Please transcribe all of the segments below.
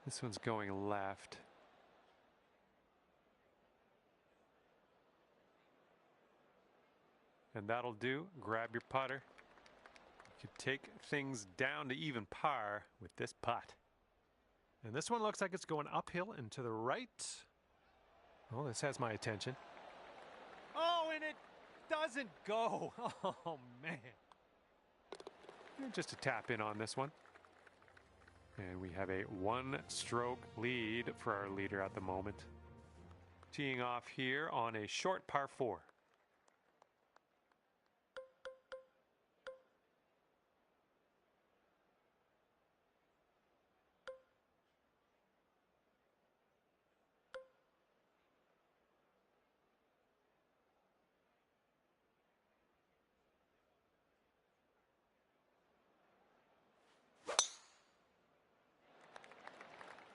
This one's going left. And that'll do. Grab your putter. You can take things down to even par with this putt. And this one looks like it's going uphill and to the right. Oh, this has my attention. Oh, and it doesn't go. Oh, man. And just a tap in on this one. And we have a one-stroke lead for our leader at the moment. Teeing off here on a short par 4.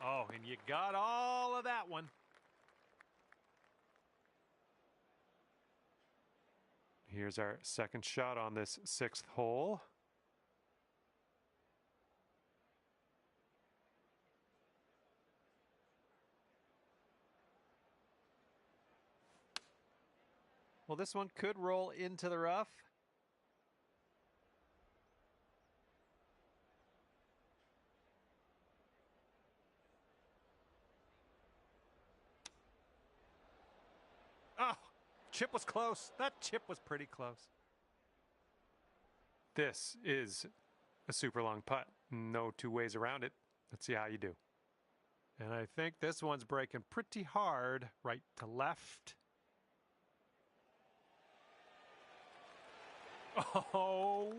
Oh, and you got all of that one. Here's our second shot on this 6th hole. Well, this one could roll into the rough. Oh, chip was close. That chip was pretty close. This is a super long putt. No two ways around it. Let's see how you do. And I think this one's breaking pretty hard right to left. Oh,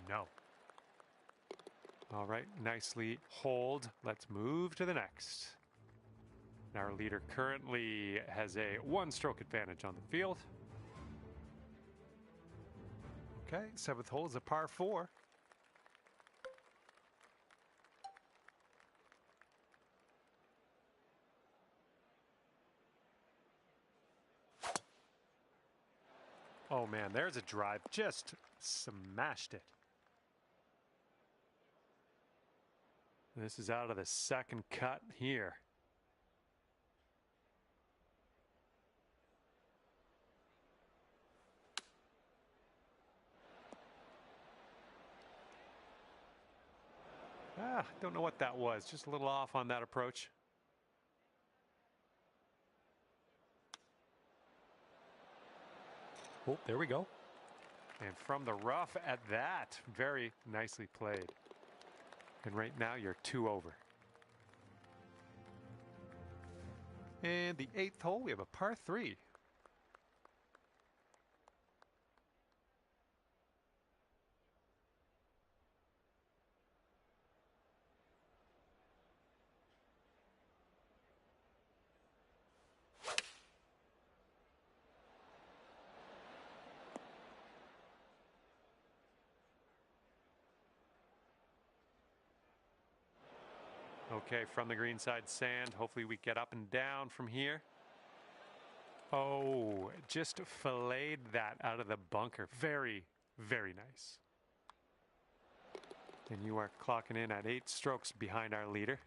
no. All right, nicely holed. Let's move to the next. Our leader currently has a one-stroke advantage on the field. Okay, 7th hole is a par 4. Oh man, there's a drive. Just smashed it. This is out of the second cut here. Don't know what that was. Just a little off on that approach. Oh, there we go. And from the rough at that, very nicely played. And right now you're 2 over. And the 8th hole, we have a par 3. Okay, from the green side sand. Hopefully we get up and down from here. Oh, just filleted that out of the bunker. Very, very nice. And you are clocking in at 8 strokes behind our leader.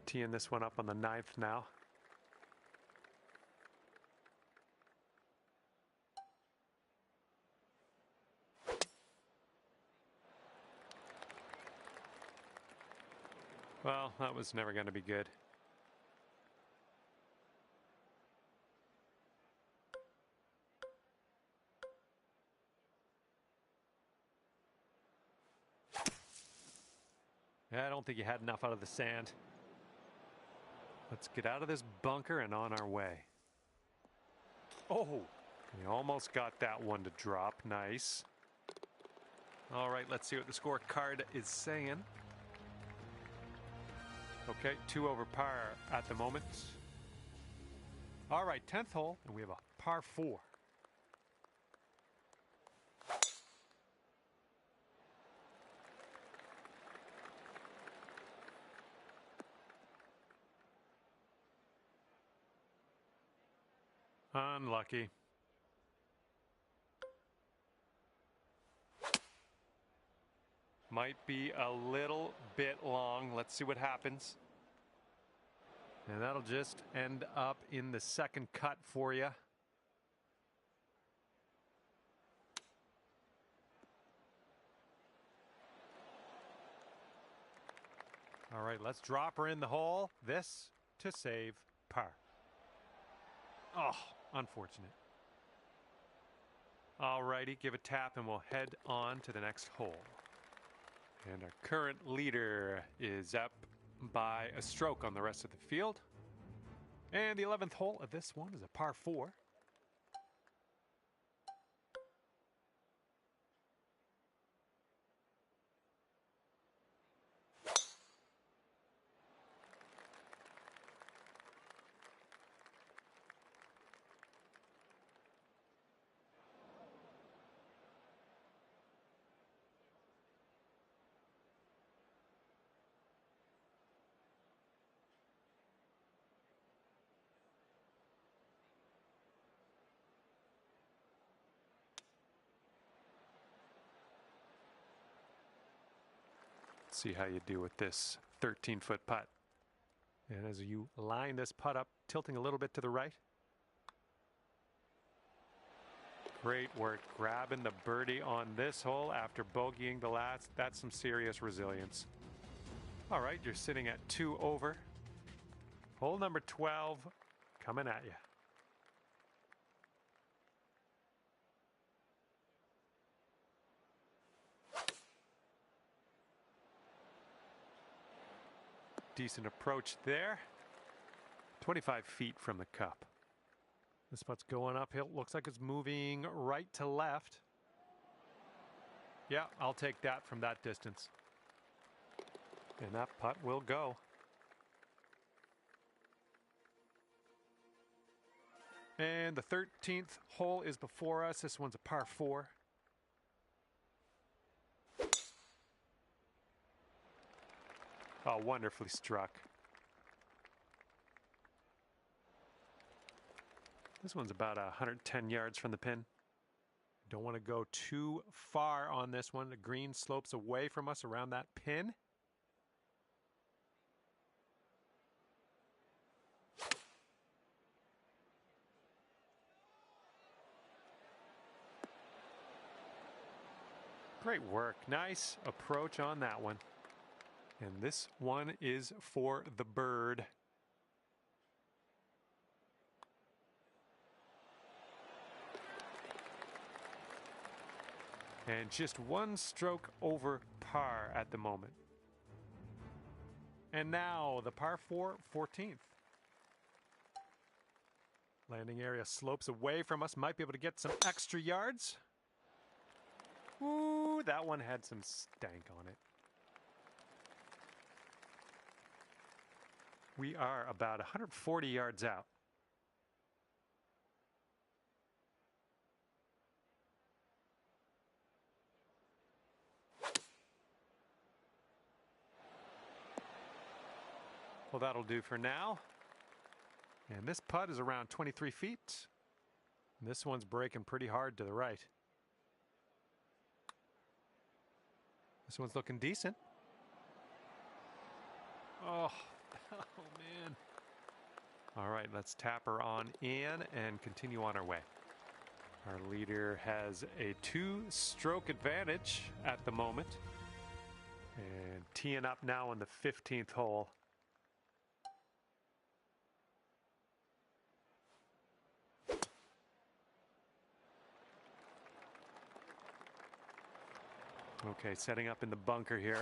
Teeing this one up on the 9th now. Well, that was never going to be good. I don't think you had enough out of the sand. Let's get out of this bunker and on our way. Oh, we almost got that one to drop. Nice. All right, let's see what the scorecard is saying. Okay, 2 over par at the moment. All right, 10th hole, and we have a par 4. Unlucky. Might be a little bit long. Let's see what happens. And that'll just end up in the second cut for you. All right, let's drop her in the hole. This to save par. Oh, unfortunate. All righty, give a tap and we'll head on to the next hole. And our current leader is up by a stroke on the rest of the field. And the 11th hole of this one is a par 4. See how you do with this 13-foot putt. And as you line this putt up, tilting a little bit to the right. Great work grabbing the birdie on this hole after bogeying the last. That's some serious resilience. All right, you're sitting at 2 over. Hole number 12 coming at you. Decent approach there. 25 feet from the cup. This putt's going uphill. Looks like it's moving right to left. Yeah, I'll take that from that distance. And that putt will go. And the 13th hole is before us. This one's a par 4. Oh, wonderfully struck. This one's about 110 yards from the pin. Don't want to go too far on this one. The green slopes away from us around that pin. Great work. Nice approach on that one. And this one is for the bird. And just one stroke over par at the moment. And now the par 4, 14th. Landing area slopes away from us. Might be able to get some extra yards. Ooh, that one had some stank on it. We are about 140 yards out. Well, that'll do for now. And this putt is around 23 feet. And this one's breaking pretty hard to the right. This one's looking decent. Oh, oh man. All right, let's tap her on in and continue on our way. Our leader has a 2-stroke advantage at the moment. And teeing up now on the 15th hole. Okay, setting up in the bunker here.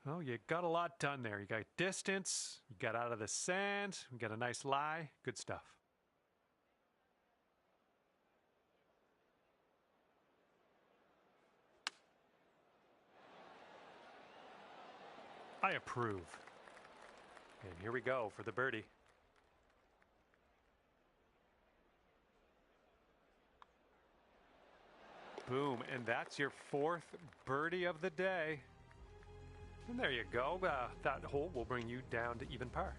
Oh, you got a lot done there. You got distance, you got out of the sand, you got a nice lie. Good stuff. I approve. And here we go for the birdie. Boom, and that's your 4th birdie of the day. And there you go. That hole will bring you down to even par.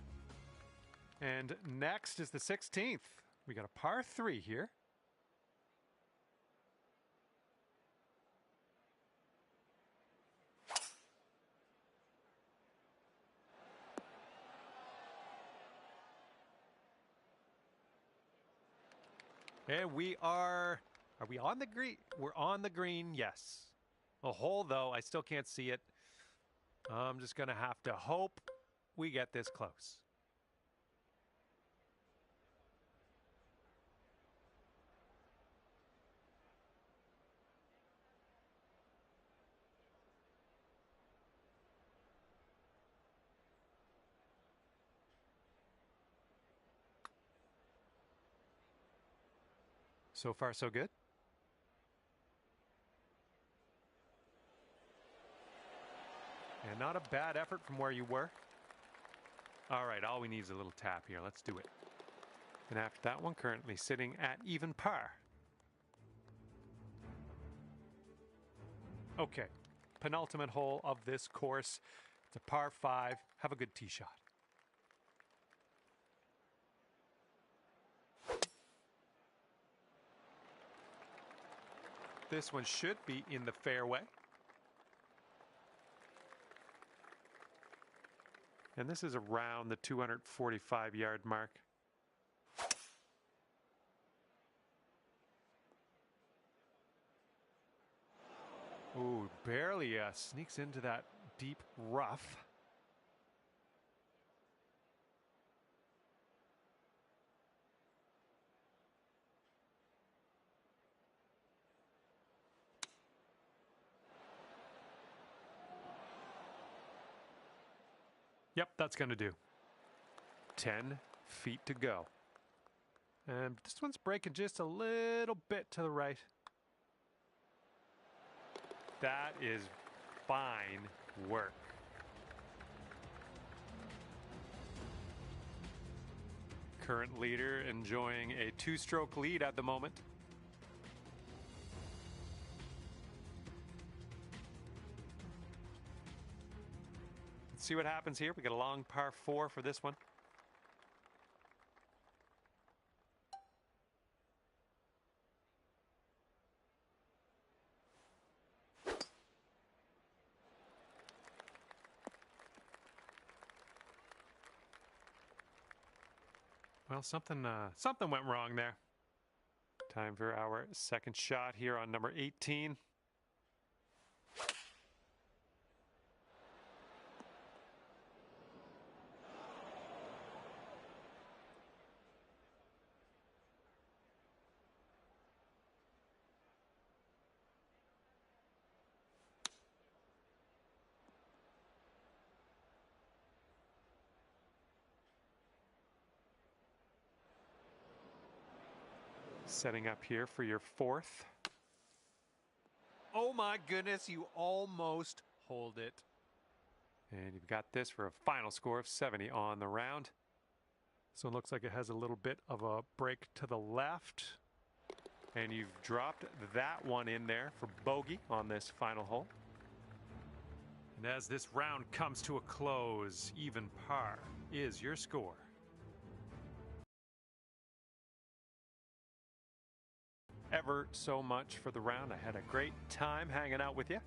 And next is the 16th. We got a par 3 here. And are we on the green? We're on the green, yes. A hole, though, I still can't see it. I'm just going to have to hope we get this close. So far, so good. And not a bad effort from where you were. All right, all we need is a little tap here. Let's do it. And after that one, currently sitting at even par. Okay, penultimate hole of this course. It's a par 5. Have a good tee shot. This one should be in the fairway. And this is around the 245-yard mark. Ooh, barely sneaks into that deep rough. Yep, that's going to do. 10 feet to go. And this one's breaking just a little bit to the right. That is fine work. Current leader enjoying a 2-stroke lead at the moment. Let's see what happens here. We got a long par 4 for this one. Well, something went wrong there. Time for our second shot here on number 18. Setting up here for your 4th. Oh my goodness, you almost hold it. And you've got this for a final score of 70 on the round. So it looks like it has a little bit of a break to the left. And you've dropped that one in there for bogey on this final hole. And as this round comes to a close, even par is your score. Ever so much for the round. I had a great time hanging out with you.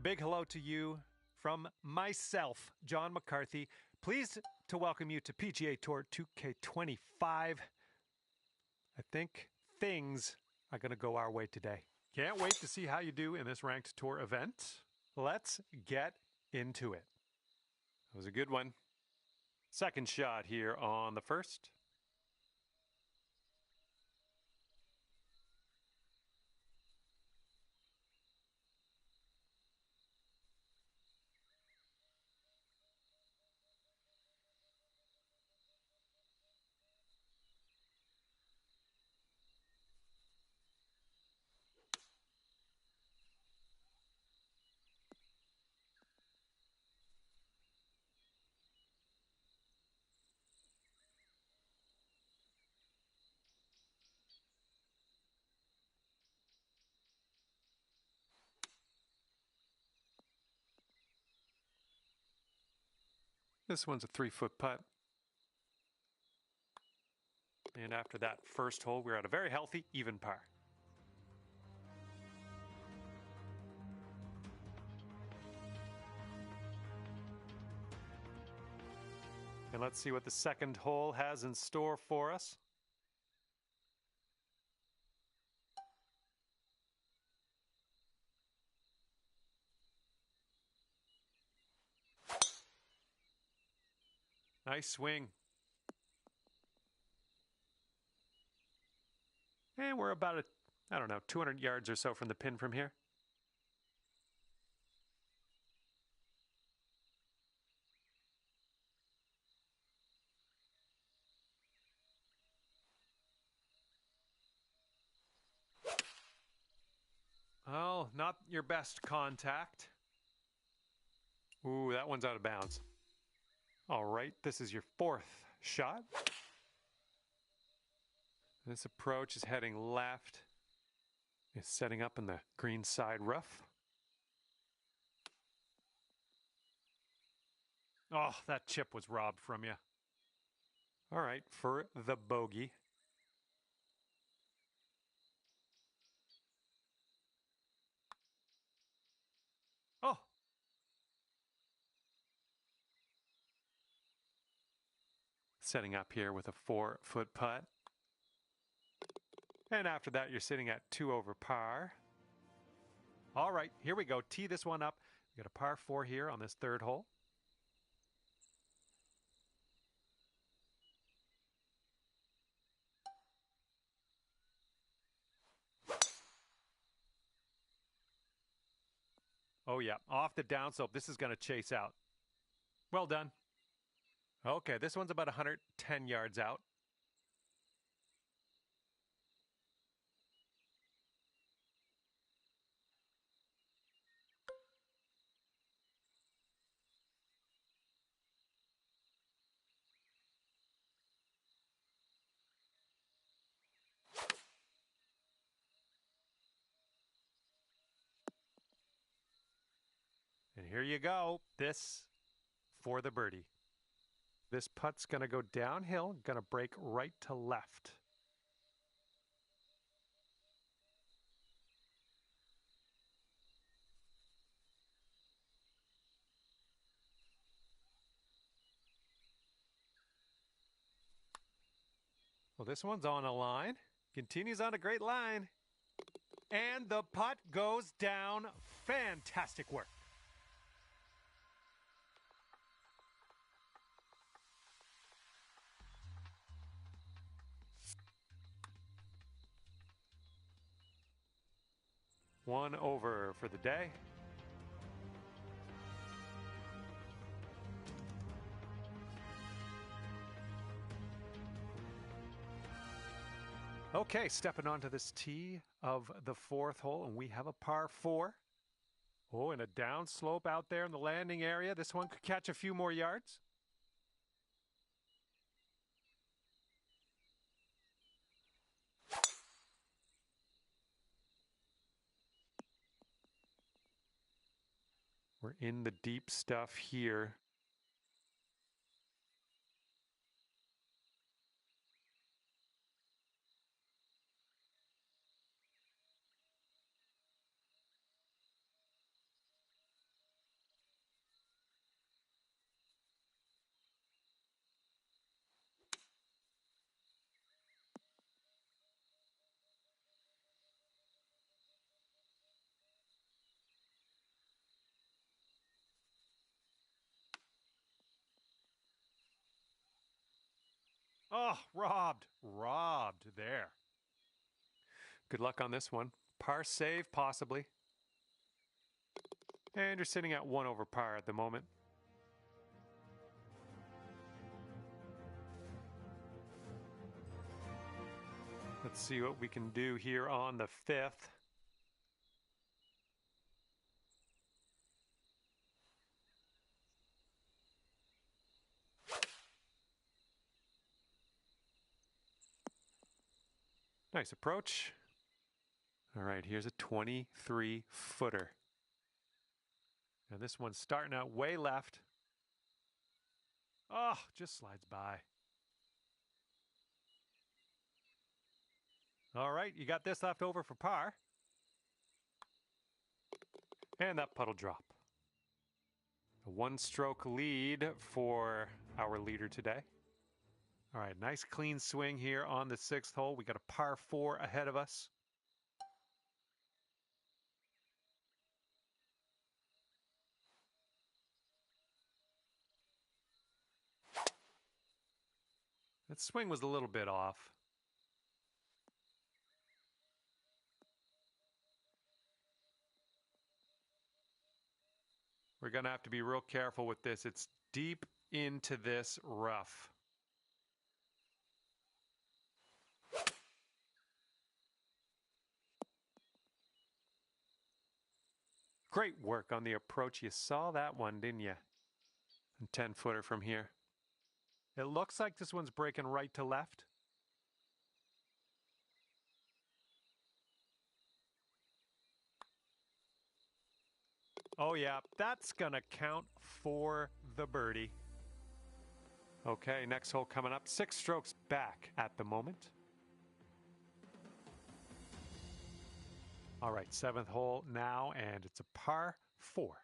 A big hello to you from myself, John McCarthy. Pleased to welcome you to PGA Tour 2K25. I think things are going to go our way today. Can't wait to see how you do in this ranked tour event. Let's get into it. That was a good one. Second shot here on the first. This one's a 3-foot putt. And after that first hole, we're at a very healthy, even par. And let's see what the second hole has in store for us. Nice swing. And we're about, 200 yards or so from the pin from here. Oh, not your best contact. Ooh, that one's out of bounds. All right, this is your fourth shot. This approach is heading left. It's setting up in the green side rough. Oh, that chip was robbed from you. All right, for the bogey. Oh. Setting up here with a 4-foot putt. And after that, you're sitting at 2 over par. All right, here we go. Tee this one up. We got a par 4 here on this third hole. Oh yeah, off the downslope. This is going to chase out. Well done. Okay, this one's about 110 yards out. And here you go. This for the birdie. This putt's going to go downhill, going to break right to left. Well, this one's on a line. Continues on a great line. And the putt goes down. Fantastic work. One over for the day. Okay, stepping onto this tee of the fourth hole, and we have a par 4. Oh, and a down slope out there in the landing area. This one could catch a few more yards. We're in the deep stuff here. Oh, robbed. Robbed there. Good luck on this one. Par save, possibly. And you're sitting at 1 over par at the moment. Let's see what we can do here on the 5th. Nice approach. All right, here's a 23-footer. And this one's starting out way left. Oh, just slides by. All right, you got this left over for par. And that putt'll drop. A 1-stroke lead for our leader today. All right, nice clean swing here on the 6th hole. We got a par 4 ahead of us. That swing was a little bit off. We're going to have to be real careful with this. It's deep into this rough. Great work on the approach. You saw that one, didn't you? And 10-footer from here. It looks like this one's breaking right to left. Oh yeah, that's gonna count for the birdie. Okay, next hole coming up. 6 strokes back at the moment. All right, 7th hole now, and it's a par 4.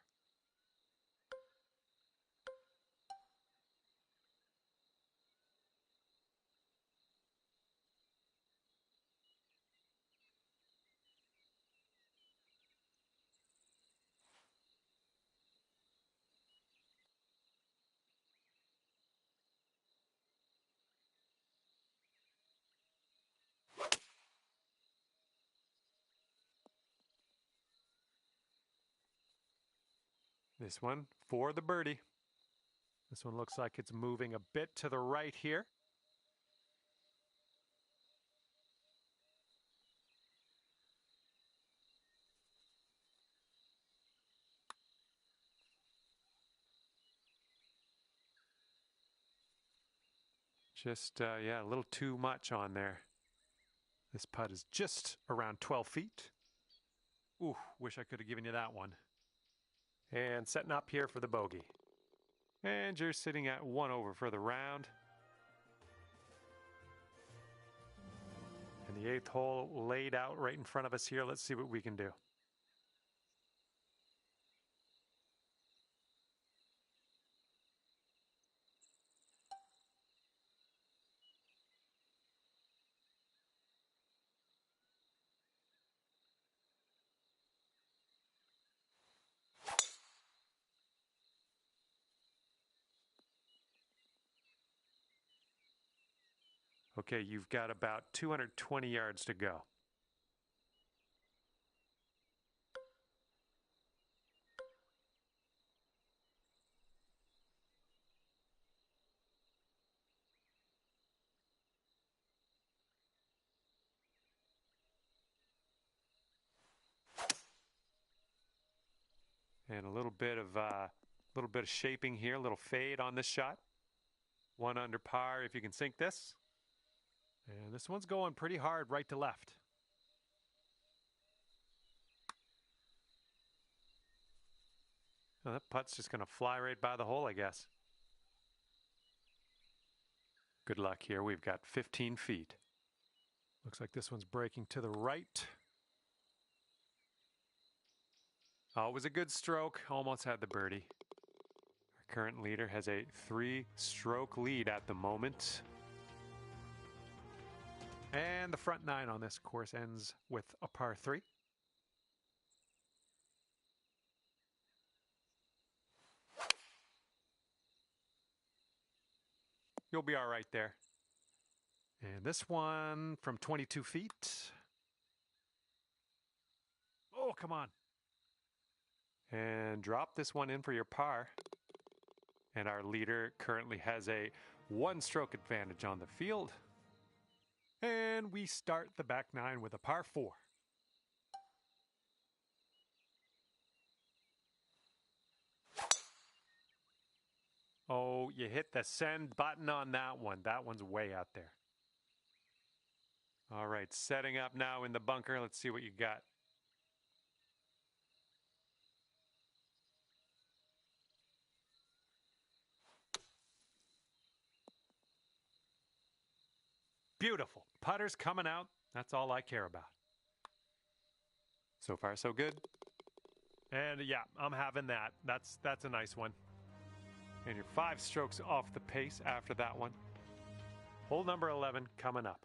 This one for the birdie. This one looks like it's moving a bit to the right here. Just, yeah, a little too much on there. This putt is just around 12 feet. Ooh, wish I could have given you that one. And setting up here for the bogey. And you're sitting at 1 over for the round. And the 8th hole laid out right in front of us here. Let's see what we can do. Okay, you've got about 220 yards to go. And a little bit of shaping here, a little fade on this shot. 1 under par if you can sink this. And this one's going pretty hard right to left. Well, that putt's just going to fly right by the hole, I guess. Good luck here. We've got 15 feet. Looks like this one's breaking to the right. Oh, it was a good stroke. Almost had the birdie. Our current leader has a 3-stroke lead at the moment. And the front 9 on this course ends with a par 3. You'll be all right there. And this one from 22 feet. Oh, come on. And drop this one in for your par. And our leader currently has a 1-stroke advantage on the field. And we start the back nine with a par 4. Oh, you hit the send button on that one. That one's way out there. All right, setting up now in the bunker. Let's see what you got. Beautiful. Putter's coming out. That's all I care about. So far, so good. And yeah, I'm having that. That's a nice one. And you're 5 strokes off the pace after that one. Hole number 11 coming up.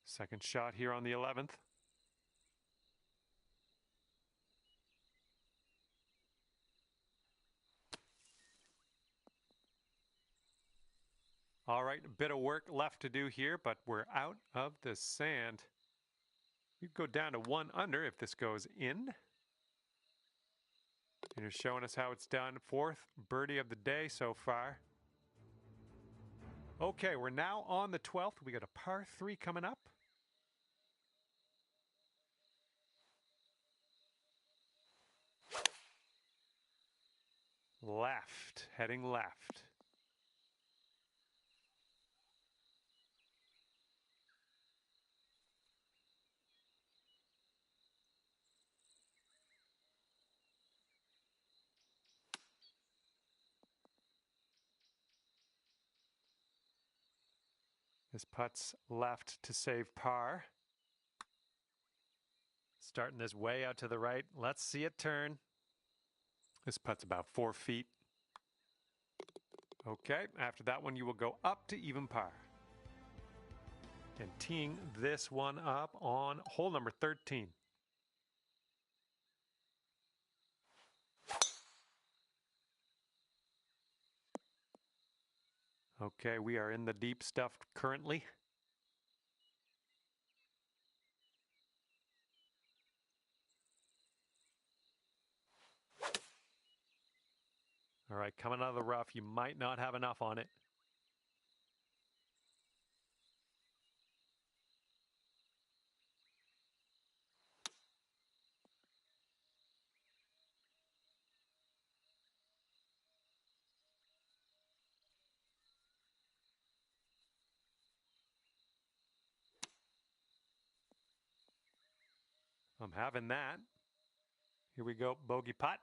Second shot here on the 11th. All right, a bit of work left to do here, but we're out of the sand. You go down to 1 under if this goes in. And you're showing us how it's done. 4th birdie of the day so far. Okay, we're now on the 12th. We got a par 3 coming up. Left, heading left. This putt's left to save par. Starting this way out to the right. Let's see it turn. This putt's about 4 feet. Okay, after that one you will go up to even par. And teeing this one up on hole number 13. Okay, we are in the deep stuff currently. All right, coming out of the rough, you might not have enough on it. I'm having that. Here we go, bogey putt.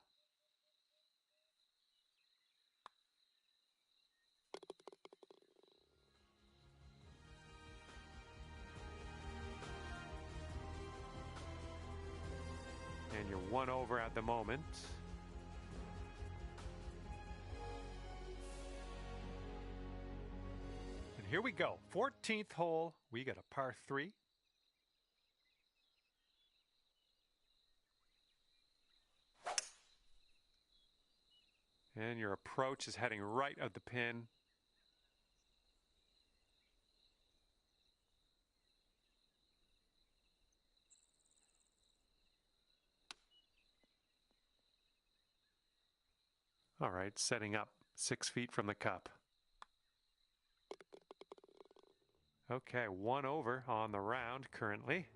And you're 1 over at the moment. And here we go, 14th hole. We got a par 3. And your approach is heading right of the pin. All right, setting up 6 feet from the cup. Okay, 1 over on the round currently.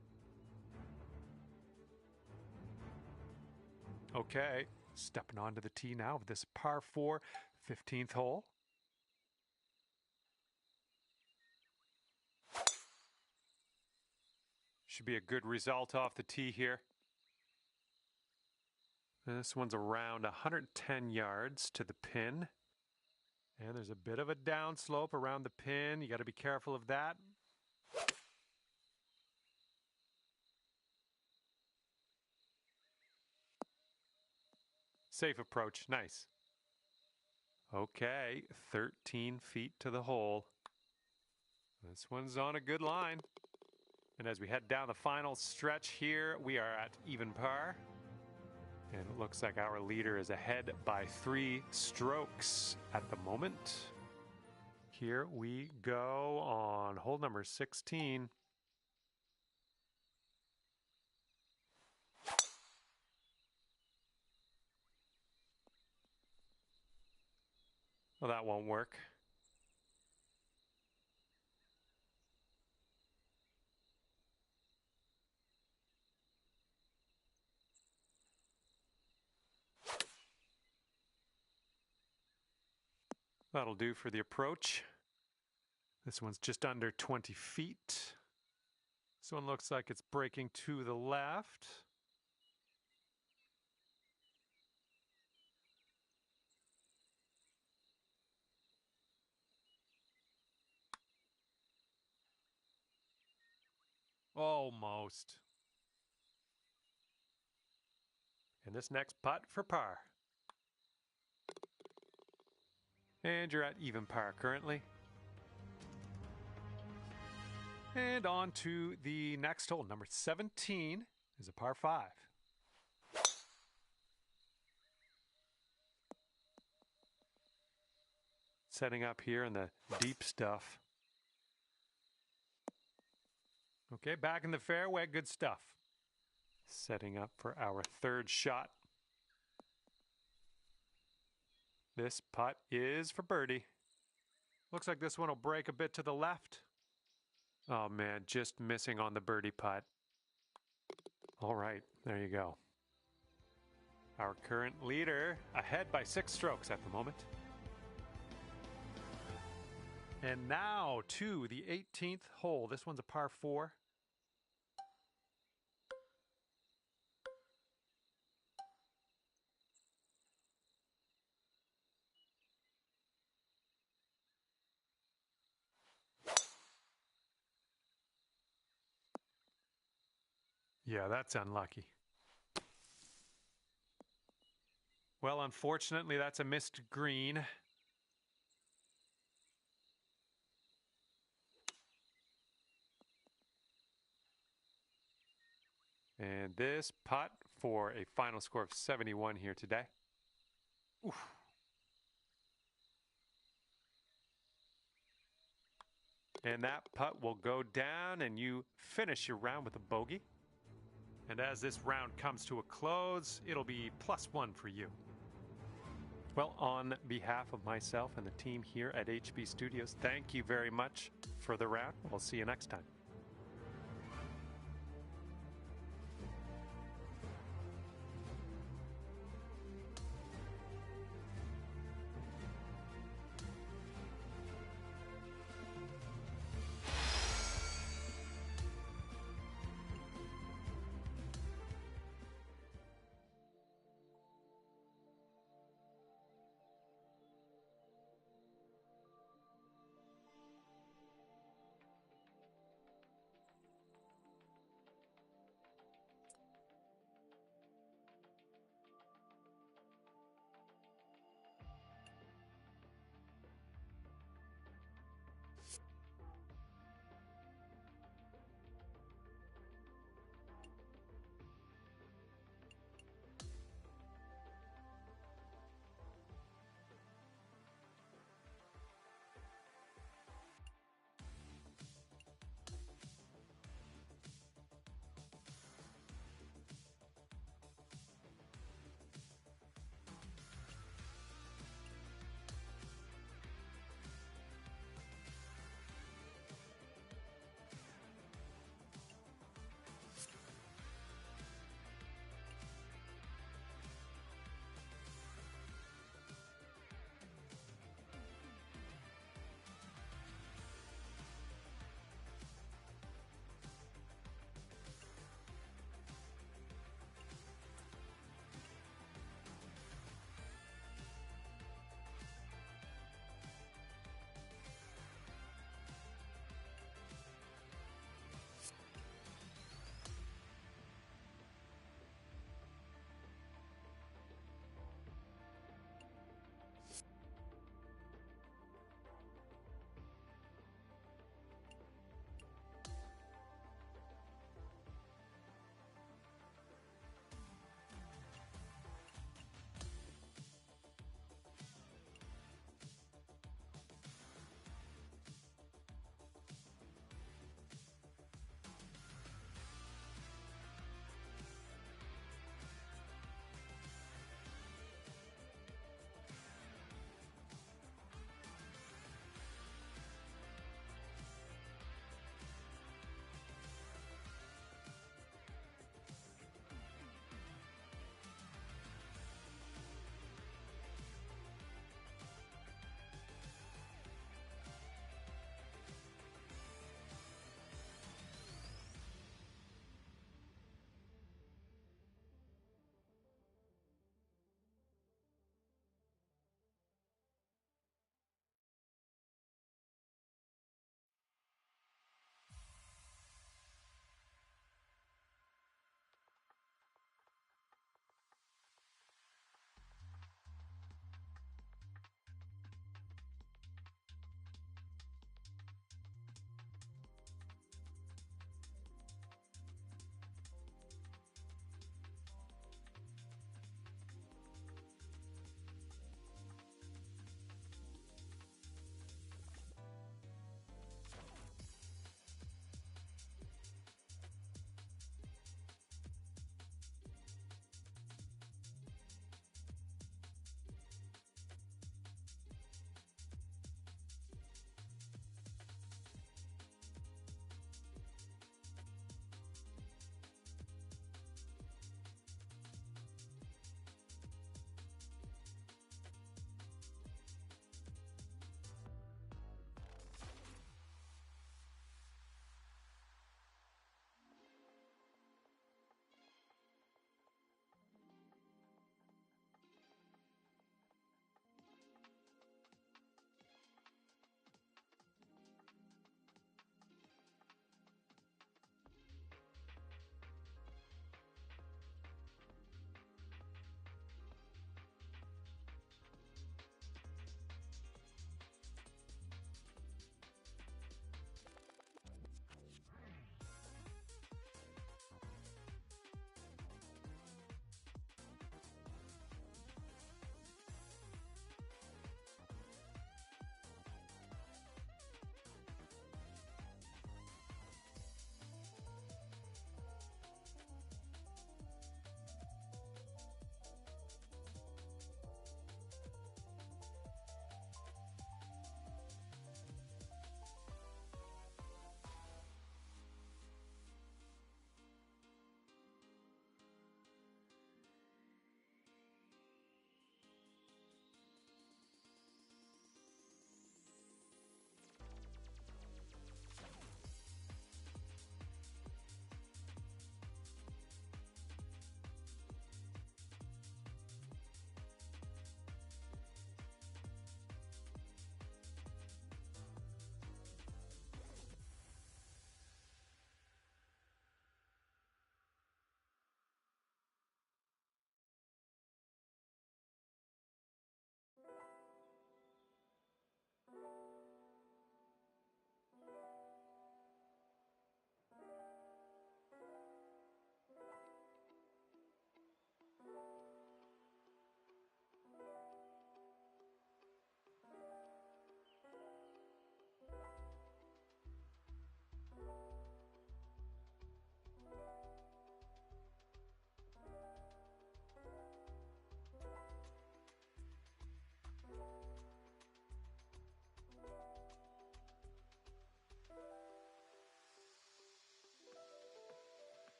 Okay, stepping onto the tee now of this par 4, 15th hole. should be a good result off the tee here. This one's around 110 yards to the pin. And there's a bit of a downslope around the pin. You got to be careful of that. Safe approach. Nice. Okay, 13 feet to the hole. This one's on a good line. And as we head down the final stretch here, we are at even par. And it looks like our leader is ahead by 3 strokes at the moment. Here we go on hole number 16. Well, that won't work. That'll do for the approach. This one's just under 20 feet. This one looks like it's breaking to the left. Almost. And this next putt for par. And you're at even par currently. And on to the next hole. Number 17 is a par 5. Setting up here in the deep stuff. Okay, back in the fairway, good stuff. Setting up for our third shot. This putt is for birdie. Looks like this one will break a bit to the left. Oh man, just missing on the birdie putt. All right, there you go. Our current leader ahead by 6 strokes at the moment. And now to the 18th hole. This one's a par 4. Yeah, that's unlucky. Well, unfortunately, that's a missed green. And this putt for a final score of 71 here today. Oof. And that putt will go down and you finish your round with a bogey. And as this round comes to a close, it'll be +1 for you. Well, on behalf of myself and the team here at HB Studios, thank you very much for the round. We'll see you next time.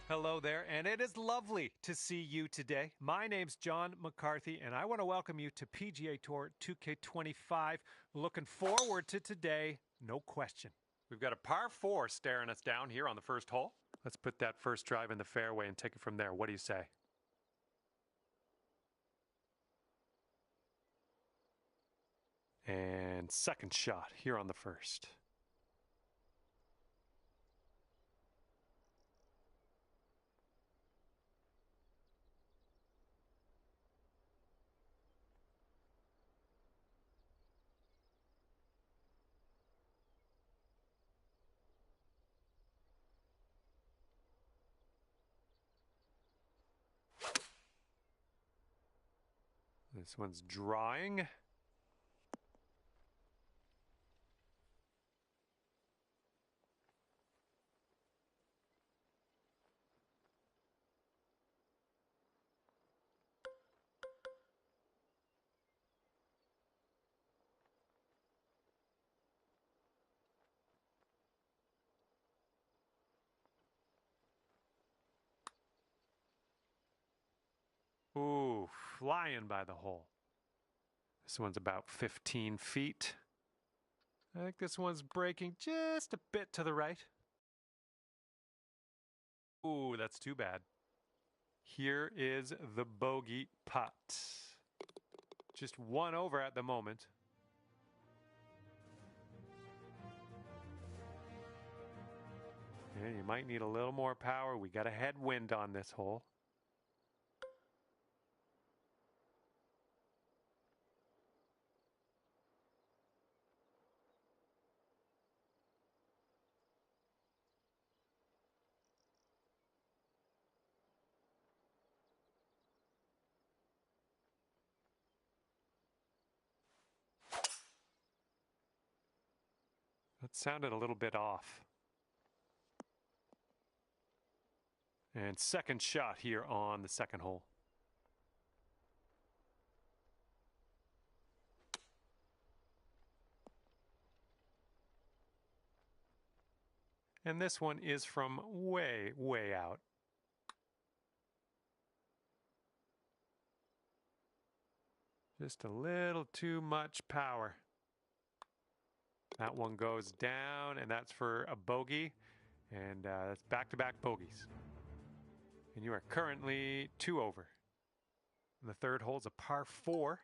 Hello there, and it is lovely to see you today. My name's John McCarthy, and I want to welcome you to PGA Tour 2K25. Looking forward to today, no question. We've got a par 4 staring us down here on the first hole. Let's put that first drive in the fairway and take it from there. What do you say? And second shot here on the first. This one's drawing. Ooh, flying by the hole. This one's about 15 feet. I think this one's breaking just a bit to the right. Ooh, that's too bad. Here is the bogey putt. Just one over at the moment. Yeah, you might need a little more power. We got a headwind on this hole. That sounded a little bit off. And second shot here on the second hole. And this one is from way, way out. Just a little too much power. That one goes down, and that's for a bogey. And that's back-to-back bogeys. And you are currently 2 over. And the third hole's a par 4.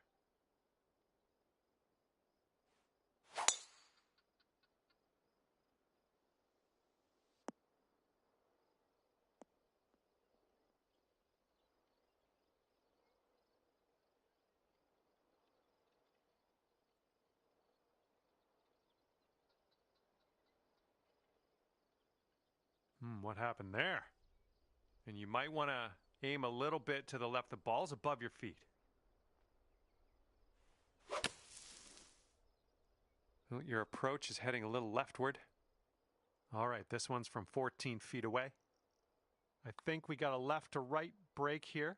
What happened there? And you might want to aim a little bit to the left. The ball's above your feet. Well, your approach is heading a little leftward. All right, this one's from 14 feet away. I think we got a left to right break here.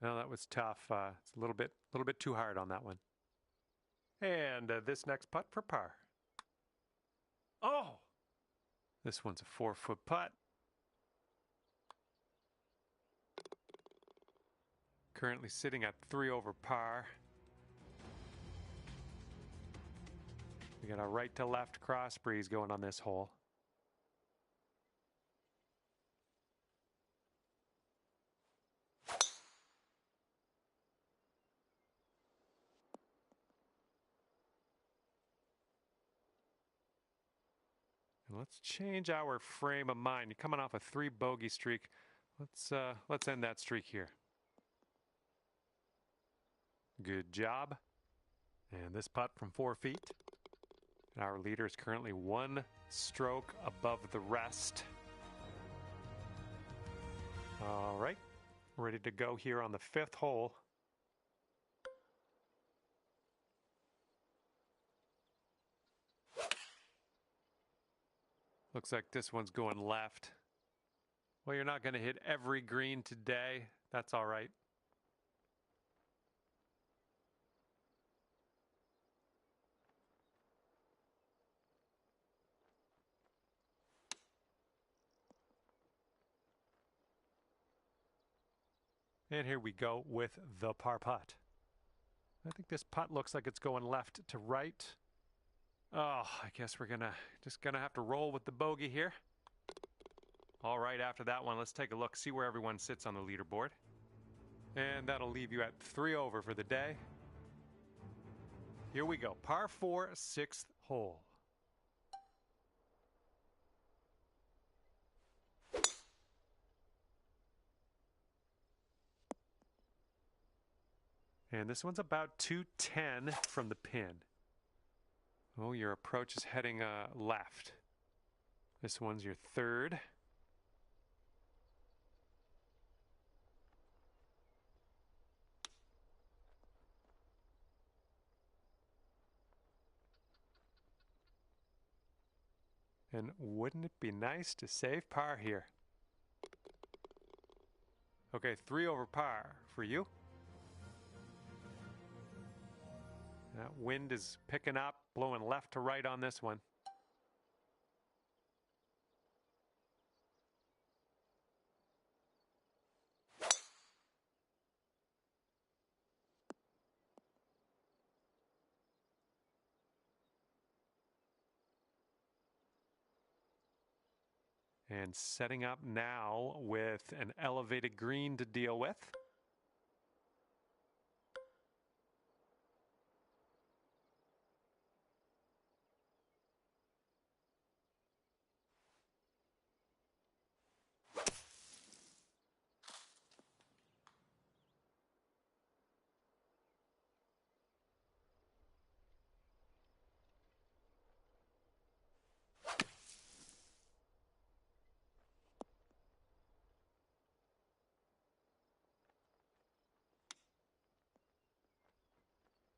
No, that was tough. It's a little bit too hard on that one. And this next putt for par. Oh! This one's a 4-foot putt. Currently sitting at 3 over par. We got a right to left cross breeze going on this hole. And let's change our frame of mind. You're coming off a 3 bogey streak. Let's end that streak here. Good job. And this putt from 4 feet. Our leader is currently 1 stroke above the rest. All right, ready to go here on the 5th hole. Looks like this one's going left. Well, you're not going to hit every green today. That's all right. And here we go with the par putt. I think this putt looks like it's going left to right. Oh, I guess we're just gonna have to roll with the bogey here. All right, after that one, let's take a look, see where everyone sits on the leaderboard. And that'll leave you at 3 over for the day. Here we go, par 4, 6th hole. And this one's about 210 from the pin. Oh, your approach is heading left. This one's your third. And wouldn't it be nice to save par here? Okay, 3 over par for you. That wind is picking up, blowing left to right on this one. And setting up now with an elevated green to deal with.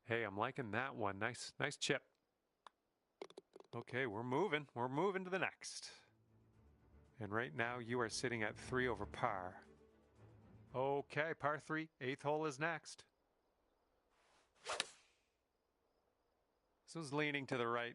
Hey, I'm liking that one. Nice chip. Okay, we're moving to the next. And right now you are sitting at 3 over par. Okay, par 3, 8th hole is next. This one's leaning to the right.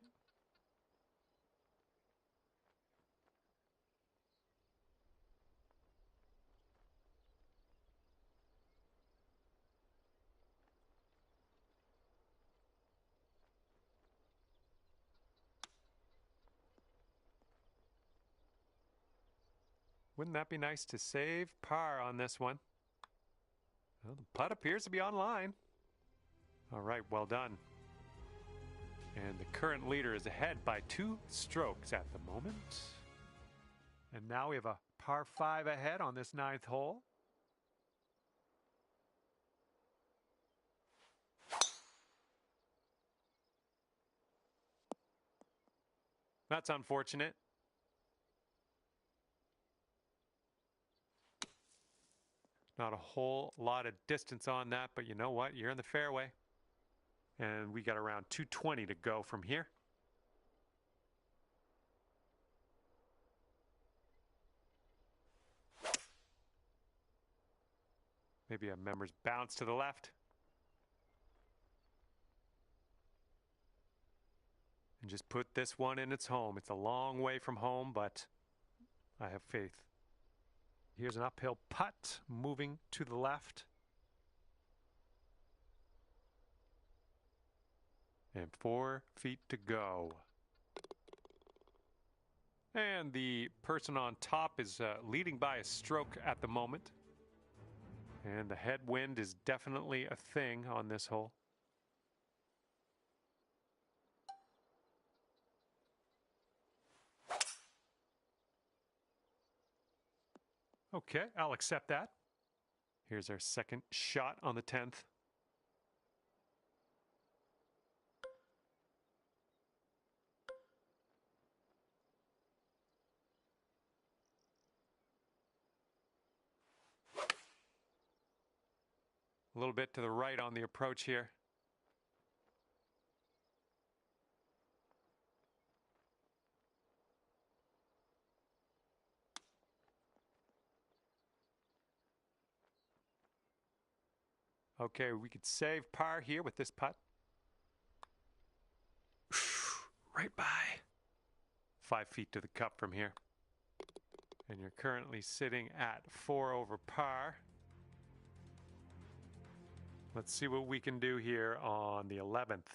Wouldn't that be nice to save par on this one? Well, the putt appears to be online. All right, well done. And the current leader is ahead by 2 strokes at the moment. And now we have a par 5 ahead on this 9th hole. That's unfortunate. Not a whole lot of distance on that, but you know what? You're in the fairway. And we got around 220 to go from here. Maybe a member's bounce to the left. And just put this one in its home. It's a long way from home, but I have faith. Here's an uphill putt moving to the left. And 4 feet to go. And the person on top is leading by a stroke at the moment. And the headwind is definitely a thing on this hole. Okay, I'll accept that. Here's our second shot on the 10th. A little bit to the right on the approach here. Okay, we could save par here with this putt. Right by. 5 feet to the cup from here. And you're currently sitting at 4 over par. Let's see what we can do here on the 11th.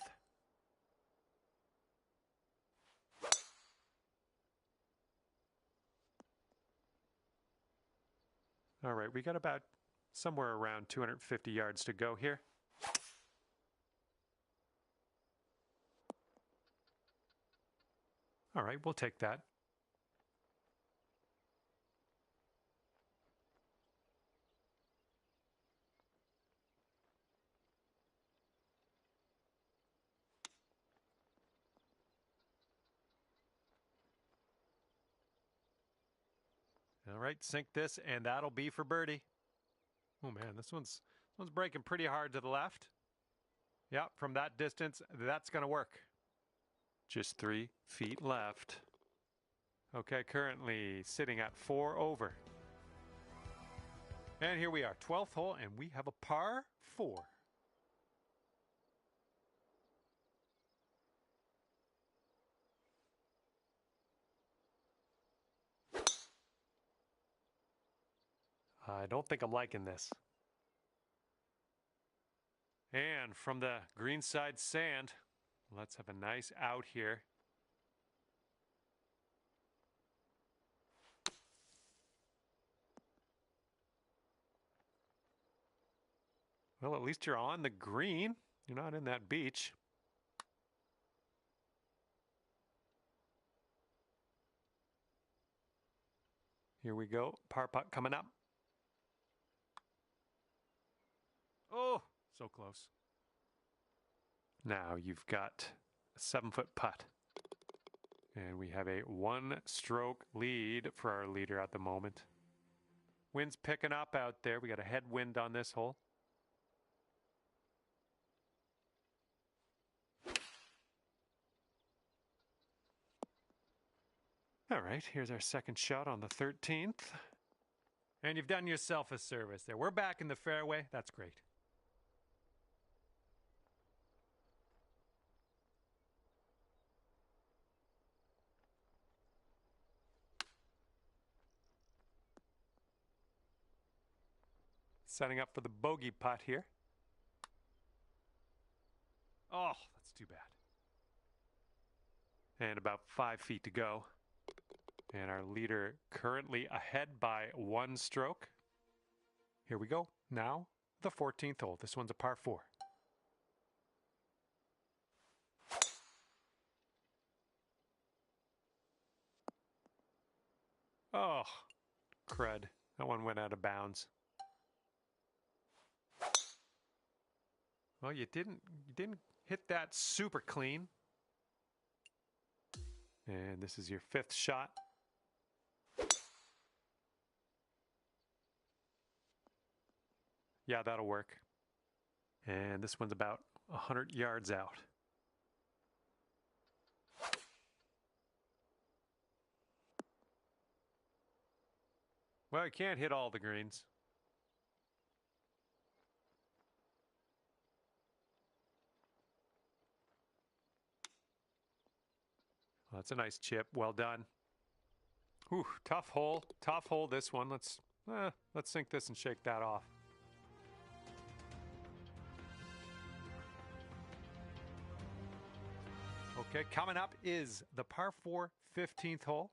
All right, we got about somewhere around 250 yards to go here. All right, we'll take that. All right, sink this, and that'll be for birdie. Oh man, this one's breaking pretty hard to the left. Yeah, from that distance, that's going to work. Just 3 feet left. Okay, currently sitting at 4 over. And here we are, 12th hole, and we have a par 4. I don't think I'm liking this. And from the greenside sand, let's have a nice out here. Well, at least you're on the green. You're not in that beach. Here we go. Par putt coming up. Oh, so close. Now you've got a 7-foot putt. And we have a 1-stroke lead for our leader at the moment. Wind's picking up out there. We got a headwind on this hole. All right, here's our second shot on the 13th. And you've done yourself a service there. We're back in the fairway. That's great. Setting up for the bogey putt here. Oh, that's too bad. And about 5 feet to go. And our leader currently ahead by 1 stroke. Here we go. Now, the 14th hole. This one's a par 4. Oh, crud. That one went out of bounds. Well, you didn't hit that super clean. And this is your 5th shot. Yeah, that'll work. And this one's about 100 yards out. Well, you can't hit all the greens. Well, that's a nice chip. Well done. Ooh, tough hole. Tough hole, this one. Let's sink this and shake that off. Okay, coming up is the par 4 15th hole.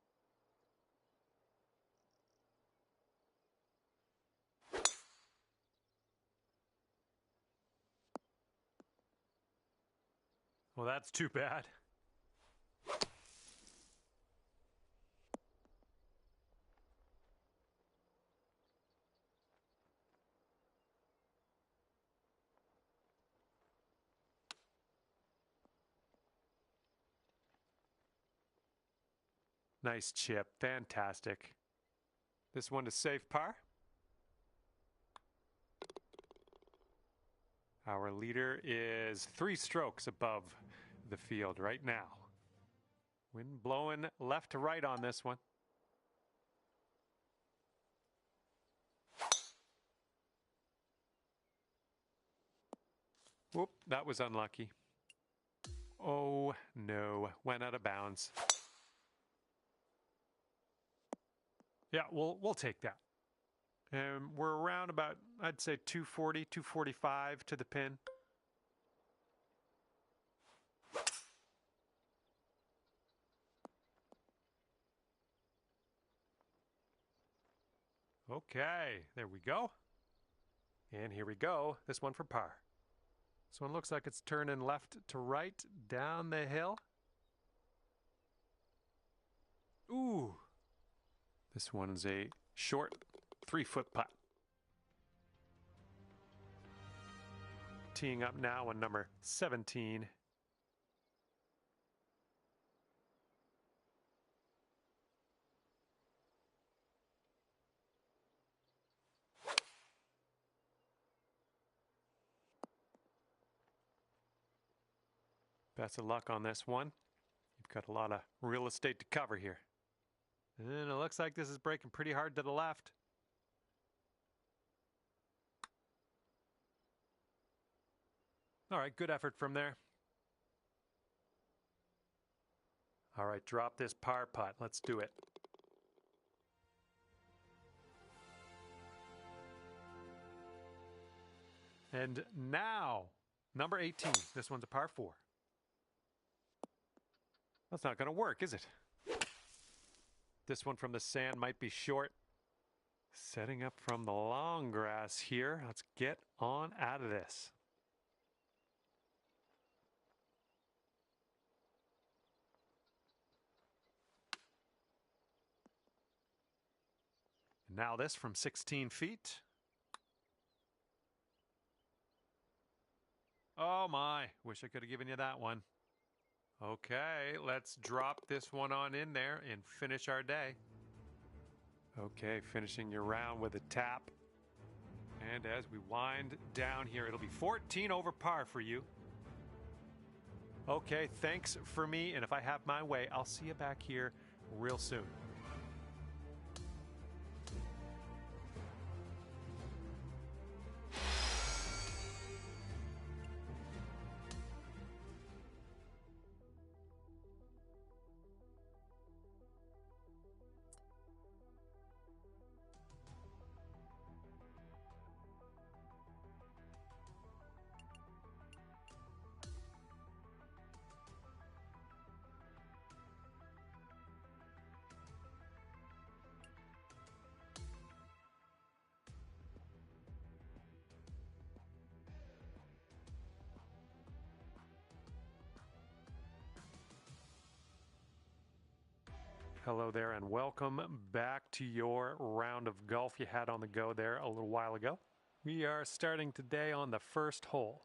Well, that's too bad. Nice chip. Fantastic. This one to safe par. Our leader is 3 strokes above the field right now. Wind blowing left to right on this one. Whoop, that was unlucky. Oh no, went out of bounds. Yeah, we'll take that. And we're around about, I'd say 240, 245 to the pin. Okay, there we go. And here we go. This one for par. This one looks like it's turning left to right down the hill. Ooh. This one's a short 3-foot putt. Teeing up now on number 17. Best of luck on this one. You've got a lot of real estate to cover here. And it looks like this is breaking pretty hard to the left. All right, good effort from there. All right, drop this par putt. Let's do it. And now, number 18. This one's a par 4. That's not going to work, is it? This one from the sand might be short. Setting up from the long grass here. Let's get on out of this. Now this from 16 feet. Oh my, wish I could have given you that one. Okay, let's drop this one on in there and finish our day. Okay, finishing your round with a tap. And as we wind down here, it'll be 14 over par for you. Okay, thanks for me, and if I have my way, I'll see you back here real soon. Hello there and welcome back to your round of golf you had on the go there a little while ago. We are starting today on the first hole.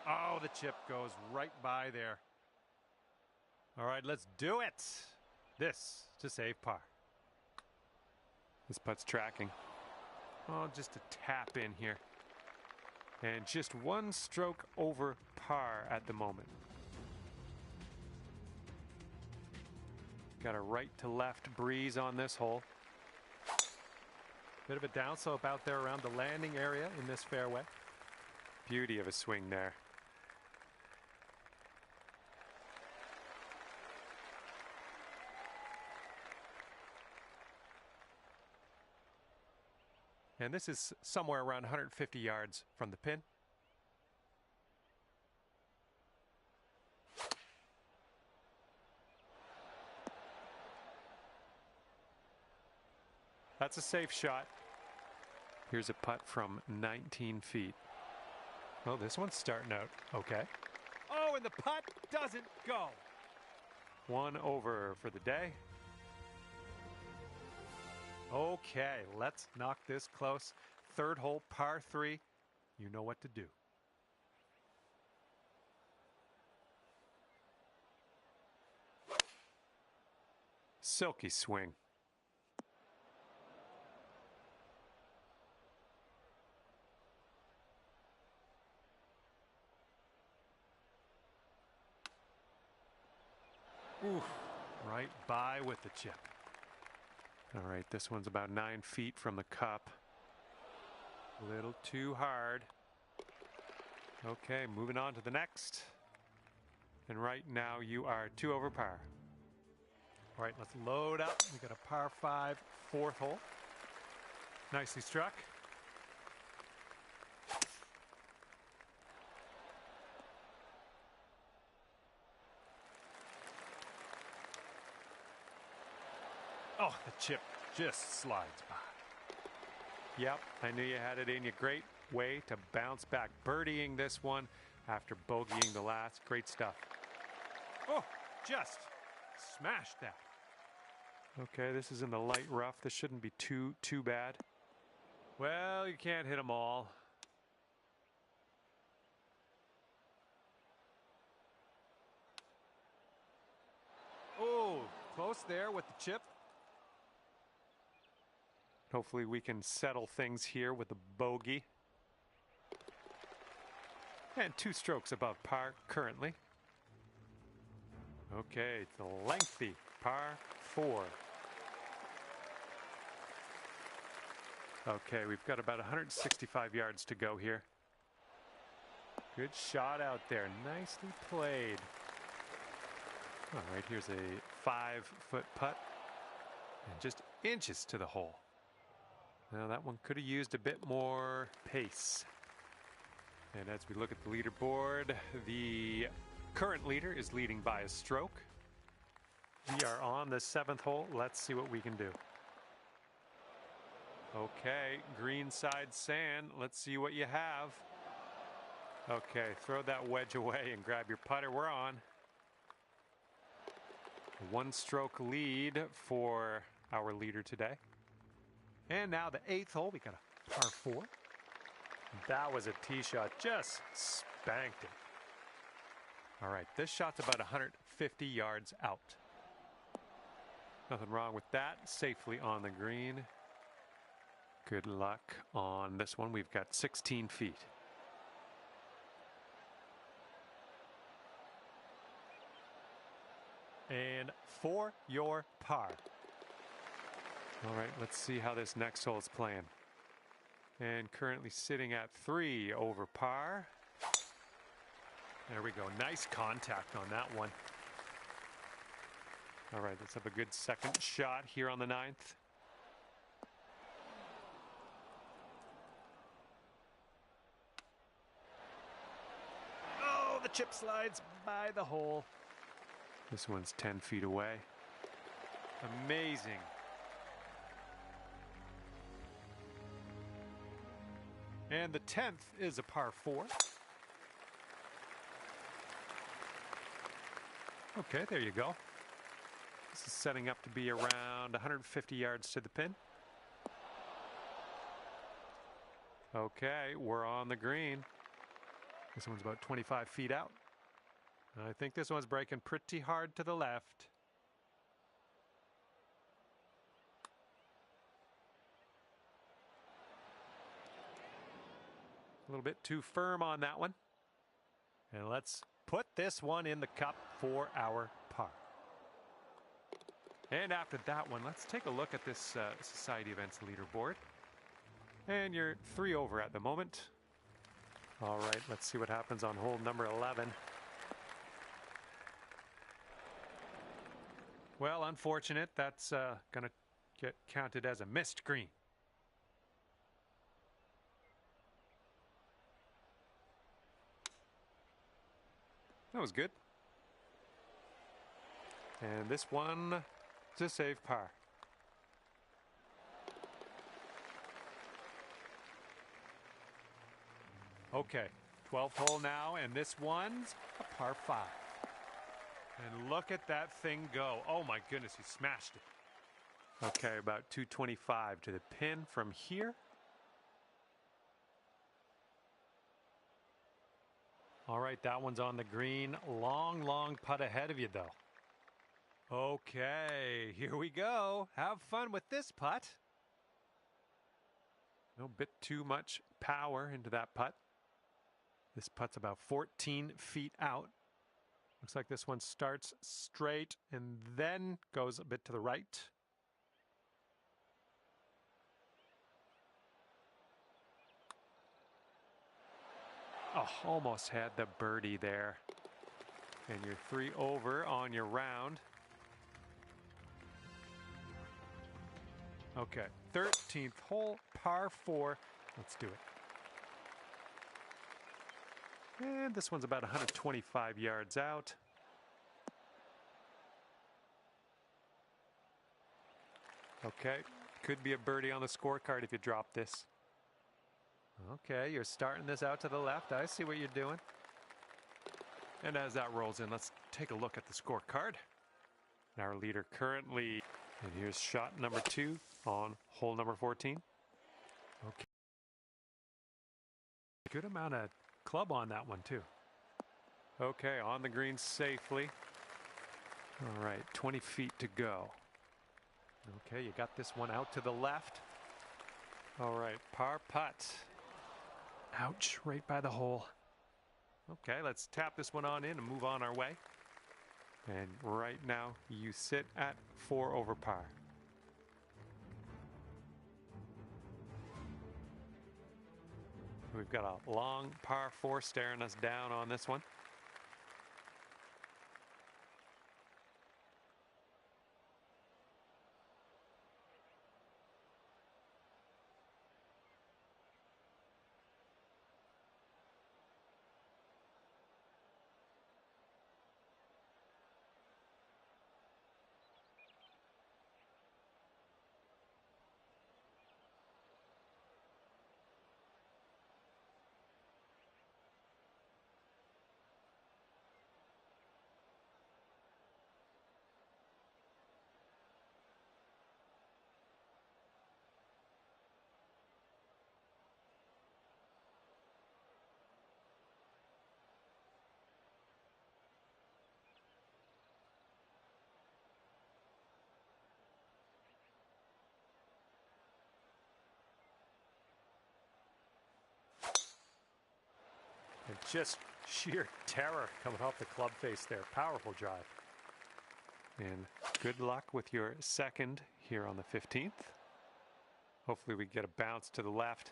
Oh, the chip goes right by there. All right, let's do it. This to save par. This putt's tracking. Oh, just a tap in here. And just one stroke over par at the moment. Got a right to left breeze on this hole. Bit of a downslope out there around the landing area in this fairway. Beauty of a swing there. And this is somewhere around 150 yards from the pin. That's a safe shot. Here's a putt from 19 feet. Oh, this one's starting out okay. Oh, and the putt doesn't go. One over for the day. Okay, let's knock this close. Third hole, par 3. You know what to do. Silky swing. Ooh, right by with the chip. All right, this one's about 9 feet from the cup. A little too hard. Okay, moving on to the next. And right now you are 2 over par. All right, let's load up. We got a par 5, 4th hole. Nicely struck. Oh, the chip just slides by. Yep, I knew you had it in you. Great way to bounce back. Birdieing this one after bogeying the last. Great stuff. Oh, just smashed that. Okay, this is in the light rough. This shouldn't be too bad. Well, you can't hit them all. Oh, close there with the chip. Hopefully we can settle things here with a bogey. And 2 strokes above par currently. Okay, it's a lengthy par 4. Okay, we've got about 165 yards to go here. Good shot out there. Nicely played. All right, here's a 5-foot putt. And just inches to the hole. Now that one could have used a bit more pace. And as we look at the leaderboard, the current leader is leading by a stroke. We are on the 7th hole. Let's see what we can do. Okay, green side sand. Let's see what you have. Okay, throw that wedge away and grab your putter. We're on. 1-stroke lead for our leader today. And now the 8th hole, we got a par 4. That was a tee shot, just spanked it. All right, this shot's about 150 yards out. Nothing wrong with that, safely on the green. Good luck on this one. We've got 16 feet. And for your par. All right, let's see how this next hole is playing. And currently sitting at 3 over par. There we go. Nice contact on that one. All right, let's have a good second shot here on the 9th. Oh, the chip slides by the hole. This one's 10 feet away. Amazing. And the 10th is a par 4. Okay, there you go. This is setting up to be around 150 yards to the pin. Okay, we're on the green. This one's about 25 feet out. I think this one's breaking pretty hard to the left. A little bit too firm on that one. And let's put this one in the cup for our par. And after that one, let's take a look at this Society Events leaderboard. And you're 3 over at the moment. All right, let's see what happens on hole number 11. Well, unfortunate. That's going to get counted as a missed green. That was good. And this one is a save par. Okay, 12th hole now, and this one's a par 5. And look at that thing go. Oh my goodness, he smashed it. Okay, about 225 to the pin from here. All right, that one's on the green. Long, long putt ahead of you, though. Okay, here we go. Have fun with this putt. No bit too much power into that putt. This putt's about 14 feet out. Looks like this one starts straight and then goes a bit to the right. Oh, almost had the birdie there. And you're 3 over on your round. Okay, 13th hole, par 4. Let's do it. And this one's about 125 yards out. Okay, could be a birdie on the scorecard if you drop this. Okay, you're starting this out to the left. I see what you're doing. And as that rolls in, let's take a look at the scorecard. Our leader currently, and here's shot number 2 on hole number 14. Okay. Good amount of club on that one too. Okay, on the green safely. All right, 20 feet to go. Okay, you got this one out to the left. All right, par putt. Ouch, right by the hole. Okay, let's tap this one on in and move on our way. And right now, you sit at 4 over par. We've got a long par 4 staring us down on this one. And just sheer terror coming off the club face there. Powerful drive. And good luck with your second here on the 15th. Hopefully we get a bounce to the left.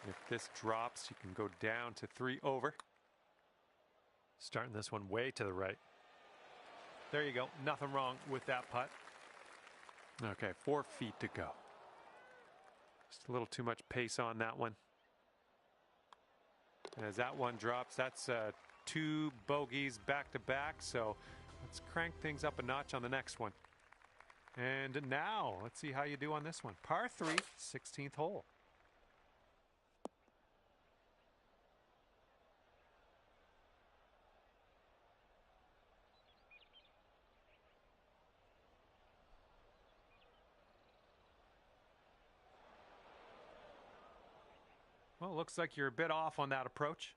And if this drops, you can go down to 3 over. Starting this one way to the right. There you go. Nothing wrong with that putt. Okay, 4 feet to go. Just a little too much pace on that one. And as that one drops, that's 2 bogeys back to back. So let's crank things up a notch on the next one. And now let's see how you do on this one. Par 3, 16th hole. Well, looks like you're a bit off on that approach.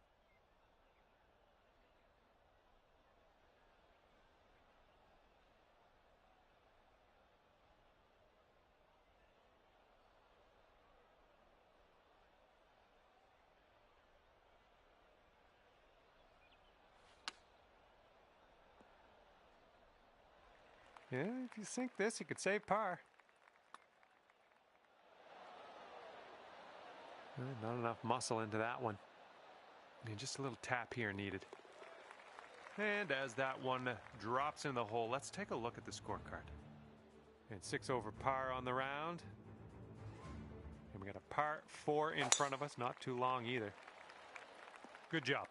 Yeah, if you sink this, you could save par. Not enough muscle into that one. Just a little tap here needed. And as that one drops in the hole, let's take a look at the scorecard. And 6 over par on the round. And we got a par 4 in front of us, not too long either. Good job.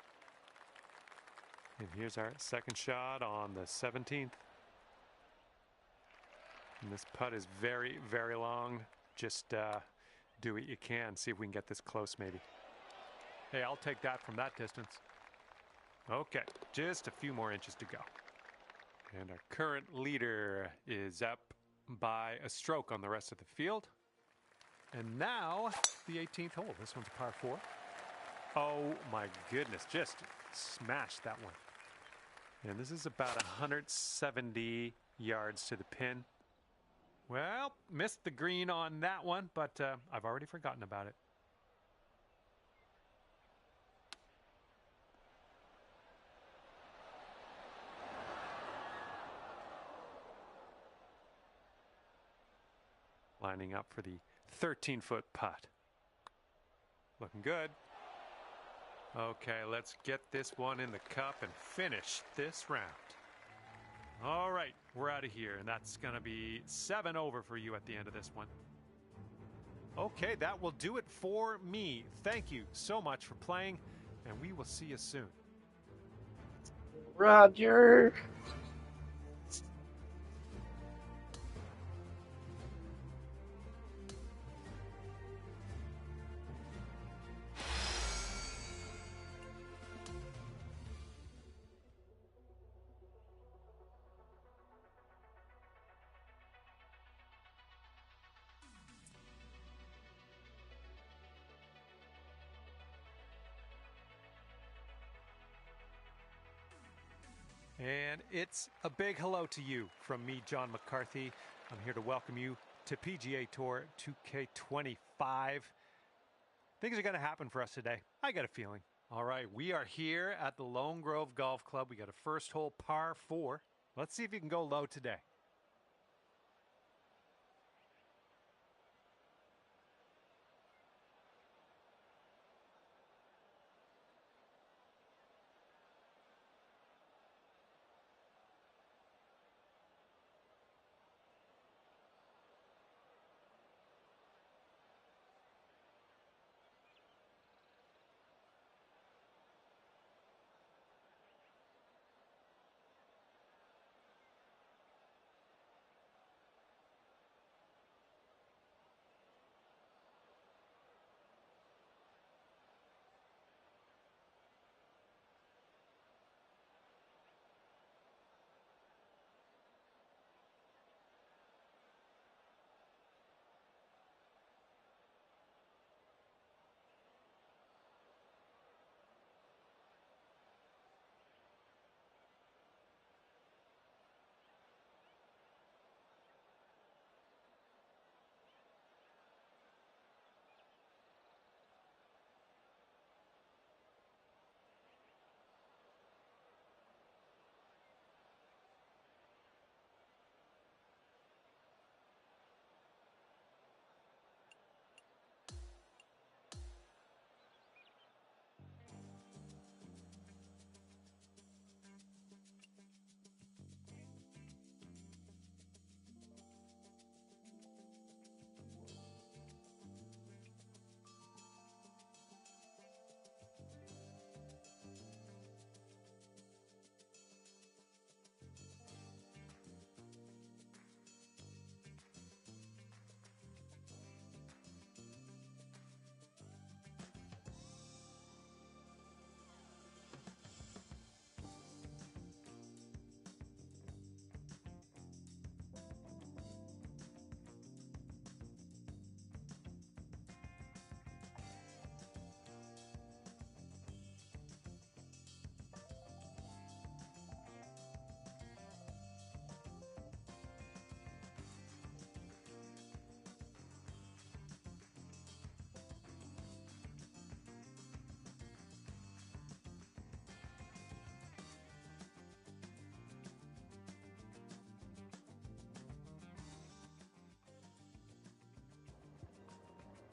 And here's our second shot on the 17th. And this putt is very, very long. Just do what you can. See if we can get this close maybe. Hey, I'll take that from that distance. Okay, just a few more inches to go. And our current leader is up by a stroke on the rest of the field. And now the 18th hole. This one's a par 4. Oh my goodness, just smashed that one. And this is about 170 yards to the pin. Well, missed the green on that one, but I've already forgotten about it. Lining up for the 13-foot putt. Looking good. Okay, let's get this one in the cup and finish this round. All right, we're out of here, and that's going to be 7 over for you at the end of this one. Okay, that will do it for me. Thank you so much for playing, and we will see you soon. Roger. And it's a big hello to you from me, John McCarthy. I'm here to welcome you to PGA Tour 2K25. Things are going to happen for us today. I got a feeling. All right, we are here at the Lone Grove Golf Club. We got a first hole par 4. Let's see if you can go low today.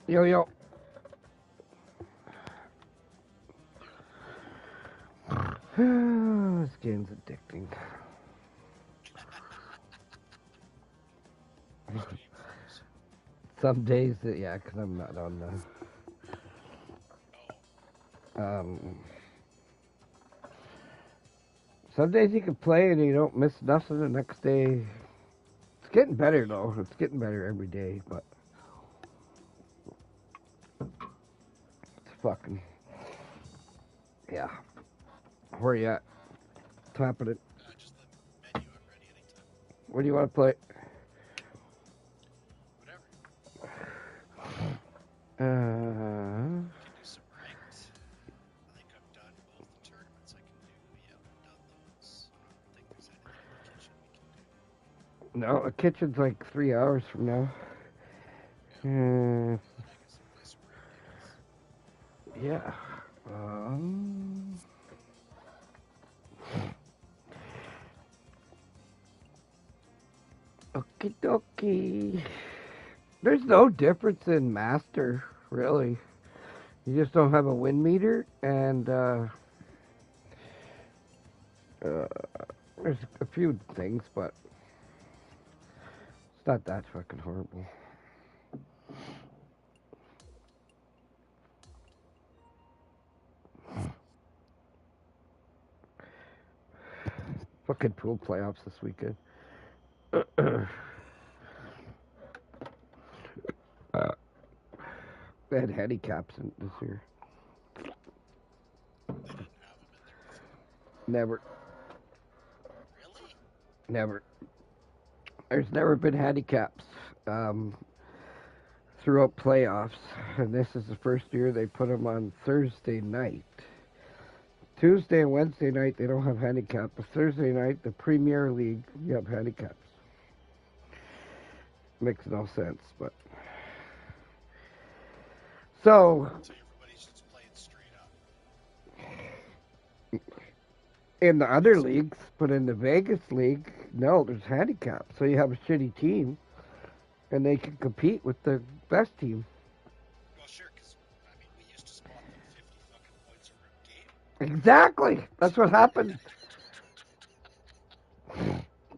Yo, yo. This game's addicting. Some days, yeah, because I'm not on the. Some days you can play and you don't miss nothing. The next day, it's getting better though. It's getting better every day, but it's fucking. Yeah. Where you at? Tapping it. Just the menu. I'm ready anytime. What do you want to play? Whatever. Uh, We can do some ranked. I think I've done both the tournaments I can do. Yeah, I've done those. I don't think there's anything in the kitchen we can do. no, the kitchen's like 3 hours from now. Well, then I guess I'll play some rankeds. Yeah. Okie dokie. There's no difference in master, really. You just don't have a wind meter, and there's a few things, but it's not that fucking horrible. Fucking pool playoffs this weekend. They had handicaps in this year. They didn't have them in there before. Never, Really? never. There's never been handicaps throughout playoffs, and this is the first year they put them on Thursday night. Tuesday and Wednesday night they don't have handicap, but Thursday night the Premier League you have handicaps. Makes no sense, but so So everybody's just playing straight up. in the other leagues, but in the Vegas league, no, there's handicap. So you have a shitty team, and they can compete with the best team. Well, sure, because, I mean, we used to spot them 50 fucking points over a game. Exactly. That's what happened.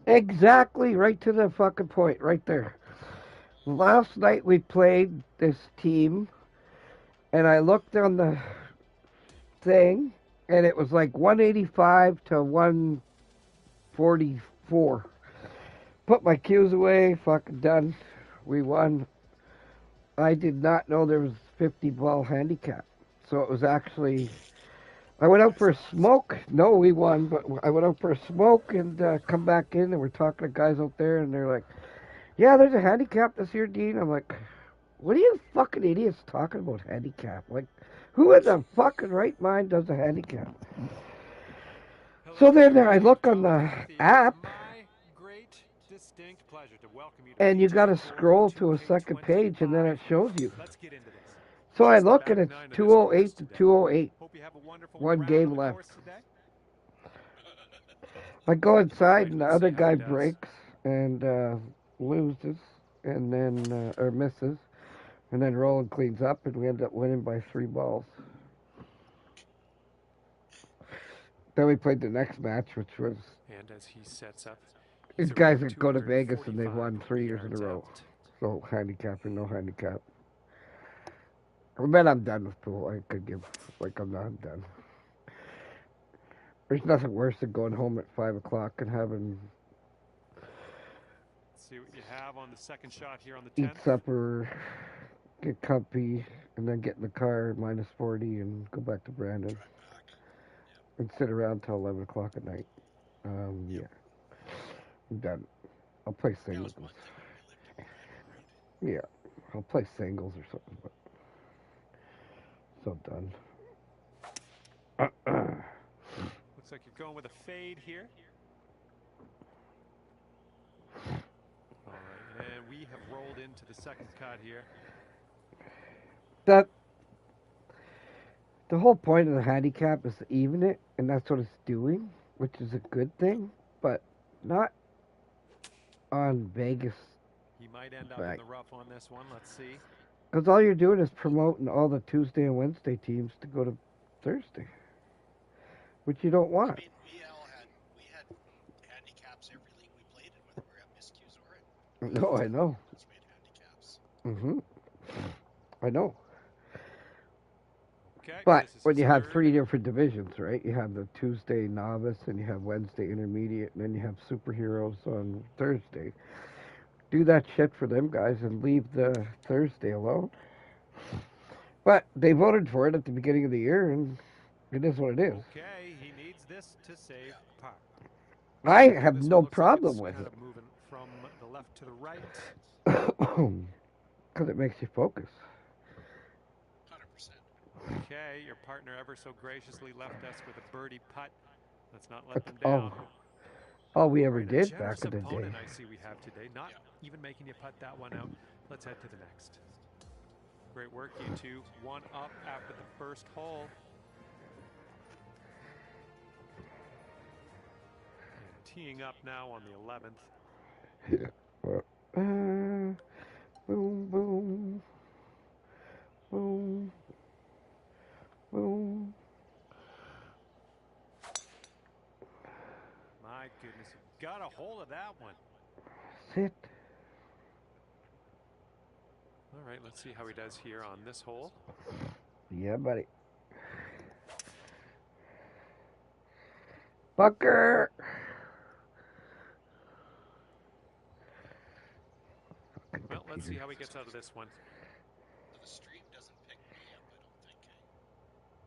Exactly. Right to the fucking point. Right there. Last night we played this team, and I looked on the thing, and it was like 185 to 144. Put my cues away. Fucking done. We won. I did not know there was 50 ball handicap. So it was actually. I went out for a smoke. No, we won, but I went out for a smoke and come back in, and we're talking to guys out there, and they're like, "Yeah, there's a handicap this year, Dean." I'm like, "What are you fucking idiots talking about handicap? Like, who in the fucking right mind does a handicap?" So then I look on the app, and you got to scroll to a second page, and then it shows you. So I look, and it's 208 to 208. One game left. I go inside, and the other guy breaks and loses, and then or misses, and then Roland cleans up, and we end up winning by 3 balls. Then we played the next match, which was. And as he sets up, These guys that go to Vegas and they've won 3 years in a row. So handicap and no handicap. I bet I'm done with pool. I could give I'm not done. There's nothing worse than going home at 5 o'clock and having. Let's see what you have on the second shot here on the 10th. Eat supper, get comfy, and then get in the car minus 40 and go back to Brandon. And sit around till 11 o'clock at night. Yeah. I'm done. I'll play singles. Yeah. I'll play singles or something, but. So done. Looks like you're going with a fade here. All right, and we have rolled into the second cut here. The whole point of the handicap is to even it, and that's what it's doing, which is a good thing, but not on Vegas. He might end up in the rough on this one. Let's see. Because all you're doing is promoting all the Tuesday and Wednesday teams to go to Thursday, which you don't I want. mean, we had handicaps every league we played in, whether we're at Miss Q's or at No, I know. because we had handicaps. hmm I know. Okay. But this is when his you have third. 3 different divisions, right? You have the Tuesday novice, and you have Wednesday intermediate, and then you have superheroes on Thursday. Do that shit for them guys and leave the Thursday alone. But they voted for it at the beginning of the year, and it is what it is. Okay, he needs this to save par. I Okay, have this no one looks like problem it's with kind it of moving from the left to the right. because it makes you focus. 100%. Okay, your partner ever so graciously left us with a birdie putt. Let's not let That's them down. all we ever Quite a did generous back in the day. opponent I see we have today. Not even making you putt that one out. Let's head to the next. Great work, you two. One up after the first hole. And teeing up now on the 11th. Boom, boom, boom, boom. My goodness, you got a hold of that one. Sit. All right, let's see how he does here on this hole. Yeah, buddy. Fucker. Well, let's see how he gets out of this one. The stream doesn't pick me up, I don't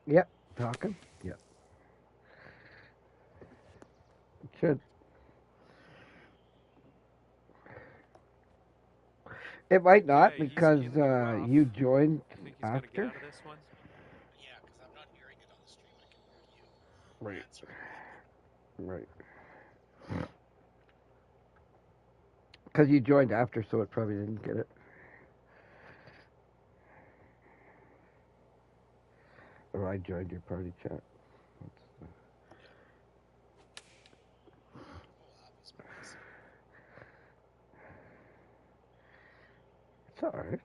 think. Yep, talking. Yep. It should. It might not Okay, he's because in the rough. you joined I think he's going to get after. out of this one. Yeah, because I'm not hearing it on the stream. I can hear you. Right. Answer. Right. Because you joined after, so it probably didn't get it. Or I joined your party chat. Oh, that was massive. It's alright.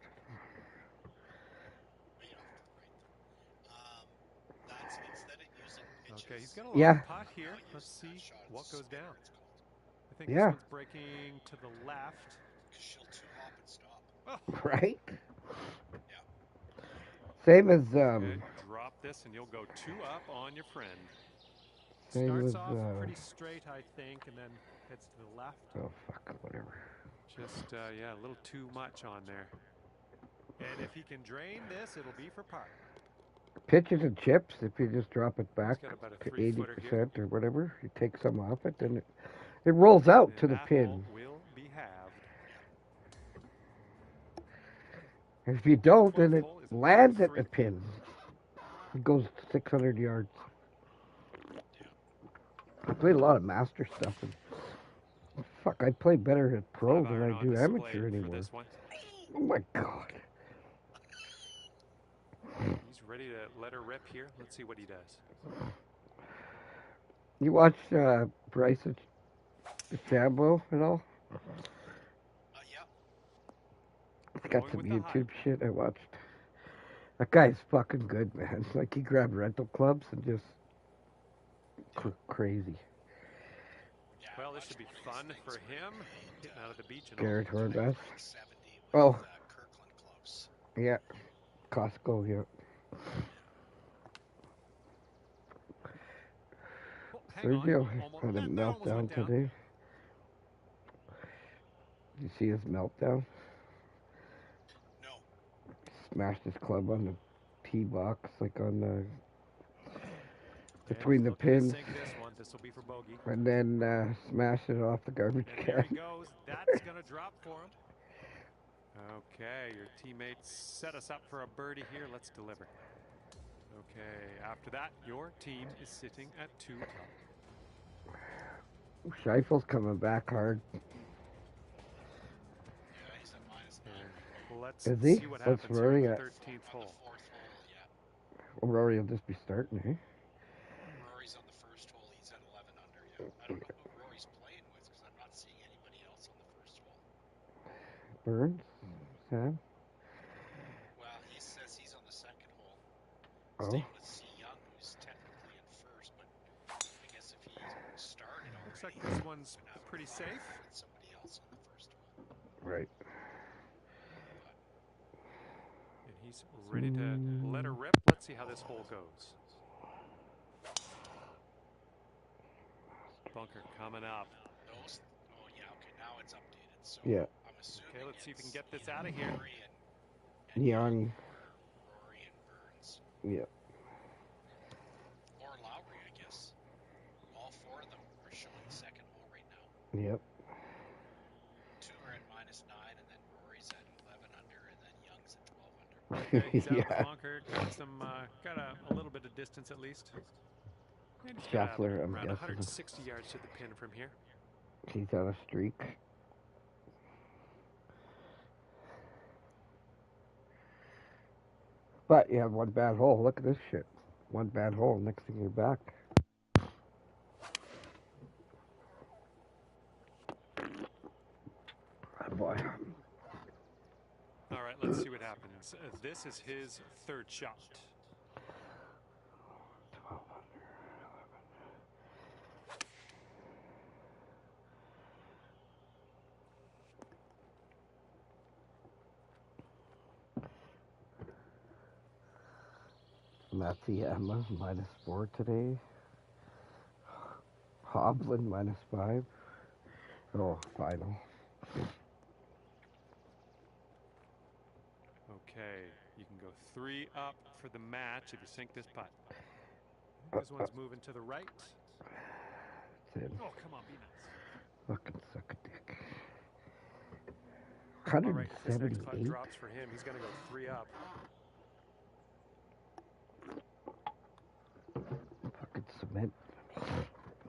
Way off to the right, though. That's instead of using pitches. Okay, he's got a long Yeah. putt here. not Let's using that see shot, what it's goes spinner, down. it's called. I think Yeah. this one's breaking to the left. Because she'll two hop and stop. Oh, Right? Yeah. Same as, okay. Drop this and you'll go two up on your friend. same Starts as, off pretty straight, I think, and then heads to the left. oh, fuck, whatever. Just, yeah, a little too much on there. And if he can drain this, it'll be for par. Pitches and chips, if you just drop it back got about a to 3-footer here. 80% or whatever, you take some off it, then it rolls out And to the that pin. hole will be halved. If you don't, then 12th it hole is lands at par the 3. pin. It goes 600 yards. I played a lot of master stuff. And fuck, I play better at pro 5 than iron I on do display amateur for anymore. this one. Oh my god. He's ready to let her rip here. Let's see what he does. You watch Bryson DeChambeau at all? Yeah. He's got Going some with the YouTube shit I watched. That guy's fucking good, man. Like, he grabbed rental clubs and just crazy. Yeah, Well, this I should be watched one fun of his for things where him. he played, Getting out of the beach and Garrett I think Horvath. like 70 with Oh. Kirkland clubs. Yeah. Costco, yeah. Oh, hang on. Sergio Almost, had a that almost meltdown went down. today. Did you see his meltdown? No. Smashed his club on the tee box, like on the And between he's the looking to pins, sink this one. This will be for bogey. and then smashed it off the garbage And there he can. goes. That's going to drop for him. Okay, your teammates set us up for a birdie here. Let's deliver. Okay, after that, your team is sitting at 2 up. Scheifel's coming back hard. Yeah, he's at -9. And let's Is he? see what What's happens here Rory on at? the 13th On hole. the 4th hole, yeah. Well, Rory will just be starting, eh? Rory's on the first hole. He's at 11 under. Yeah. I don't know who Rory's playing with because I'm not seeing anybody else on the first hole. Burns? Sam? staying with C. Young, who's technically in first, but I guess if he started already, Looks like this one's would have pretty to safe. with somebody else on the first one. Right. And he's ready to let her rip. Let's see how this hole goes. Bunker coming up. Those, oh yeah, okay, now it's updated. So Yeah. I'm assuming Okay, let's see if we can it's get this either out of here. Rory and Young. or Rory and Burns. Yeah. Or Lowry, I guess. All four of them are showing the second hole right now. Yep. Two are at -9, and then Rory's at 11 under, and then Young's at 12 under. Okay, he's out of the Yeah. bunker. Got some, got a little bit of distance at least. And he's got Shuffler, I'm around guessing. 160 yards to the pin from here. He's on a streak. But you have one bad hole. Look at this shit. One bad hole. Next thing you're back. Oh boy. All right, let's see what happens. This is his third shot. 12 Matsuyama -4 today. Hovland -5. Oh, final. Okay, you can go 3 up for the match if you sink this putt. This one's moving to the right. It's in. Oh, come on, be nice. Fucking suck a dick. All right, if this next putt 178. drops for him, he's going to go 3 up. Fucking cement.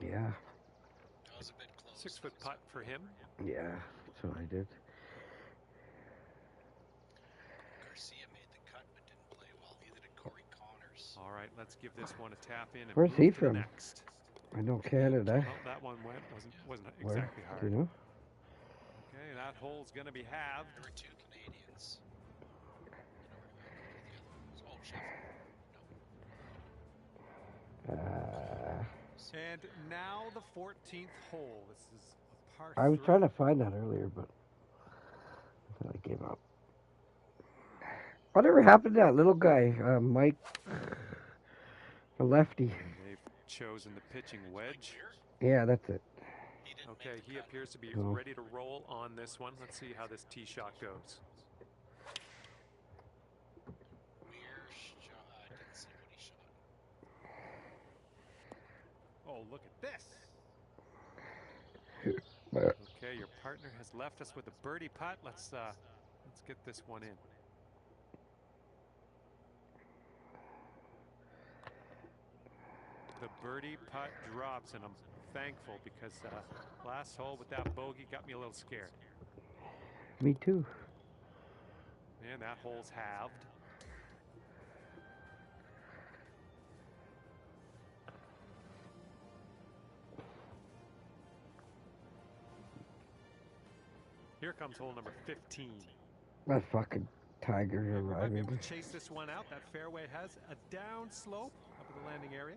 Yeah. That was a bit close. 6-foot putt for him. Yeah. That's what I did. Garcia made the cut, but didn't play well. Neither did Corey Connors. All right, let's give this one a tap in and Where's move he to the from? next. I know Canada. Oh, that one wasn't Where? exactly Do hard. you know? Okay, that hole's going to be halved. There were 2 Canadians. You know, the other one. Oh, Sheffield. And now the 14th hole. This is a par I was 3. trying to find that earlier, but I gave up. Whatever happened to that little guy, Mike, the lefty? And they've chosen the pitching wedge. Yeah, that's it. He didn't Okay, make the he cut. appears to be Oh. ready to roll on this one. Let's see how this tee shot goes. Weir shot. Didn't see what he shot. Oh, look at this. But Okay, your partner has left us with a birdie putt. Let's get this one in. The birdie putt drops, and I'm thankful because last hole with that bogey got me a little scared. me too. And that hole's halved. Here comes hole number 15. That fucking Tiger We might be able arriving. to chase this one out. That fairway has a down slope up at the landing area.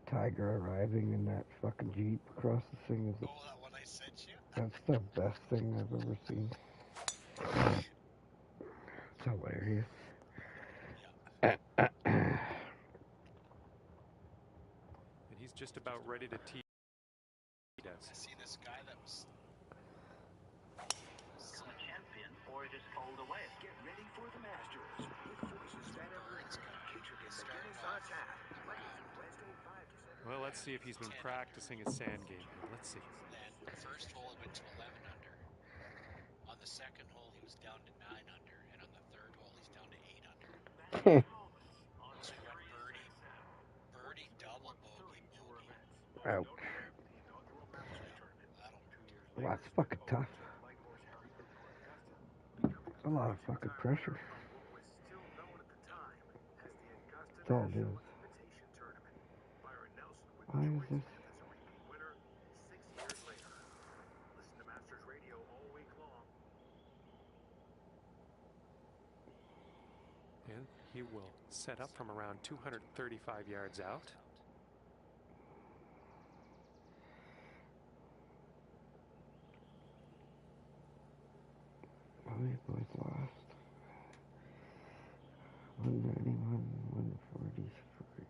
Tiger arriving in that fucking Jeep across the thing is Oh, that one I sent you? that's the best thing I've ever seen. It's hilarious. And he's just about ready to tee. He does. I see this guy that was. Become a champion or just fold away. Get ready for the Masters with forces that have Burns got featured in the started Guinness off Archive. round. Wednesday 5 to 7. Well, let's see if he's been practicing his sand game. Let's see. Then the first hole he went to 11 under. On the second hole he was down to 9 under, and on the third hole he's down to 8 under. So he went birdie, double bogey, bogey. Ouch. That'll Well, that's fucking tough. That's a lot of fucking pressure. That's all it is. Why is this? And He will set up from around 235 yards out. Oh, you boys lost. 191, 143.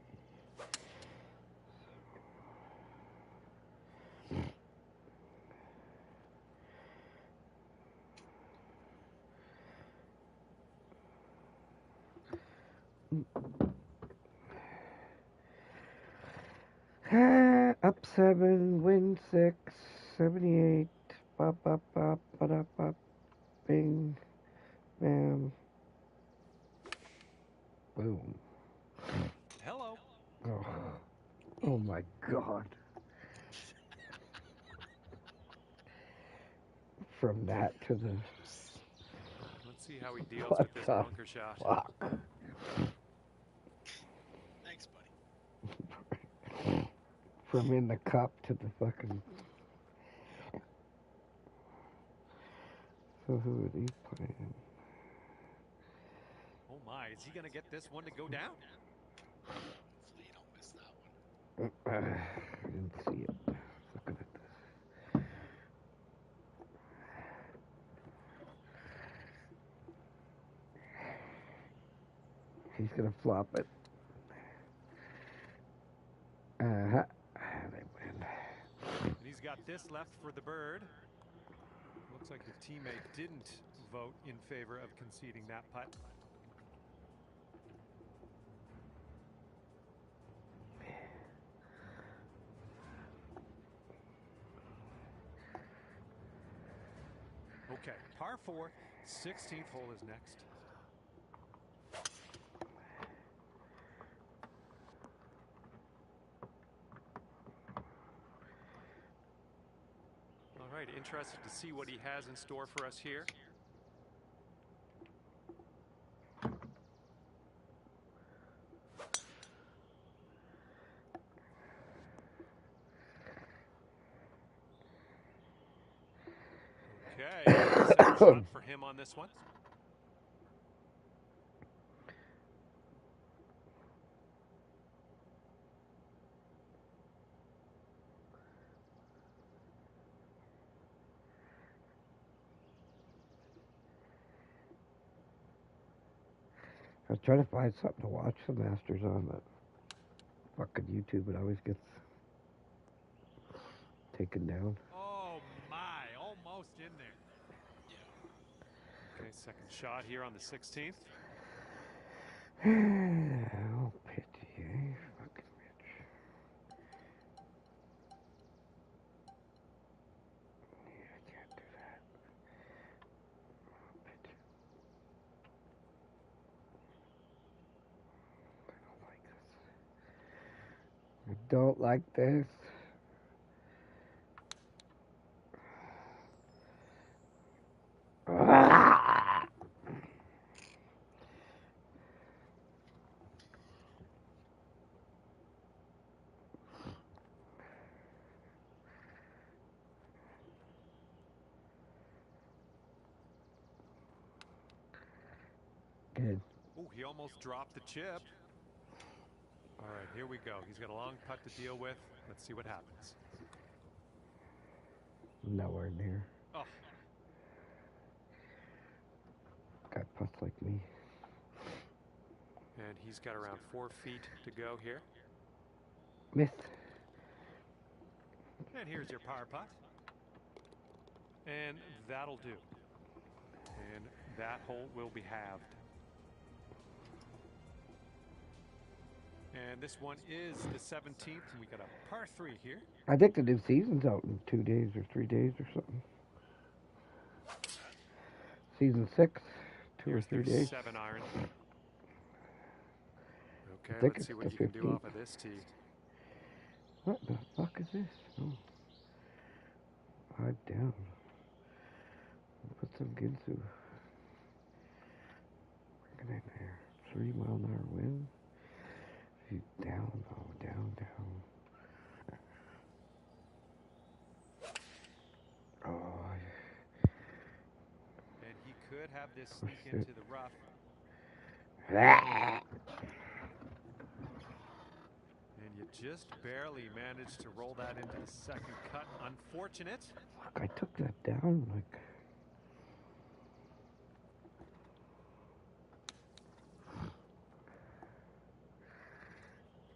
Up 7, win 6, 78. Bop, bop, bop, ba, bop, bing, bam, boom. Hello. Oh, oh my God. From that to the. Let's see how he deals What with this the bunker shot. fuck? Thanks, buddy. From in the cup to the fucking. So who are these playing? Oh my, is he going to get this one to go down? Hopefully you don't miss that one. I didn't see it. Looking at this. He's gonna flop it. Uh-huh. They win. And he's got this left for the bird. Looks like the teammate didn't vote in favor of conceding that putt. Okay, par 4, 16th hole is next. All right, interested to see what he has in store for us here. Okay, second shot for him on this one. I was trying to find something to watch the Masters on, but fucking YouTube, it always gets taken down. Oh my, almost in there. Yeah. Okay, second shot here on the 16th. Oh, pity, eh? Fucking bitch. Yeah, I can't do that. Oh, pity. I don't like this. Ah! Good. Oh, he almost dropped the chip. All right, here we go. He's got a long putt to deal with. Let's see what happens. Nowhere near. Oh, Got putts like me. and he's got around 4 feet to go here. Missed. And here's your par putt. And that'll do. And that hole will be halved. And this one is the 17th, and we got a par 3 here. I think the new season's out in 2 days or 3 days or something. Season 6, 2 Here's or 3 their days. 7 iron. Okay, think let's see it's what the you can do 15th. off of this tee. What the fuck is this? Oh. 5 down. Put some Ginsu. Get in there. 3 mile an hour wind. She's down, oh, down, down. Oh, And he could have this sneak shit. into the rough. Ah, And you just barely managed to roll that into the second cut. Unfortunate. fuck, I took that down like.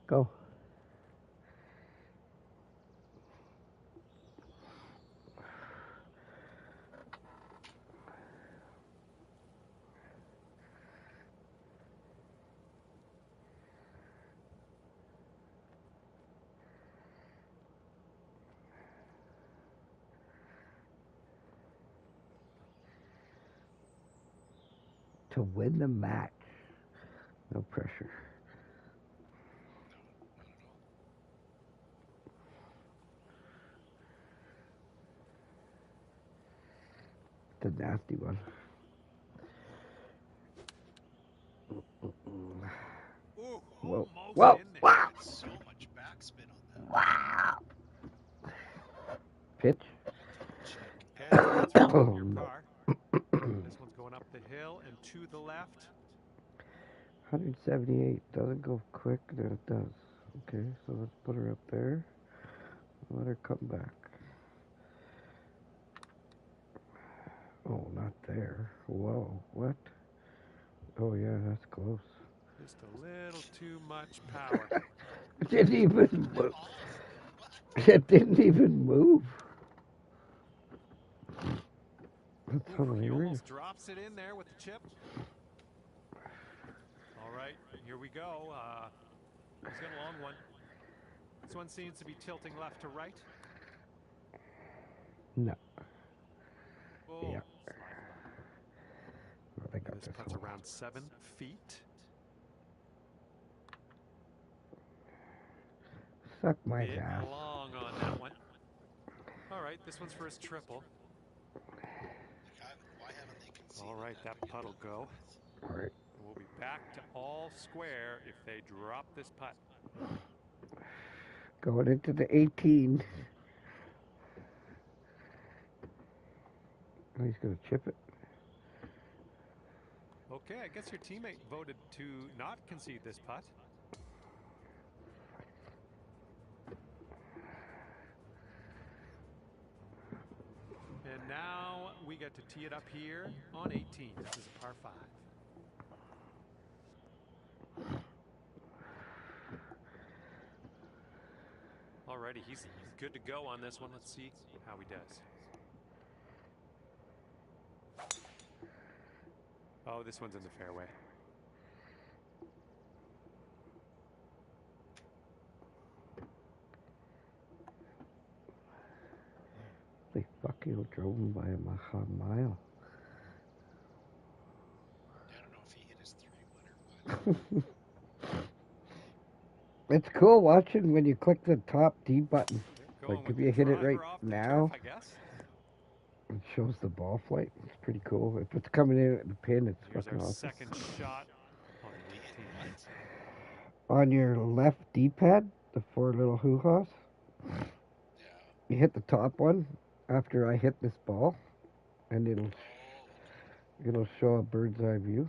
Go. To win the match. No pressure. The nasty one. Ooh, Whoa. almost Whoa. in there. Wow. So much backspin on that. Wow. Pitch. Check. And it's through Oh, your no. par. This one's going up the hill and to the left. 178. Doesn't go quick, then it does. Okay, so let's put her up there. Let her come back. Oh, not there. Whoa, what? Oh, yeah, that's close. Just a little too much power. It didn't even move. All of them. What? It didn't even move. That's Ooh, he hilarious. almost drops it in there with the chip. All right, here we go. He's got a long one. This one seems to be tilting left to right. No. Oh, Yeah. slide left. Well, they got This this putt's hole. around 7 feet. Suck my Bit ass. long on that one. All right, this one's for his triple. Why haven't they conceded? All right, that to begin putt'll go. with? All right. We'll be back to all square if they drop this putt. Going into the 18. Oh, he's going to chip it. Okay, I guess your teammate voted to not concede this putt. And now we get to tee it up here on 18. This is a par 5. Alrighty, he's good to go on this one. Let's see how he does. Oh, this one's in the fairway. They fucking drove him by a mile. I don't know if he hit his 3-wooder, but It's cool watching when you click the top D button. They're going Like with if you hit it driver right off the now, turf, I guess. it shows the ball flight. It's pretty cool. If it's coming in at the pin, it's Here's fucking our awesome. second shot on the 18. On your left D-pad, the 4 little hoo-haws, yeah. you hit the top one after I hit this ball, and Oh, it'll show a bird's eye view.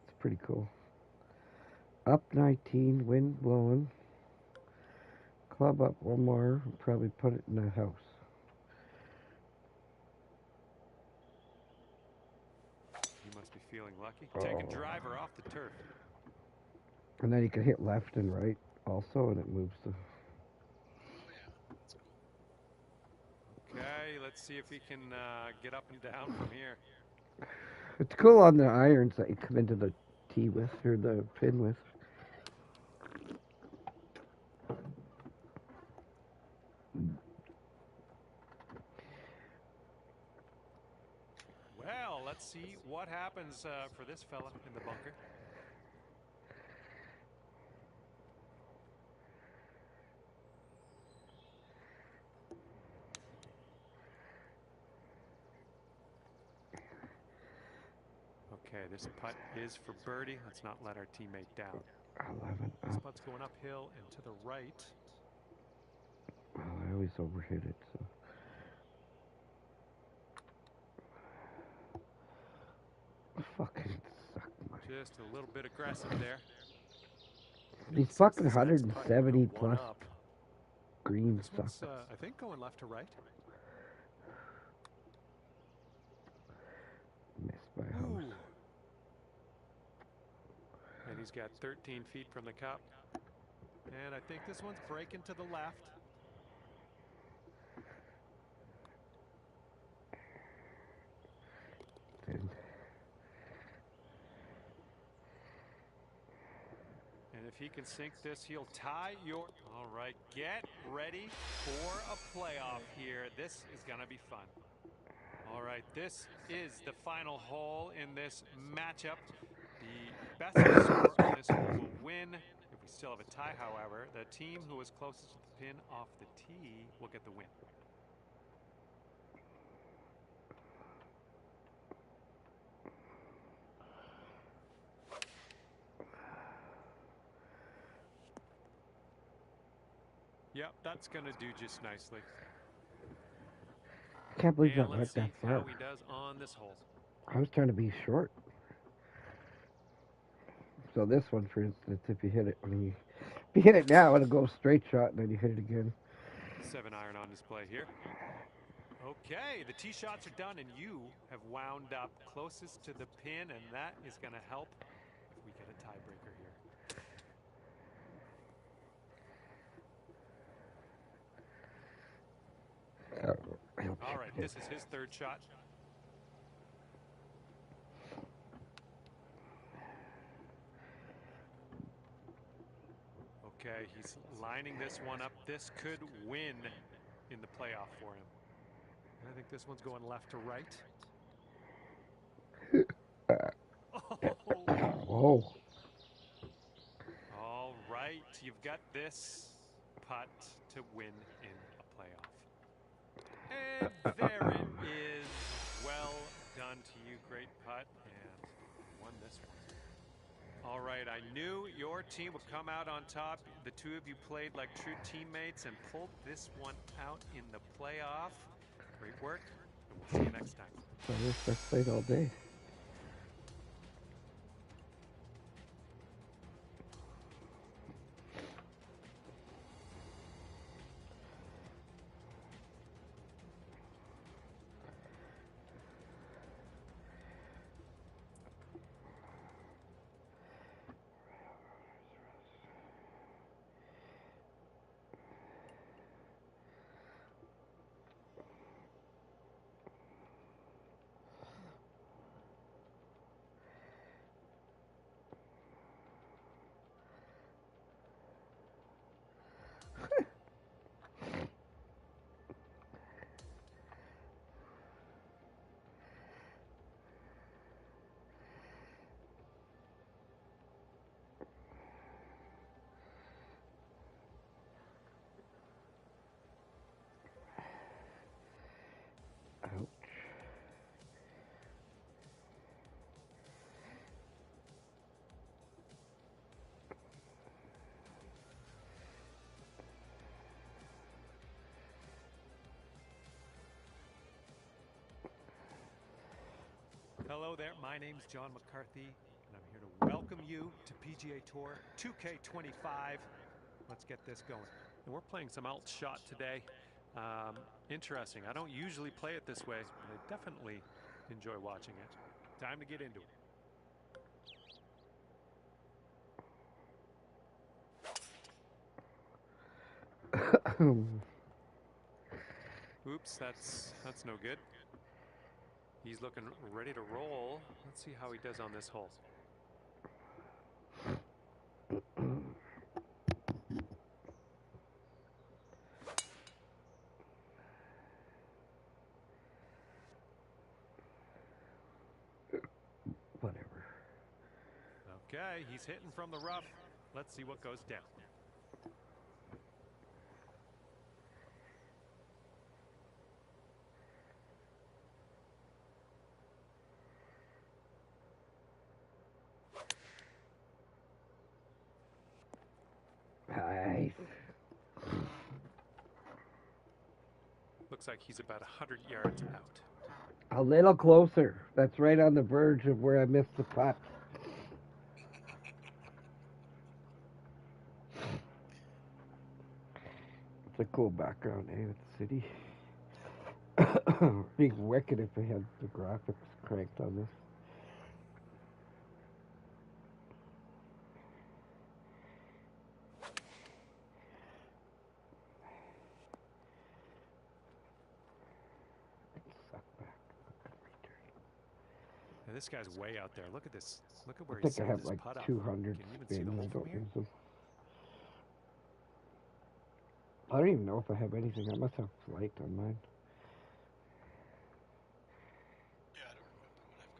It's pretty cool. Up 19, wind blowing. Club up one more, probably put it in the house. You must be feeling lucky. Take a Oh. driver off the turf. And then you can hit left and right also, and it moves the. oh yeah. That's cool. Okay, let's see if he can get up and down from here. It's cool on the irons that you come into the tee with, or the pin with. Well, let's see what happens for this fella in the bunker. Okay, this putt is for birdie. Let's not let our teammate down. 11 This up. putt's going uphill and to the right. Well, I always overhit it, so. Fucking suck my Just a little bit aggressive there. These Since fucking this guy's putting 170 a one plus up, green this stuff. one's, I think, going left to right. Missed my Ooh. house. And he's got 13 feet from the cup. And I think this one's breaking to the left. And if he can sink this, he'll tie your... All right, get ready for a playoff here. This is going to be fun. All right, this is the final hole in this matchup. The best score on this hole will win. If we still have a tie, however, the team who is closest to the pin off the tee will get the win. Yep, that's going to do just nicely. Can't believe And that went let's see that how far. he does on this hole. I was trying to be short. So this one, for instance, if you hit it now, it'll go straight shot, and then you hit it again. 7-iron on display here. Okay, the tee shots are done, and you have wound up closest to the pin, and that is going to help if we get a tiebreaker here. All right, this is his third shot. Okay, he's lining this one up. This could win in the playoff for him. I think this one's going left to right. Oh. All right, you've got this putt to win in a playoff. And there it is. Well done to you. Great putt, and won this one. All right, I knew your team would come out on top. The two of you played like true teammates and pulled this one out in the playoff. Great work, and we'll see you next time. I wish I played all day. Hello there, my name's John McCarthy, and I'm here to welcome you to PGA Tour 2K25. Let's get this going. And we're playing some alt shot today. Interesting. I don't usually play it this way, but I definitely enjoy watching it. Time to get into it. Oops, that's no good. He's looking ready to roll. Let's see how he does on this hole. Whatever. Okay, he's hitting from the rough. Let's see what goes down. Nice. Looks like he's about 100 yards out. A little closer. That's right on the verge of where I missed the putt. It's a cool background, eh? With the city. Be wicked if they had the graphics cranked on this. Suck back. And this guy's way out there. Look at this. Look at where I he's think I set have this like putt up. 200 Can you even see the spins. hole I from don't here? use them. I don't even know if I have anything. I must have flight on mine. Yeah, I don't remember what I've got on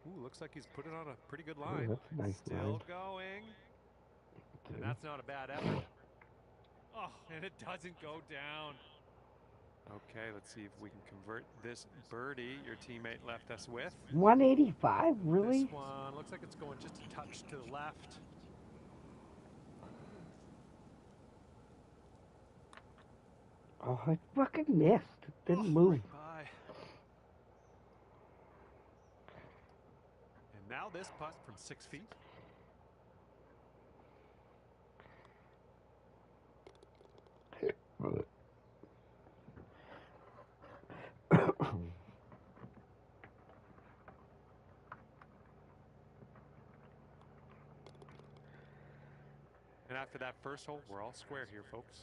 mine. Ooh, looks like he's put it on a pretty good Oh, line. that's a nice Still line. going. Two. And that's not a bad effort. Oh, and it doesn't go down. Okay, let's see if we can convert this birdie your teammate left us with. 185? Really? This one looks like it's going just a touch to the left. Oh, I fucking missed. It didn't move. Right by. And now this putt from 6 feet. And after that first hole, we're all square here, folks.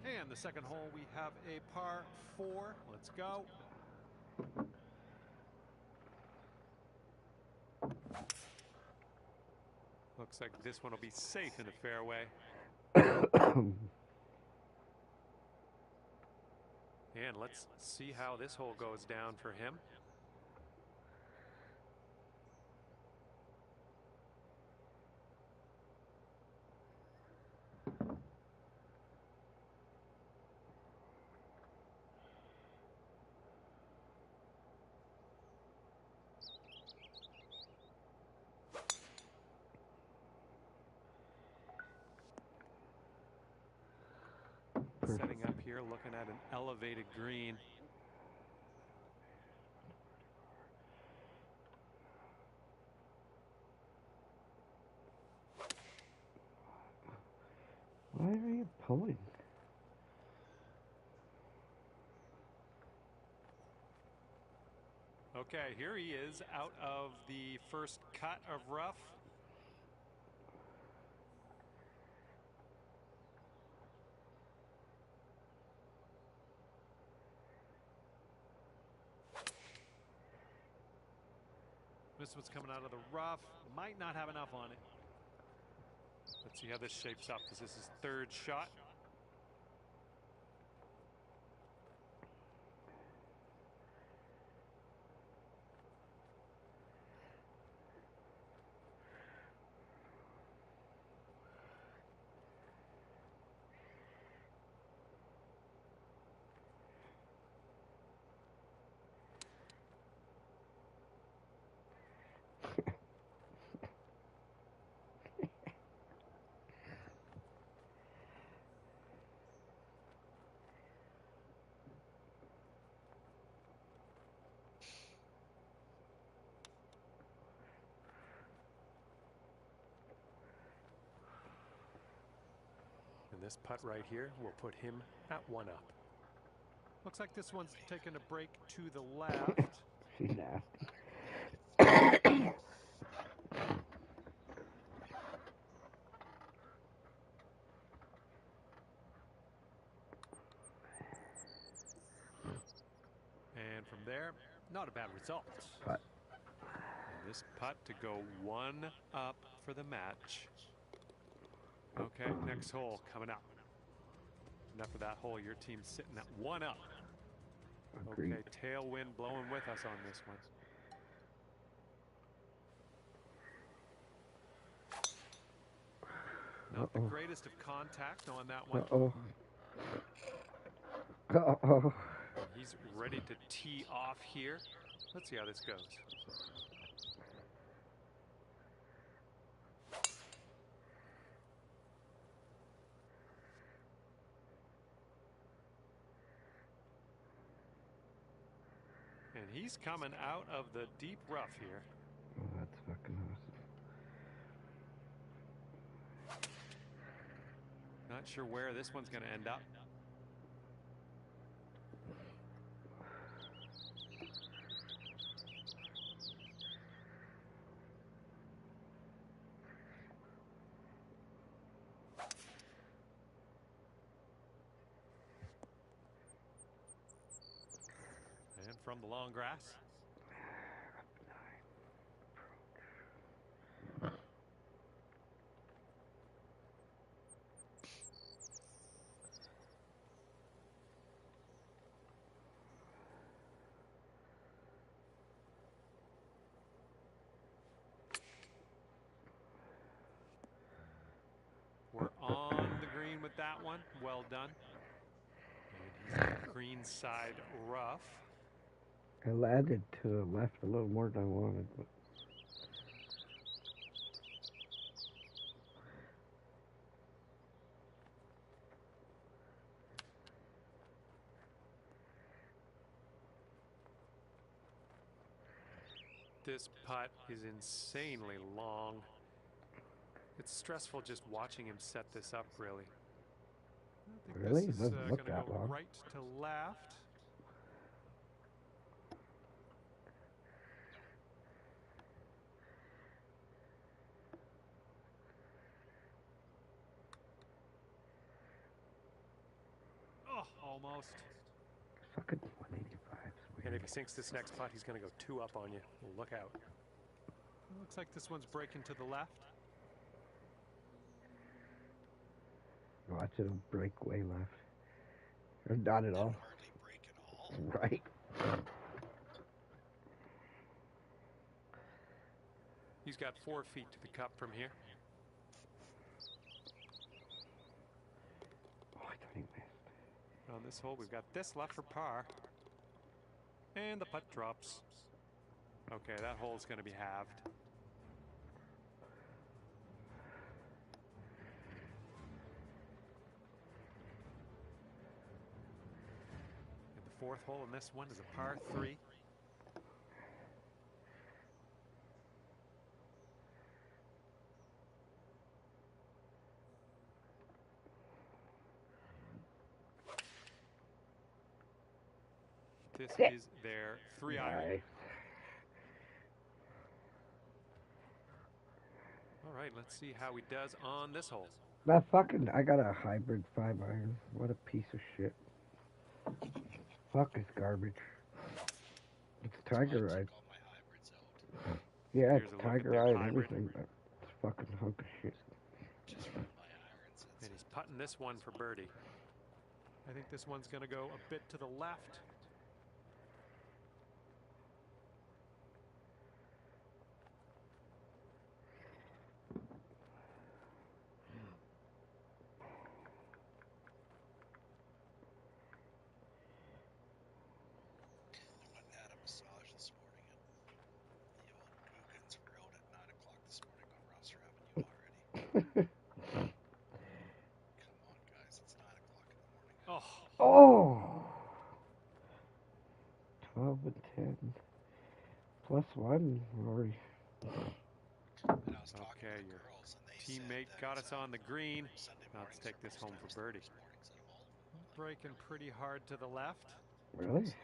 And the second hole, we have a par 4. Let's go. Looks like this one will be safe in the fairway. And let's see how this hole goes down for him. Setting up here, looking at an elevated green. Why are you pulling? Okay, here he is out of the first cut of rough. This one's coming out of the rough. Might not have enough on it. Let's see how this shapes up, because this is third shot. And this putt right here will put him at 1 up. Looks like this one's taking a break to the left. She's nasty. And from there, not a bad result. Putt. And this putt to go 1 up for the match. Okay, next hole coming up. And after that hole, your team's sitting at 1 up. Agreed. Okay, tailwind blowing with us on this one. Not the greatest of contact on that one. Uh-oh. Uh-oh. He's ready to tee off here. Let's see how this goes. he's coming out of the deep rough here. Oh, that's fucking awesome. Not sure where this one's going to end up. And from the long grass. We're on the green with that one. Well done. And he's on the green side rough. I landed to the left a little more than I wanted, but This putt is insanely long. It's stressful just watching him set this up, really. I think Really? It this is doesn't going look to that go long. right to left. Oh, almost. fucking 185 is And weird. if he sinks this next putt, he's going to go 2 up on you. Look out. It looks like this one's breaking to the left. Watch it break way left. Or not at all. Hardly break at all. Right. He's got 4 feet to the cup from here. Oh, I thought he missed. On this hole, we've got this left for par. And the putt drops. Okay, that hole's going to be halved. And the 4th hole in this one is a par 3. This is their 3-iron. Nice. All right, let's see how he does on this hole. That fucking, I got a hybrid 5-iron. What a piece of shit. Fuck this garbage. It's Tiger Eye. All my hybrids out. Yeah, Here's it's a look at Tiger their Eye and hybrid. everything, but it's a fucking hunk of shit. Just run my irons. And he's putting this one for birdie. I think this one's going to go a bit to the left. I went and had a massage this morning, and the old Googans were out at 9 o'clock this morning on Rosser Avenue already. Come on, guys, it's 9 o'clock in the morning. Oh, Oh! 12 and 10. Plus 1, Rory. And I was talking okay, to the your girls, and they teammate said got that, us on the green. Sunday Now let's mornings take are this first home for times birdie. Thursday mornings at all. Breaking pretty hard to the left. Really?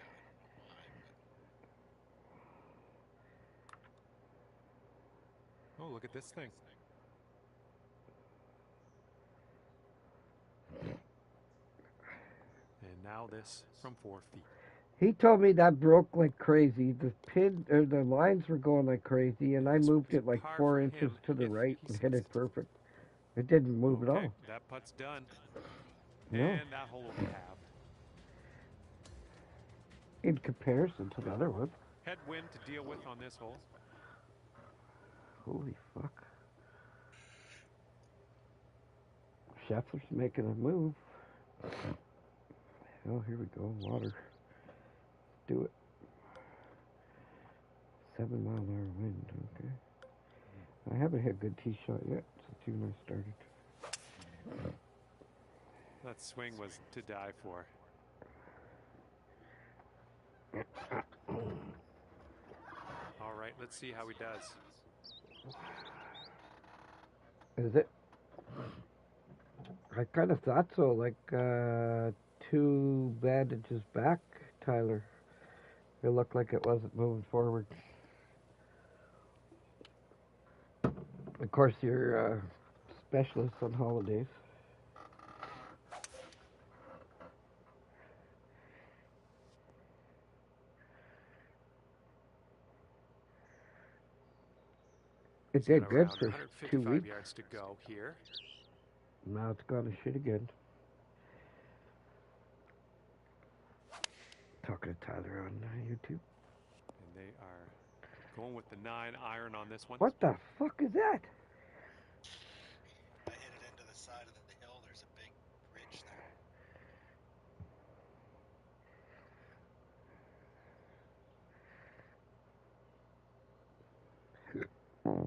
Oh, look at this thing. And now this from 4 feet. He told me that broke like crazy. The pin or the lines were going like crazy, and I This moved would it be like par 4 for inches him to the if right he and hit sinks it perfect. It didn't move at Okay, all. that putt's done. No. And that hole will be halved. In comparison to the other one. Headwind to deal with on this hole. Holy fuck. Scheffler's making a move. Oh, here we go. Water. Do it. 7 mile an hour wind. Okay. I haven't hit a good tee shot yet since you and I started. That swing was to die for. right, let's see how he does. Is it? I kind of thought so. Like 2 bandages back, Tyler. It looked like it wasn't moving forward. Of course, you're specialist on holidays. It He's did got good around for 2 155 weeks. yards to go here. Now it's gone to shit again. Talking to Tyler on YouTube. And they are going with the 9 iron on this one. What the fuck is that? I hit it into the side of the hill. There's a big ridge there.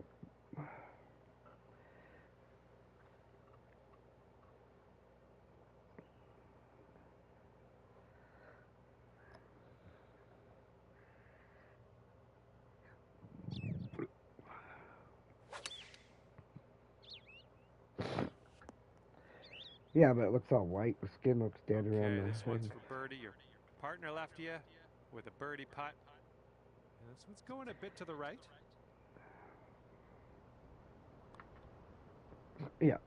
Yeah, but it looks all white. The skin looks dead around Okay, the this one's thing. for birdie. Your partner left you with a birdie putt. And this one's going a bit to the right. Yeah,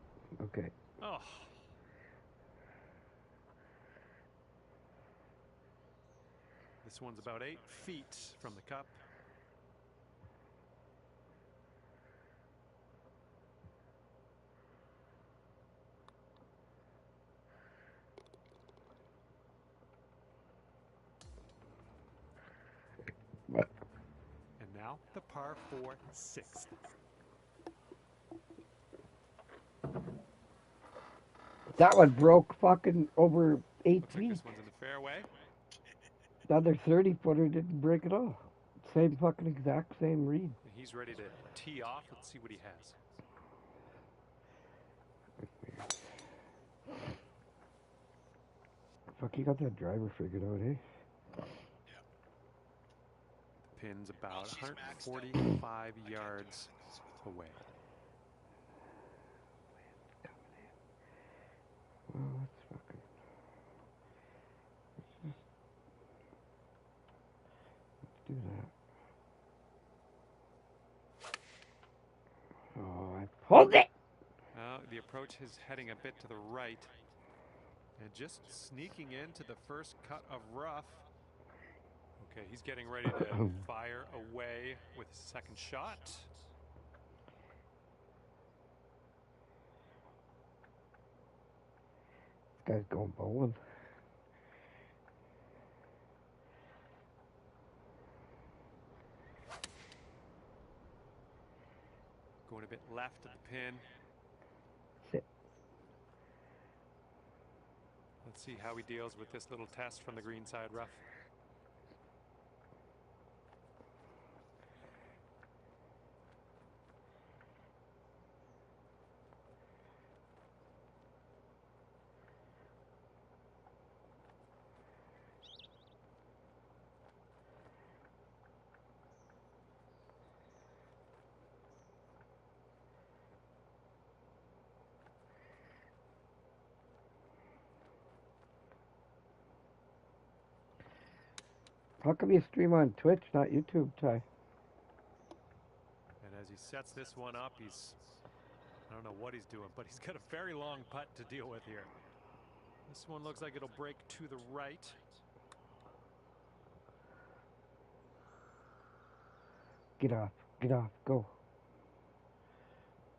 okay. Oh. This one's about 8 feet from the cup. What? And now the par 4 6th. That one broke fucking over 8 Looks like feet. this one's in the fairway. The other 30-footer didn't break at all. Same fucking exact same read. And he's ready to tee off. Let's see what he has. Fuck, you got that driver figured out, eh? The pin's about She's maxed out. 145 yards away. Well, let's fucking... Let's do that. Oh, I pulled it! The approach is heading a bit to the right. And just sneaking into the first cut of rough. Okay, he's getting ready to fire away with his second shot. This guy's going bowling. Going a bit left of the pin. Sit. Let's see how he deals with this little test from the green side rough. How come you stream on Twitch, not YouTube, Ty? And as he sets this one up, I don't know what he's doing, but he's got a very long putt to deal with here. This one looks like it'll break to the right. Get off, go.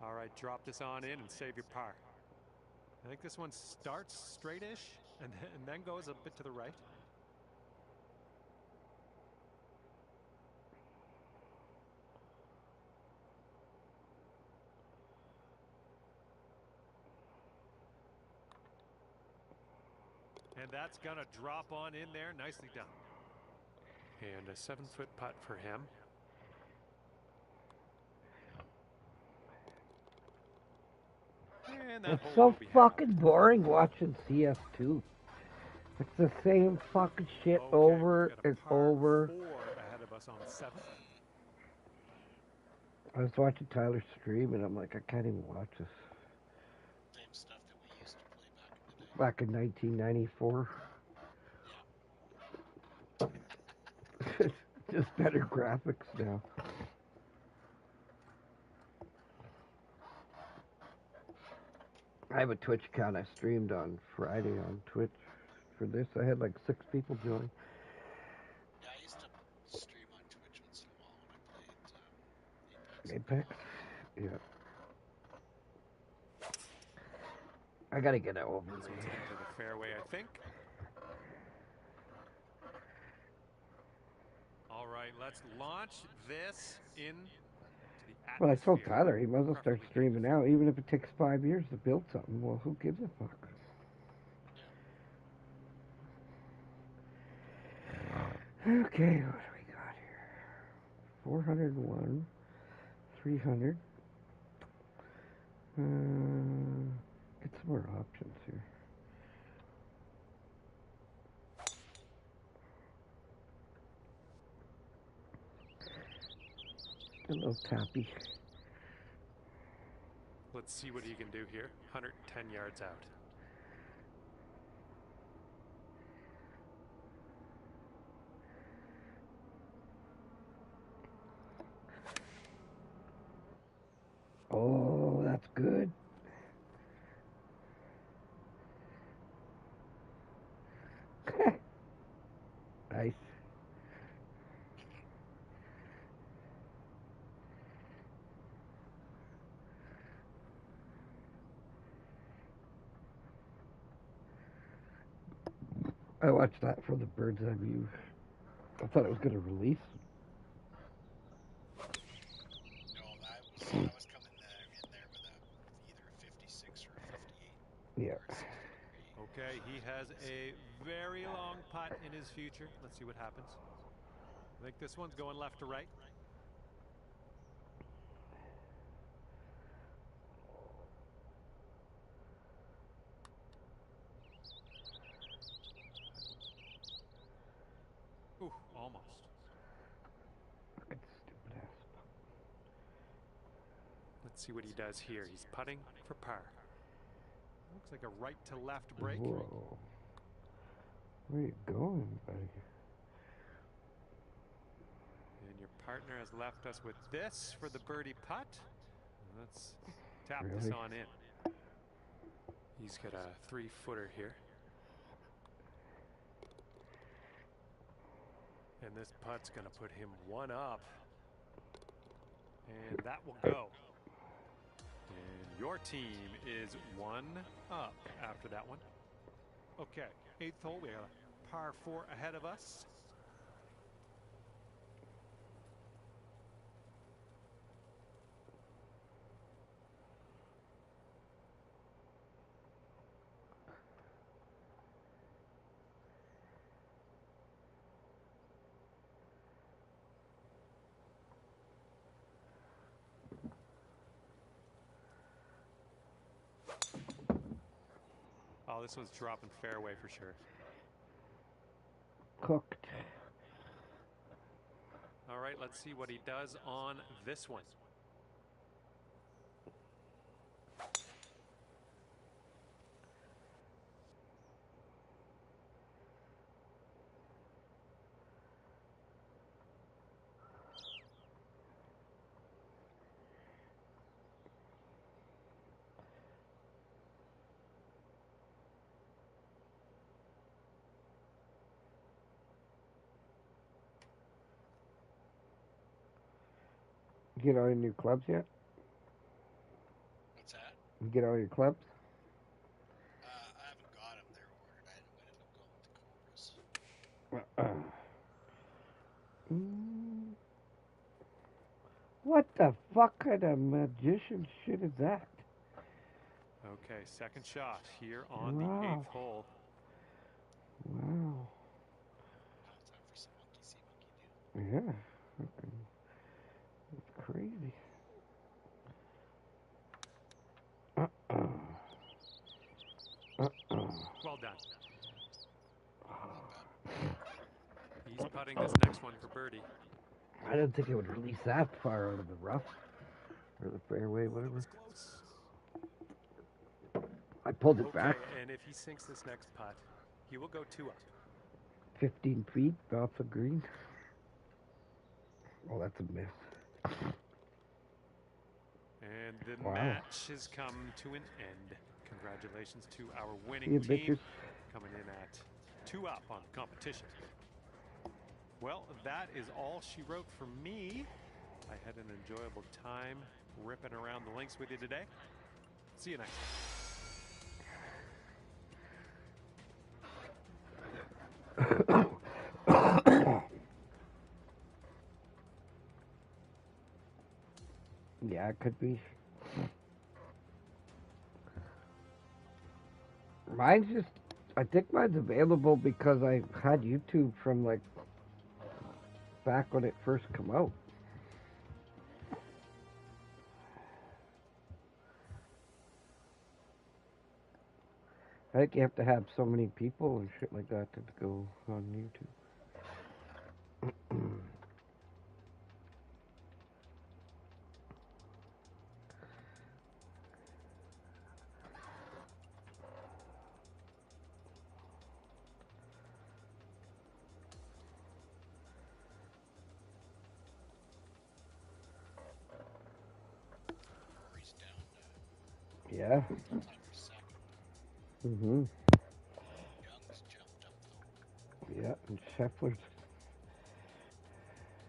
All right, drop this on in and save your par. I think this one starts straight-ish and then goes a bit to the right. And that's going to drop on in there. Nicely done. And a 7-foot putt for him. And that It's hole so will be fucking halved. boring watching CS2. It's the same fucking shit Okay, over we've got a and par over. 4 ahead of us on 7th. I was watching Tyler stream, and I'm like, I can't even watch this. Same stuff that we used to play back in the day. Back in 1994. Yeah. Just better graphics now. I have a Twitch account. I streamed on Friday on Twitch. For this, I had like 6 people join. Yeah, I used to stream on Twitch once in a while when I played Apex. Apex? Yeah. I gotta get it over This one's there. into the fairway, I think. All right, let's launch this in to the Well, I told atmosphere. Tyler he must well start Preferably streaming now, even if it takes 5 years to build something. Well, who gives a fuck? Okay, what do we got here? 401, 300. Get some more options here. A little tappy. Let's see what he can do here. 110 yards out. Oh, that's good. Nice. I watched that from the bird's eye view. I thought it was going to release. No, I was coming there in there with either a 56 or a 58. Yeah. Or a 60 degree. Okay, he has a very long putt in his future. Let's see what happens. I think this one's going left to right. Ooh, almost. Fucking stupid ass. Let's see what he does here. He's putting for par. Looks like a right to left break. Whoa. Where you going, buddy? And your partner has left us with this for the birdie putt. Let's tap this Really? on in. He's got a 3-footer here. And this putt's going to put him 1 up. And that will go. And your team is 1 up after that one. Okay, 8th hole. We got a par 4 ahead of us. Oh, this one's dropping fairway for sure. Cooked. All right, let's see what he does on this one. You get all your new clubs yet? What's that? You get all your clubs? I haven't got them. They're ordered. I ended up going with the Cobras. What the fuck kind of magician shit is that? Okay, second shot here on the Wow. 8th hole. Wow. Now it's time for some monkey see, monkey do. Yeah. Fucking, that's crazy. Well done. He's putting this next one for birdie. I didn't think it would release that far out of the rough. or the fairway, It whatever. was close. I pulled it Okay, back and if he sinks this next putt, he will go 2 up. 15 feet off the green. Oh, that's a miss. And the Wow. match has come to an end. Congratulations to our See winning you, team, bitches. coming in at 2 up on the competition. Well, that is all she wrote for me. I had an enjoyable time ripping around the links with you today. See you next time. Yeah, it could be. Mine's just, I think mine's available because I had YouTube from like back when it first come out. I think you have to have so many people and shit like that to go on YouTube. Rory's down. Yeah. Full time for second. Mhm. Young's jumped up though. Yeah, and Scheffler's.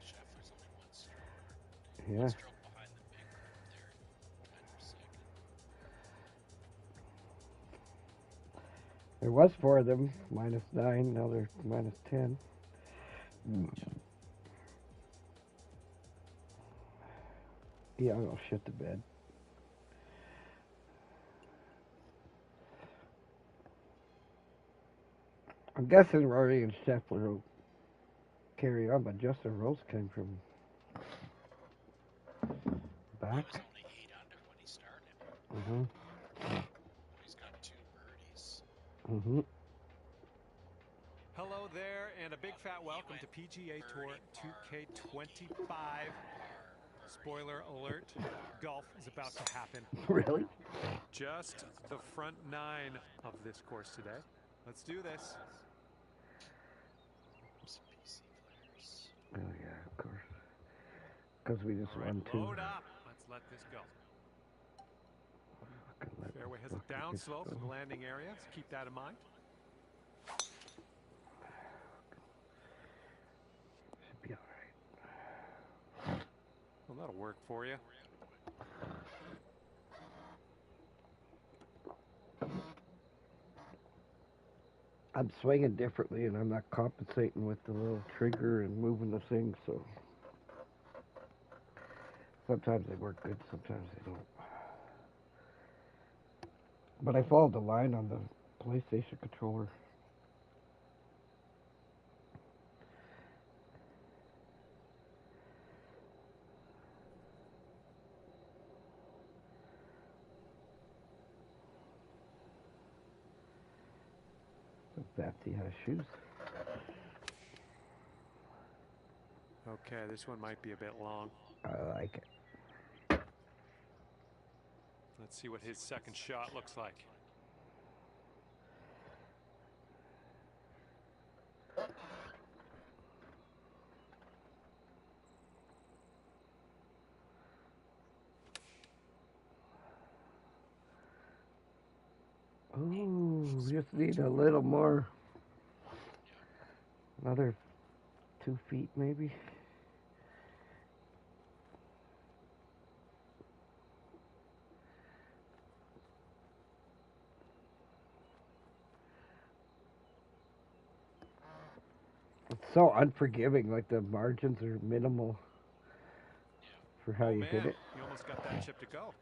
Scheffler's only 1 stroke. Yeah. 1 stroke behind the big group there. Tied for second. There was 4 of them, -9. Now they're -10. Yeah, I'll shit the bed. I'm guessing Rory and Scheffler will carry on, but Justin Rose came from He back. was only 8 under when he started. Mhm. He's got 2 birdies. Mhm. Hello there, and a big fat welcome to PGA Tour 2K25. Spoiler alert, golf is about to happen. Really? Just the front 9 of this course today. Let's do this. Some PC players. Oh yeah, of course. Because we just All right, won 2. load up. Let's let this go. Fucking let Fairway this has a fucking downslope go. for the landing area, so keep that in mind. Should be alright. Well, that'll work for you. I'm swinging differently, and I'm not compensating with the little trigger and moving the thing, so sometimes they work good, sometimes they don't. But I followed the line on the PlayStation controller. Fancy has shoes. Okay, this one might be a bit long. I like it. Let's see what his second shot looks like. Ooh, just need a little more. Another 2 feet, maybe. It's so unforgiving. Like the margins are minimal for how Oh you man, hit it. you almost got that chip to go.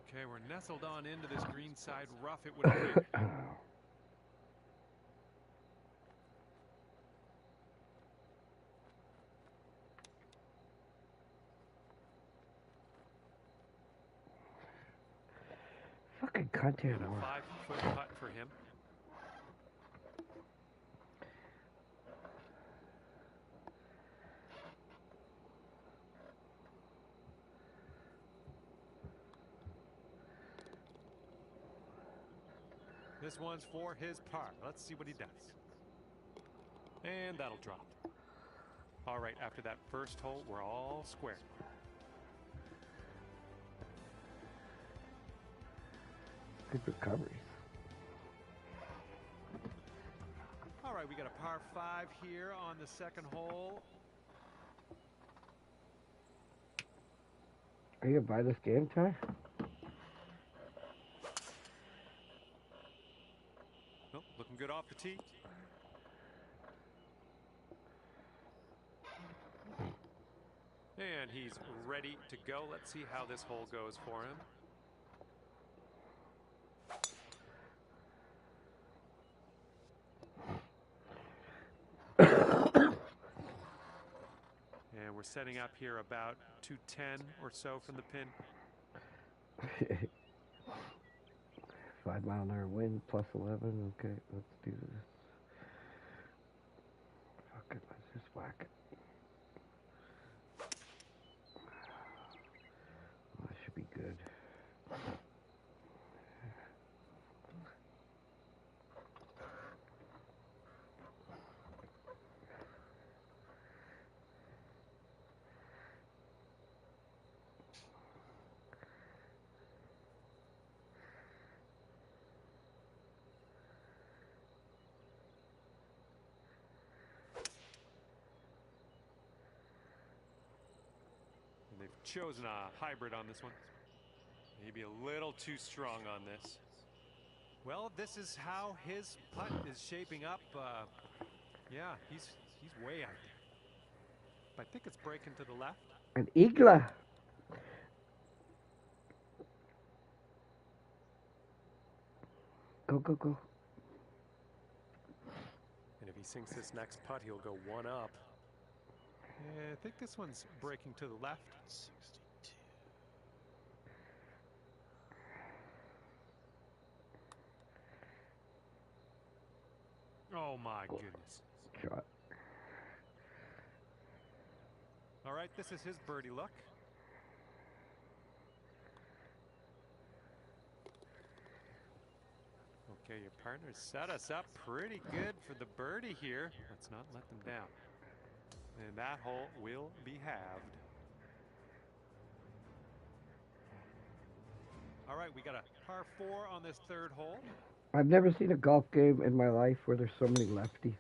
Okay, we're nestled on into this green side rough, it would appear. Fucking content And a war. 5-foot putt for him. this one's for his par. Let's see what he does. And that'll drop. All right, after that first hole, we're all square. Good recoveries. All right, we got a par 5 here on the second hole. Are you gonna buy this game, Ty? Oh, looking good off the tee. And he's ready to go. Let's see how this hole goes for him. And we're setting up here about 210 or so from the pin. 5 mile an hour wind, plus 11. Okay, let's do this. Fuck it, let's just whack it. Oh, that should be good. And they've chosen a hybrid on this one. Maybe a little too strong on this. Well, this is how his putt is shaping up. Yeah, he's way out there. But I think it's breaking to the left. An Igla. Go, go, go. And if he sinks this next putt, he'll go one up. Yeah, I think this one's breaking to the left. 62. Oh my goodness. Shot. All right, this is his birdie look. Okay, your partner set us up pretty good for the birdie here. Let's not let them down. And that hole will be halved. All right, we got a par 4 on this third hole. I've never seen a golf game in my life where there's so many lefties.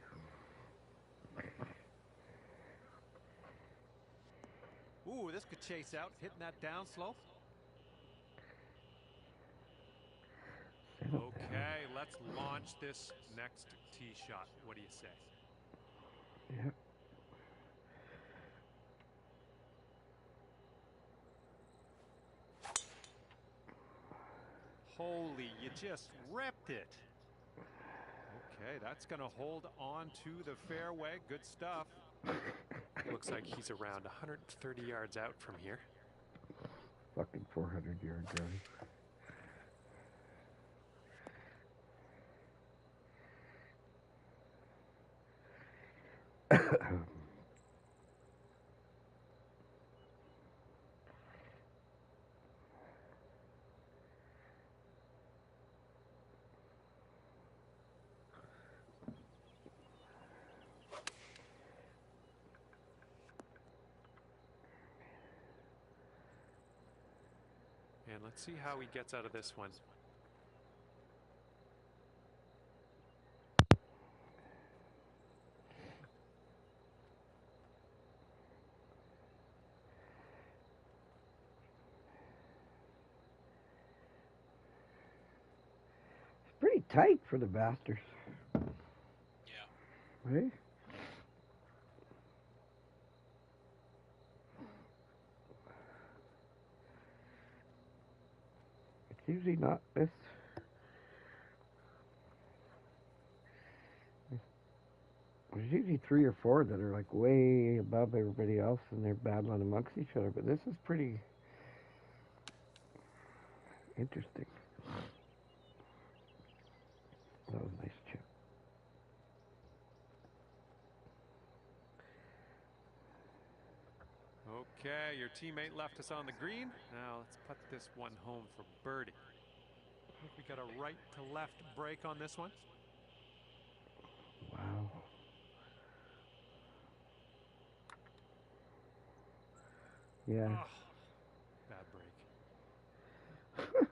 Ooh, this could chase out, hitting that down slope. Okay, let's launch this next tee shot. What do you say? Yep. Holy, you just ripped it. Okay, that's going to hold on to the fairway. Good stuff. Looks like he's around 130 yards out from here. Fucking 400-yard drive. And let's see how he gets out of this one. It's pretty tight for the bastards. Yeah. Right? It's usually not this. There's usually 3 or 4 that are like way above everybody else and they're battling amongst each other, but this is pretty interesting. That was a nice chip. Okay, your teammate left us on the green. Now let's put this one home for birdie. Look, we got a right to left break on this one. Wow. Yeah. Oh, bad break.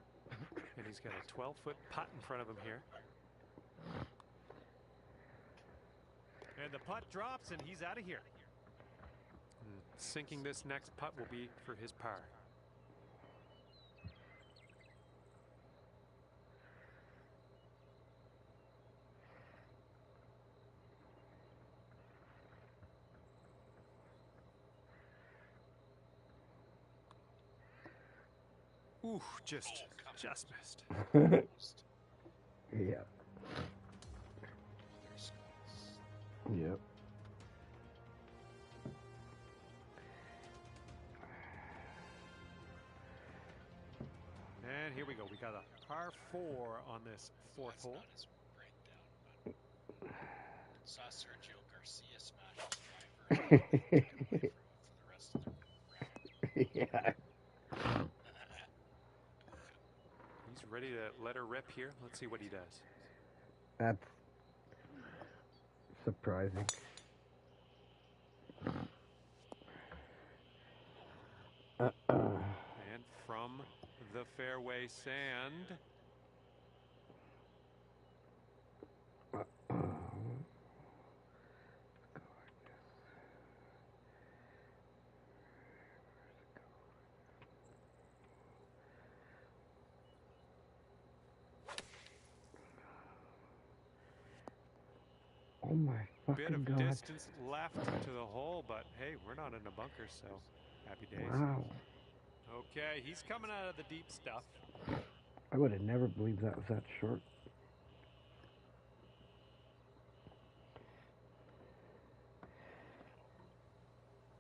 And he's got a 12-foot putt in front of him here. And the putt drops, and he's out of here. And sinking this next putt will be for his par. Ooh, just missed. Almost. Yeah. Mother squeeze. Yep. And here we go. We got a par 4 on this fourth That's hole. not his breakdown, but saw Sergio Garcia smash his driver. and they took it away from him for the rest of the round. Yeah. He's ready to let her rip here. Let's see what he does. That's surprising. And from the fairway sand. Oh my Bit fucking of god. distance left to the hole, but hey, we're not in a bunker, so happy days. Wow. Okay, he's coming out of the deep stuff. I would have never believed that was that short.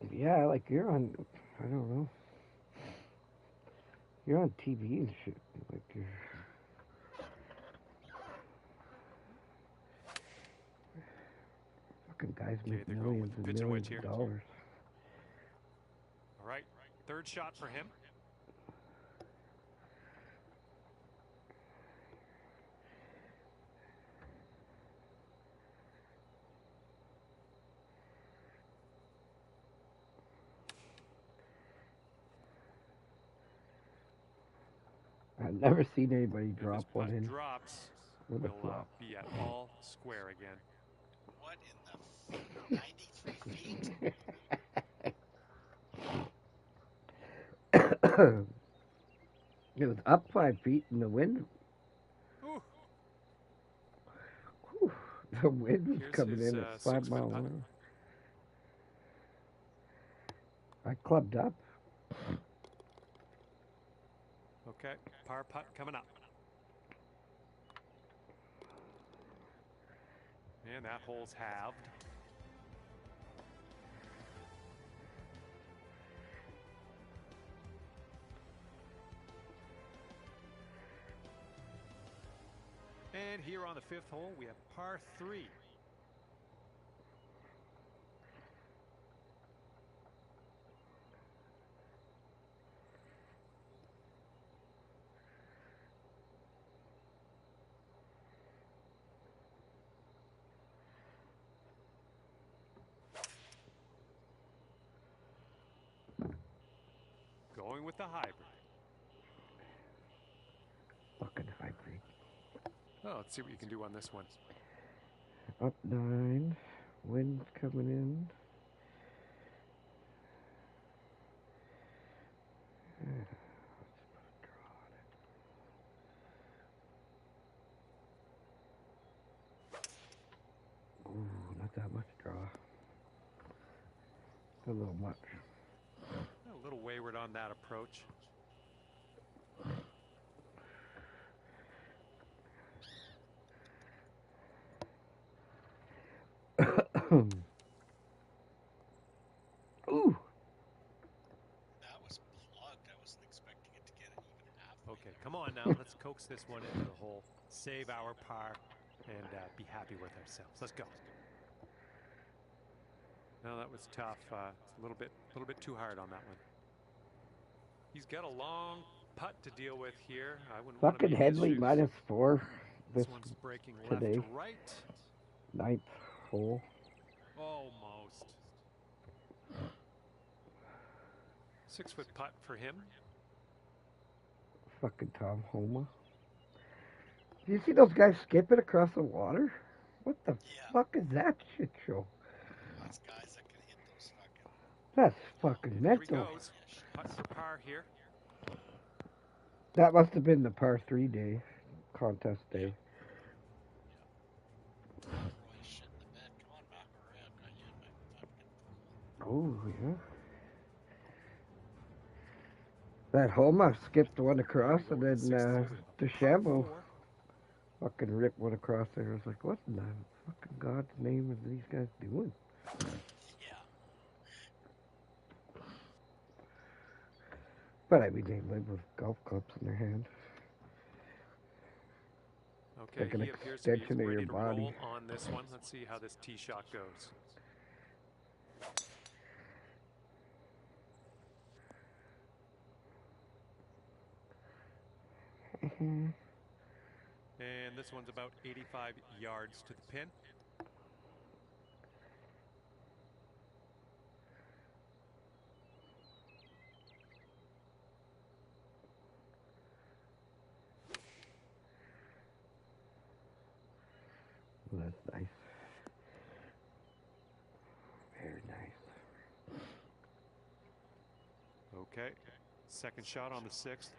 Yeah, like you're on, I don't know. You're on TV and shit. Like you're. Fucking guys Okay, make they're going millions with the and pitch and millions wedge here. of dollars. All right, third shot for him. I've never seen anybody If drop this one putt in drops, with a we'll flop. be at all square again. What in the 93 feet? It was up 5 feet in the wind. Ooh, Whew, the wind was here's coming his in at 5 6-foot mile putt. an hour. I clubbed up. Okay, par putt coming up. And that hole's halved. And here on the 5th hole, we have par 3. Going with the hybrid. Fucking hybrid. Oh, let's see what you can do on this one. Up 9. Wind coming in. Ooh, not that much draw. A little much. A little wayward on that approach. Ooh. That was plugged. I wasn't expecting it to get it even halfway. Okay, come on now. Let's coax this one into the hole. Save our par and be happy with ourselves. Let's go. No, that was tough. It's a little bit too hard on that one. He's got a long putt to deal with here. I wouldn't want to Fucking be in his Headley shoes. -4 This this one's breaking left today. to right. 9th hole. Almost. 6-foot putt for him. Fucking Tom Homa. Do you see those guys skipping across the water? What the Yeah. fuck is that shit show? Those guys that can hit those fucking. That's fucking And here he mental. goes. Putt for par here. That must have been the par 3 day, contest day. Roy shit in the bed. Come on, McElroy. I've got you in my fucking pool. Oh, yeah. That Homa skipped one across, and then DeChambeau fucking ripped one across there. I was like, what in the fucking God's name are these guys doing? Yeah. But I mean, they live with golf clubs in their hand. Okay, Like an he appears to be extension of ready your to body. roll on this one. Let's see how this tee shot goes. And this one's about 85 yards to the pin. Well, that's nice. Very nice. Okay, second shot on the 6th.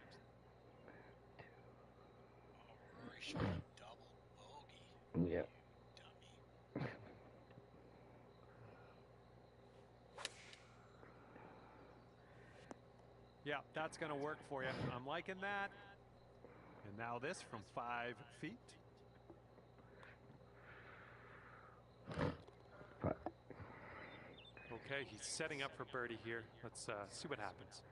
Rory shot a double bogey. Yeah. Dummy. Yeah, that's going to work for you. I'm liking that. And now this from 5 feet. But Okay, he's setting up for birdie here. Let's see what happens.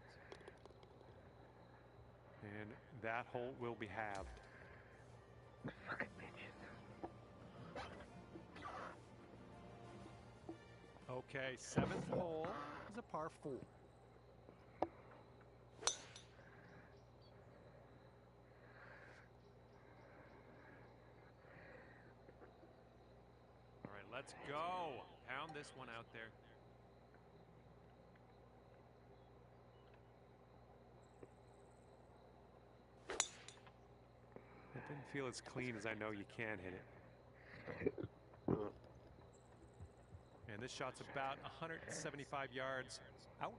And that hole will be halved. fucking bitches. Okay, 7th hole is a par 4. All right, let's go. Pound this one out there. It didn't feel as clean as I know you can hit it. And this shot's about 175 yards out.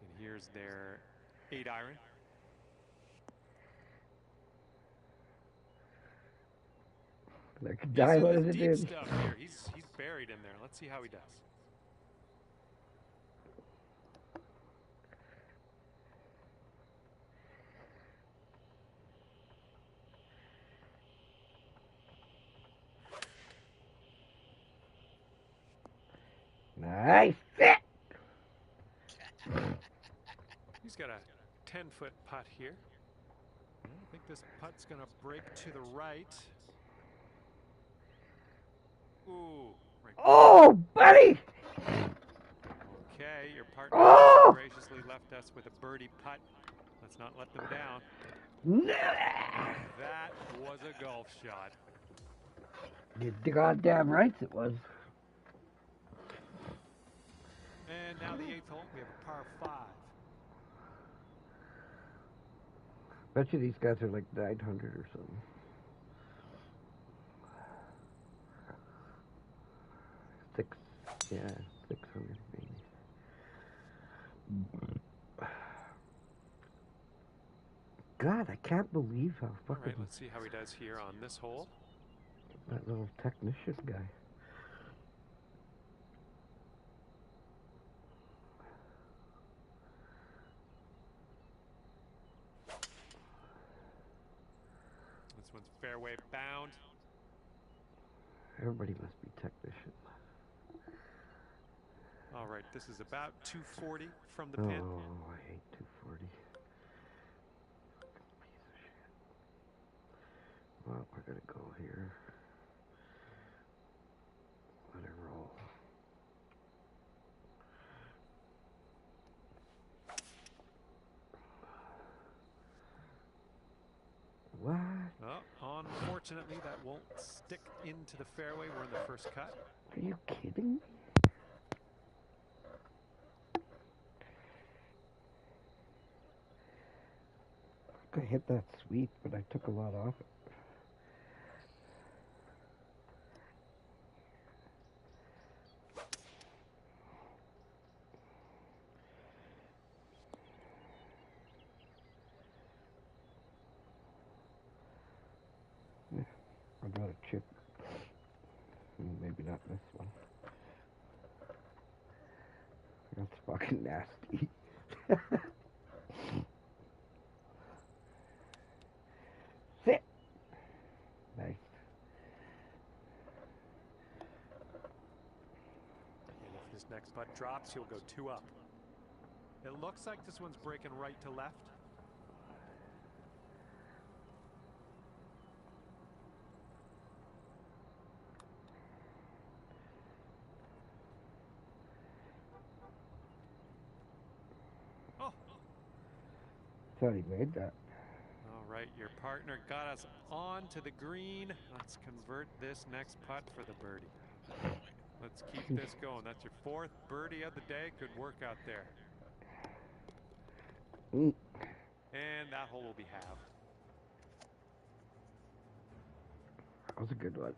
And here's their 8-iron. Like, He's die in what the is it deep in? stuff here. He's buried in there. Let's see how he does. Nice. He's got a 10-foot putt here. I think this putt's going to break to the right. Ooh. Right. Oh, buddy! Okay, your partner Oh! graciously left us with a birdie putt. Let's not let them down. No. That was a golf shot. The goddamn rights it was. And now the 8th hole, we have a par 5. Bet you these guys are like 900 or something. Yeah, 600 maybe. God, I can't believe how All fucking right, let's see how he does here on this hole. that little technician guy. This one's fairway bound. Everybody must be technician. All right, this is about 240 from the Oh, pin. I hate 240. Fucking piece of shit. Oh, I gotta go here. Let it roll. What? Oh, unfortunately, that won't stick into the fairway. We're in the first cut. Are you kidding me? I hit that sweet, but I took a lot off it. Yeah, I'd rather chip. Maybe not this one. That's fucking nasty. Sit. Nice. And if this next putt drops, he'll go 2 up. It looks like this one's breaking right to left. Oh, Thought he made that. all right, your partner got us onto the green. Let's convert this next putt for the birdie. Let's keep this going. That's your 4th birdie of the day. Good work out there. Mm. And that hole will be half. That was a good one.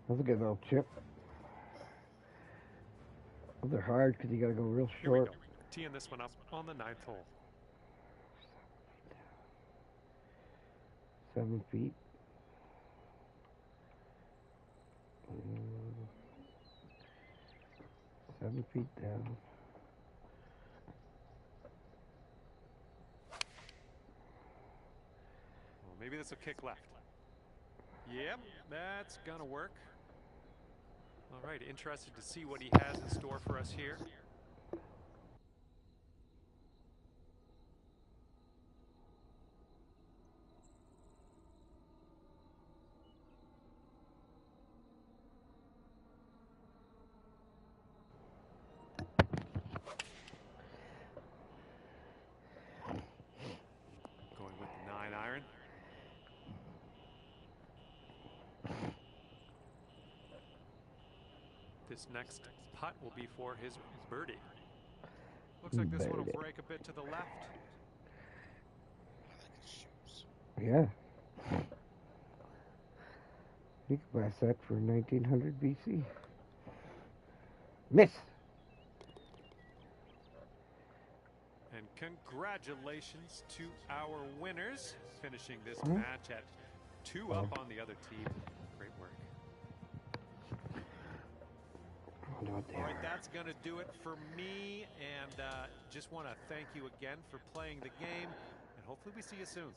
That was a good little chip. Those are hard because you got to go real Here we short. go. Teeing this one up on the 9th hole. 7 feet. 7 feet down. Well, maybe this will kick left. Yep, that's gonna work. All right, interested to see what he has in store for us here. Going with the 9-iron. This next putt will be for his birdie. Looks like this one will Birdie. break a bit to the left. I like his shoes. Yeah. You could buy that for 1900 BC. Miss. And congratulations to our winners, finishing this Hmm? match at 2 up on the other team. Great work. Oh, not All there. right, that's going to do it for me. And just want to thank you again for playing the game. And hopefully we see you soon.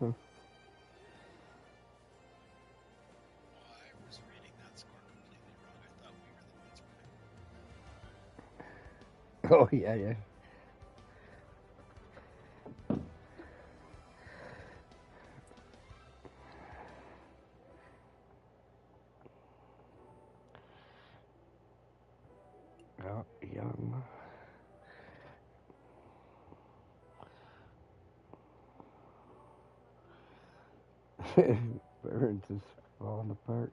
Oh, I was reading that score completely wrong. I thought we were the ones winning. Oh, yeah, yeah. Oh, young. Burns is falling apart.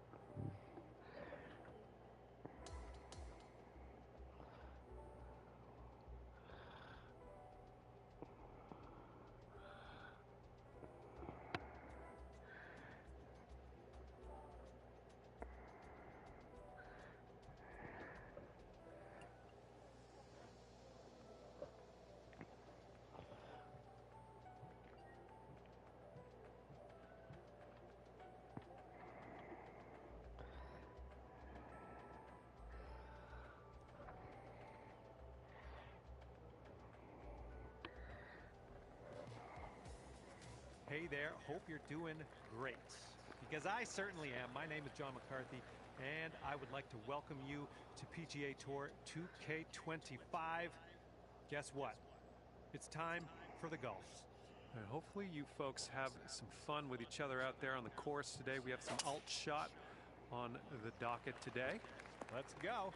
Hey there, hope you're doing great. Because I certainly am. My name is John McCarthy, and I would like to welcome you to PGA Tour 2K25. Guess what? It's time for the golf. And hopefully you folks have some fun with each other out there on the course today. We have some alt shot on the docket today. Let's go.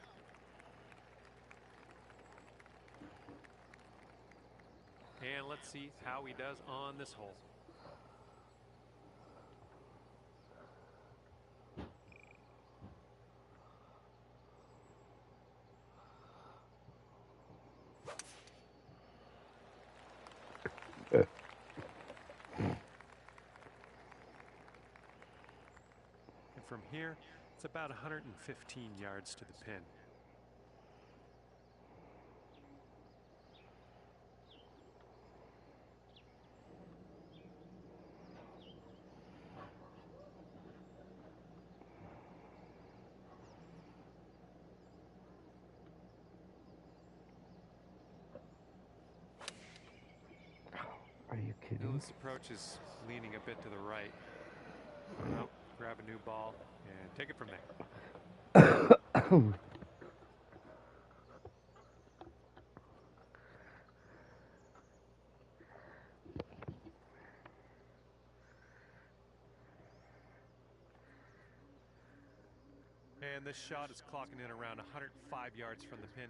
And let's see how he does on this hole. And from here, it's about 115 yards to the pin. Are you kidding? This approach is leaning a bit to the right. Well, grab a new ball and take it from there. And this shot is clocking in around 105 yards from the pin.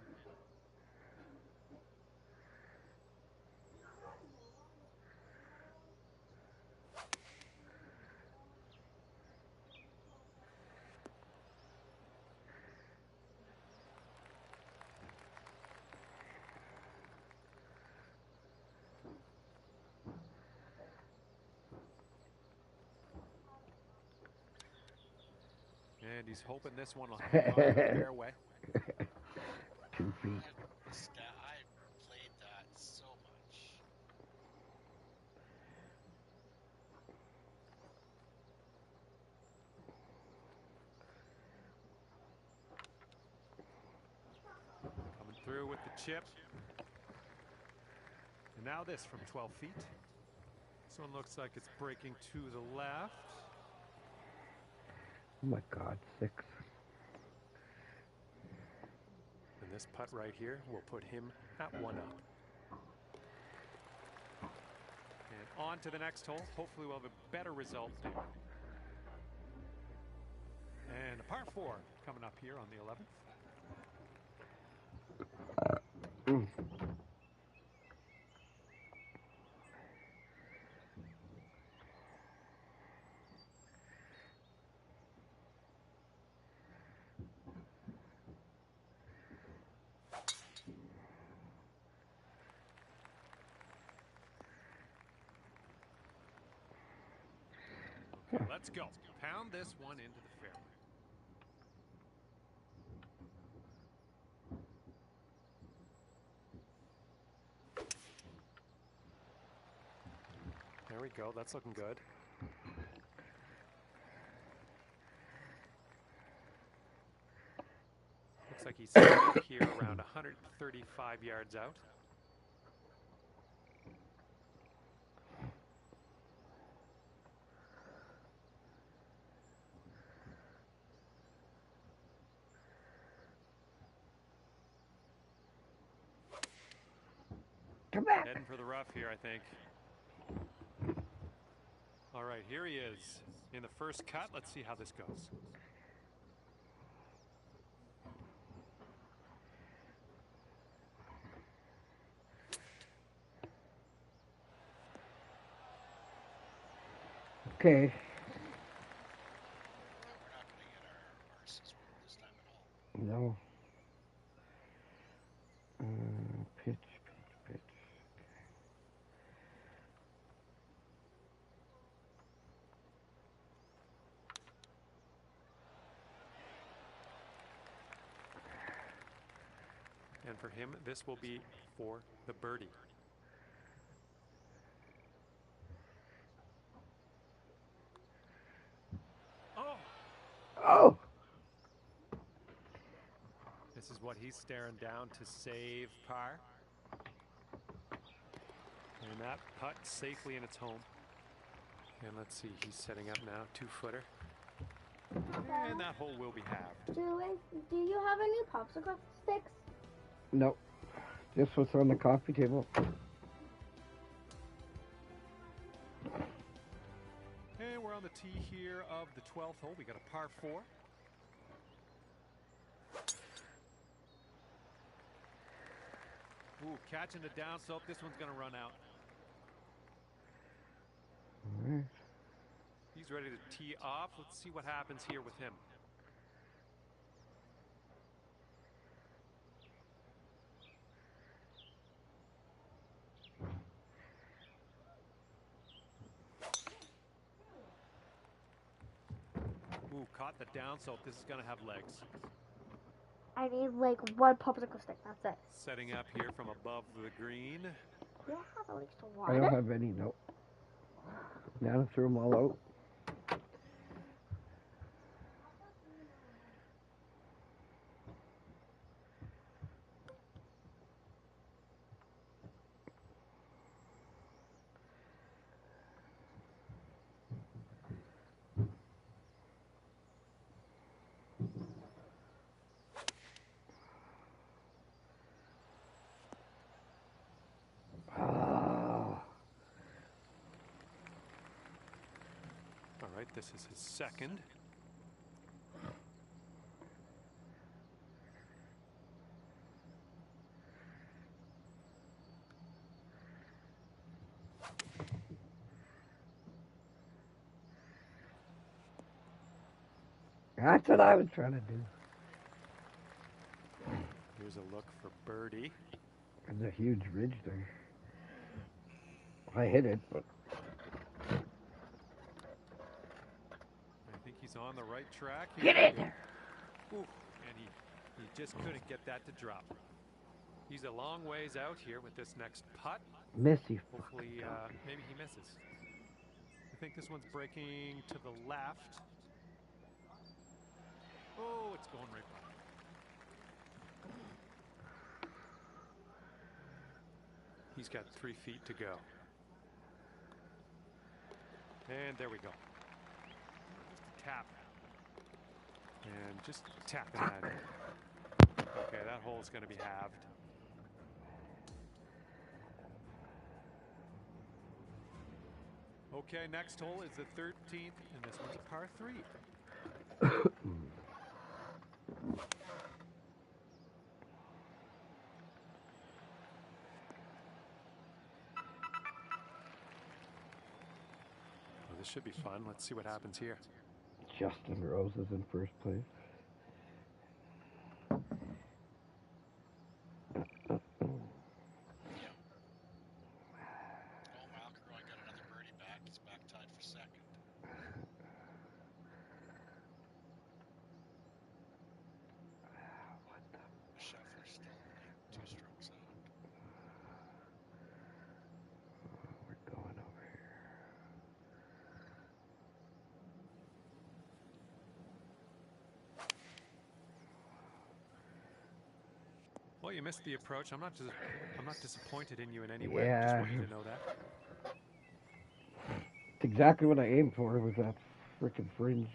And he's hoping this one will hang on the fairway. 2 feet. I played that so much. Coming through with the chip. And now this from 12 feet. This one looks like it's breaking to the left. Oh my God, 6. And this putt right here will put him at 1 up. And on to the next hole. Hopefully we'll have a better result there. And a par 4 coming up here on the 11th. Okay, let's go. Pound this one into the fairway. There we go. That's looking good. Looks like he's stuck here around 135 yards out. Come back. Heading for the rough here, I think. All right, here he is in the first cut. Let's see how this goes. Okay. We're not going to get our arses this time at all. No. Pitch. And for him, this will be for the birdie. Oh! This is what he's staring down to save par. And that putt safely in its home. And let's see, he's setting up now, 2-footer. And that hole will be halved. Do you have any popsicle sticks? Nope. Just what's on the coffee table. And we're on the tee here of the 12th hole. We got a par 4. Ooh, catching the down slope. This one's going to run out. All right. He's ready to tee off. Let's see what happens here with him. Ooh, caught the down slope. This is going to have legs. I need like one popsicle stick. That's it. Setting up here from above the green. You have at least I one. don't have any, nope. Now I threw them all out. All right, this is his second. That's what I was trying to do. Here's a look for birdie. There's a huge ridge there. I hit it, but I think he's on the right track. get in there. Ooh, and he just couldn't get that to drop. He's a long ways out here with this next putt. Missy. Hopefully, maybe he misses. I think this one's breaking to the left. Oh, it's going right by. He's got 3 feet to go. And there we go. Just a tap. And just tapping that in. Okay, that hole's going to be halved. Okay, next hole is the 13th, and this one's a par 3. Well, this should be fun. Let's see what happens here. Justin Rose is in first place. Oh, McIlroy got another birdie back. He's back tied for second. Scheffler's still only 2 strokes out. We're going over here. Well, you missed the approach. I'm not disappointed in you in any way. I Yeah. just want you to know that. It's exactly what I aimed for was that frickin' fringe.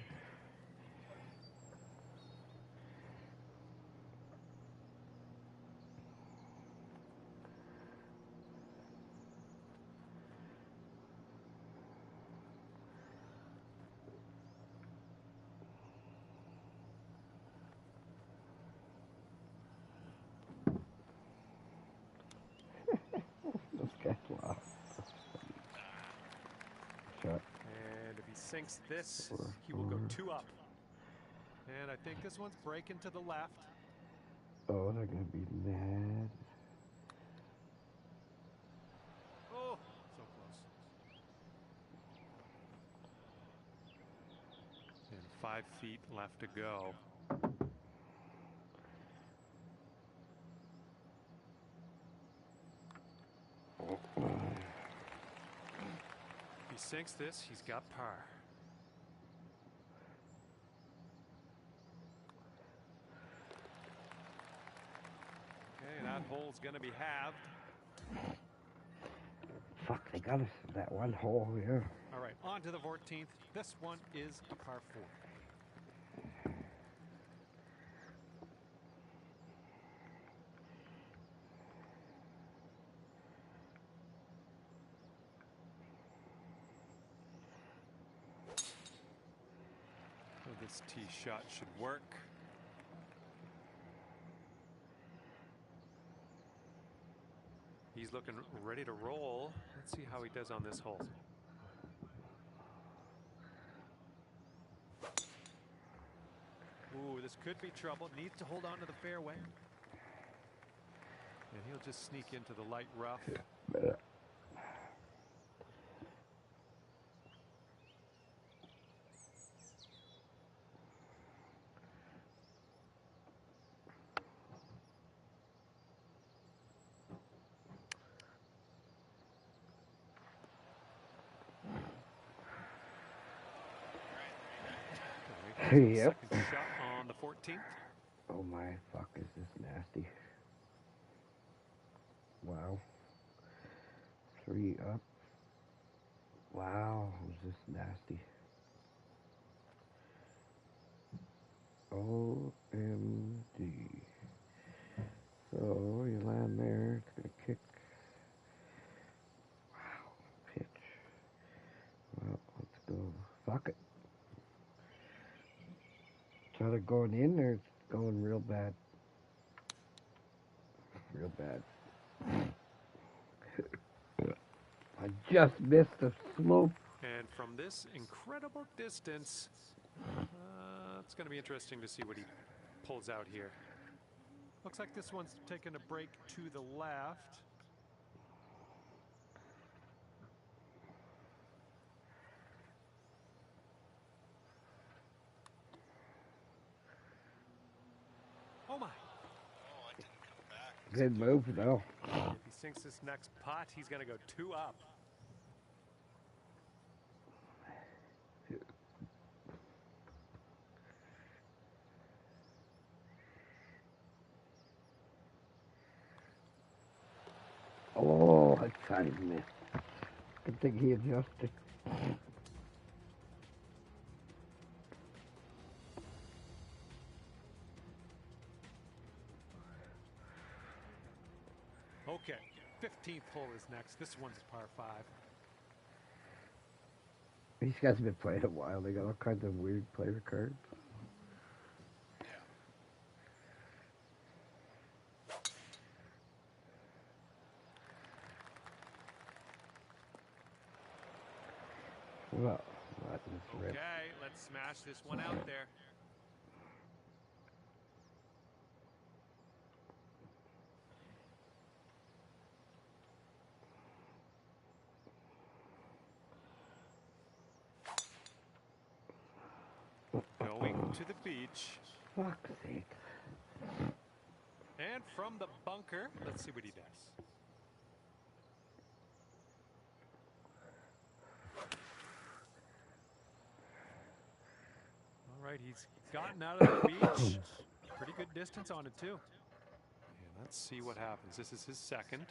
This guy's lost. Shot. And if he sinks this, he will go 2 up. And I think this one's breaking to the left. Oh, they're gonna be mad. Oh, so close. And 5 feet left to go. If he sinks this, he's got par. Okay, that hole's going to be halved. fuck, they got us that one hole, yeah. All right, on to the 14th. This one is a par 4. So this tee shot should work. He's looking ready to roll. Let's see how he does on this hole. Ooh, this could be trouble. Needs to hold on to the fairway. And he'll just sneak into the light rough. Yep. Second shot on the 14th. Oh my, fuck, is this nasty? Wow. 3 up. Wow, is this nasty? OMG. So you land there, it's gonna kick. Wow, pitch. Well, let's go. Fuck it. It's either going in or it's going real bad. Real bad. I just missed the slope. And from this incredible distance, it's going to be interesting to see what he pulls out here. Looks like this one's taking a break to the left. Oh my. Oh, it didn't come back. Good move, though. If he sinks this next putt, he's going to go 2 up. Oh, I kind of missed. Good thing he adjusted. Okay, 15th hole is next. This one's a par 5. These guys have been playing a while. They got all kinds of weird player cards. Well, let this rip. Okay, let's smash this one out there. Going to the beach. Fuck's sake. And from the bunker, let's see what he does. All right, he's gotten out of the beach. Pretty good distance on it, too. And let's see what happens. This is his second.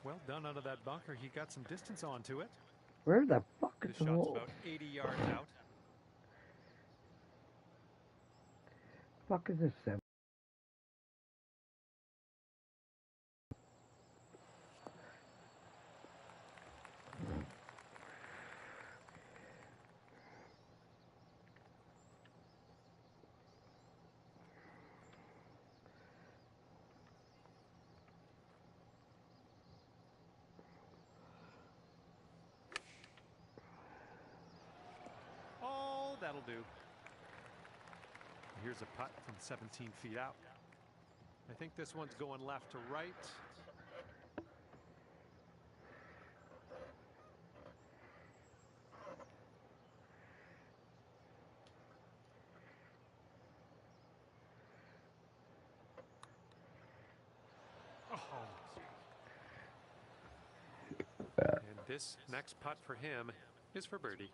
Well done out of that bunker. He got some distance onto it. Where the fuck is This the shot's hole? about 80 yards out. Fuck is this 7? Oh, that'll do. Here's a putt from 17 feet out. I think this one's going left to right. Oh. And this next putt for him is for birdie.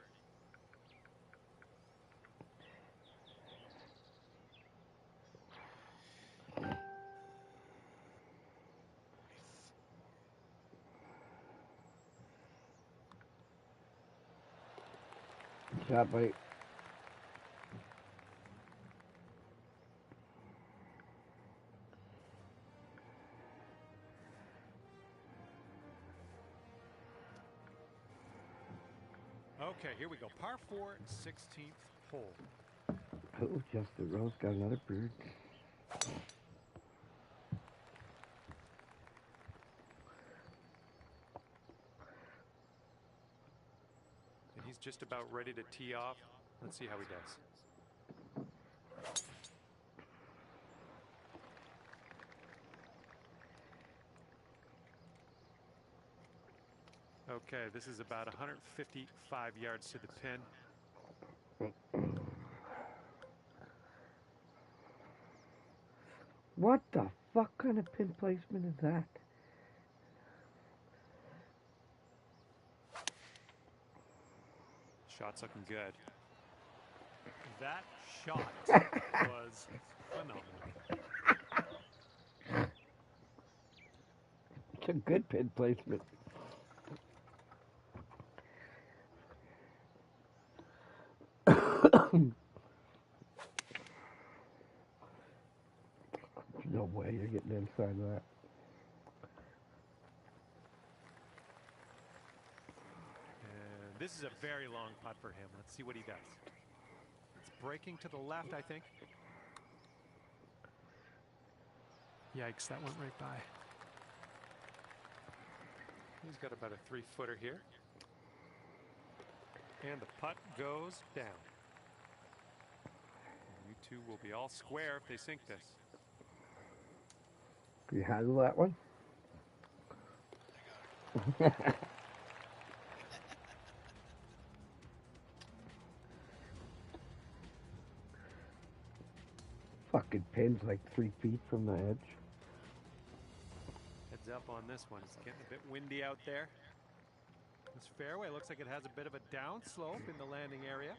that bite. Okay, here we go. Par 4, 16th hole. Oh, Justin Rose got another bird. And he's just about ready to tee off. Let's see how he does. Okay, this is about 155 yards to the pin. What the fuck kind of pin placement is that? Shot's looking good. That shot was phenomenal. It's a good pin placement. No way you're getting inside that. And this is a very long putt for him. Let's see what he does. It's breaking to the left, I think. Yikes, that went right by. He's got about a 3-footer here. And the putt goes down. And you two will be all square if they sink this. Can you handle that one? Fucking pin's like 3 feet from the edge. Heads up on this one. It's getting a bit windy out there. This fairway looks like it has a bit of a downslope in the landing area.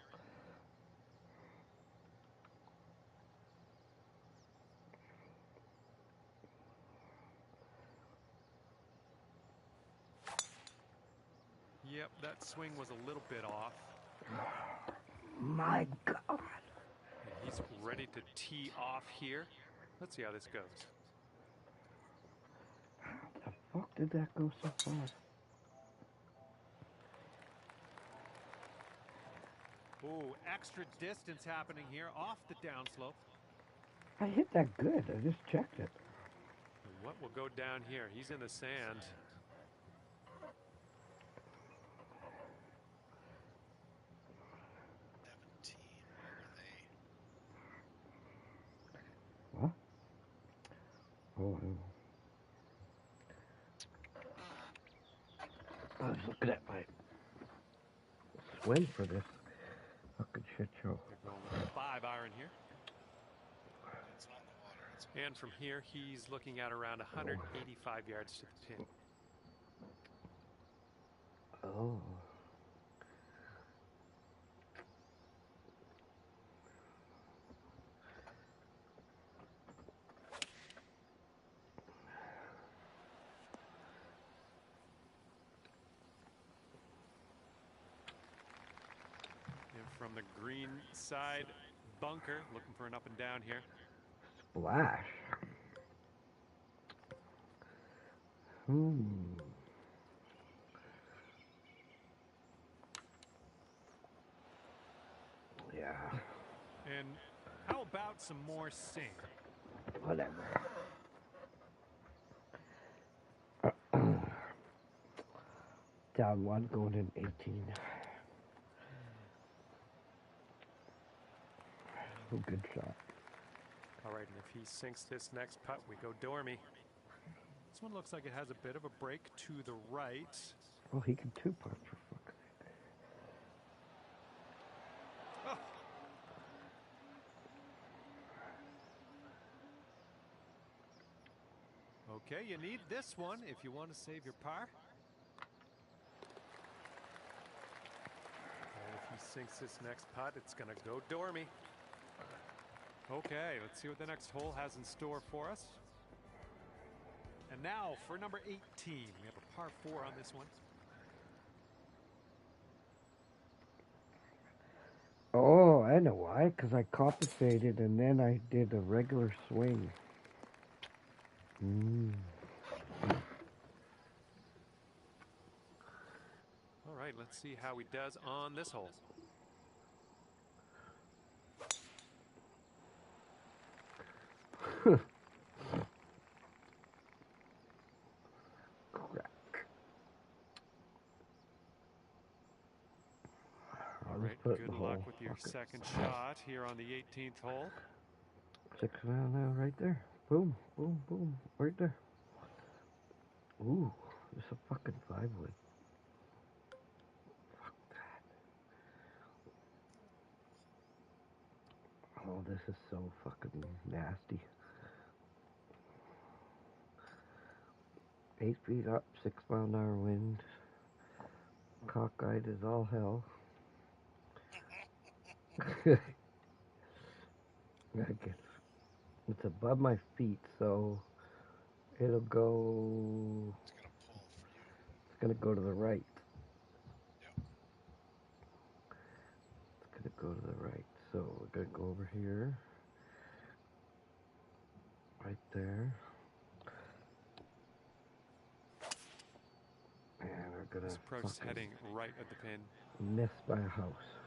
Yep, that swing was a little bit off. My God. And he's ready to tee off here. Let's see how this goes. How the fuck did that go so far? Ooh, extra distance happening here off the downslope. I hit that good. I just checked it. And what will go down here? He's in the sand. What? Oh, I was looking at my swing for this fucking shit show. They're going with a 5-iron here. And from here, he's looking at around 185 yards to the pin. Oh. And from the green side bunker, looking for an up and down here. Splash. Yeah. And how about some more sink? Whatever. Down 1, going in 18. Oh, good shot. All right, and if he sinks this next putt, we go Dormy. This one looks like it has a bit of a break to the right. Oh, he can 2-putt for fuck's sake. Oh. Okay, you need this one if you want to save your par. And if he sinks this next putt, it's going to go Dormy. Okay, let's see what the next hole has in store for us. And now for number 18. We have a par 4 on this one. I know why, because I compensated and then I did a regular swing. All right, let's see how he does on this hole. Crack. All right, good luck with your second shot here on the 18th hole. 6 mile now, right there. Boom, boom, boom, right there. Ooh, it's a fucking 5-wood. Fuck that. Oh, this is so fucking nasty. 8 feet up, 6 mile an hour wind. Cockeyed as all hell. It's above my feet, so it'll go. It's gonna pull for you. It's gonna go to the right. Yep. It's gonna go to the right. So we're gonna go over here. Right there. And we're gonna This approach is heading right at the pin. miss by a house.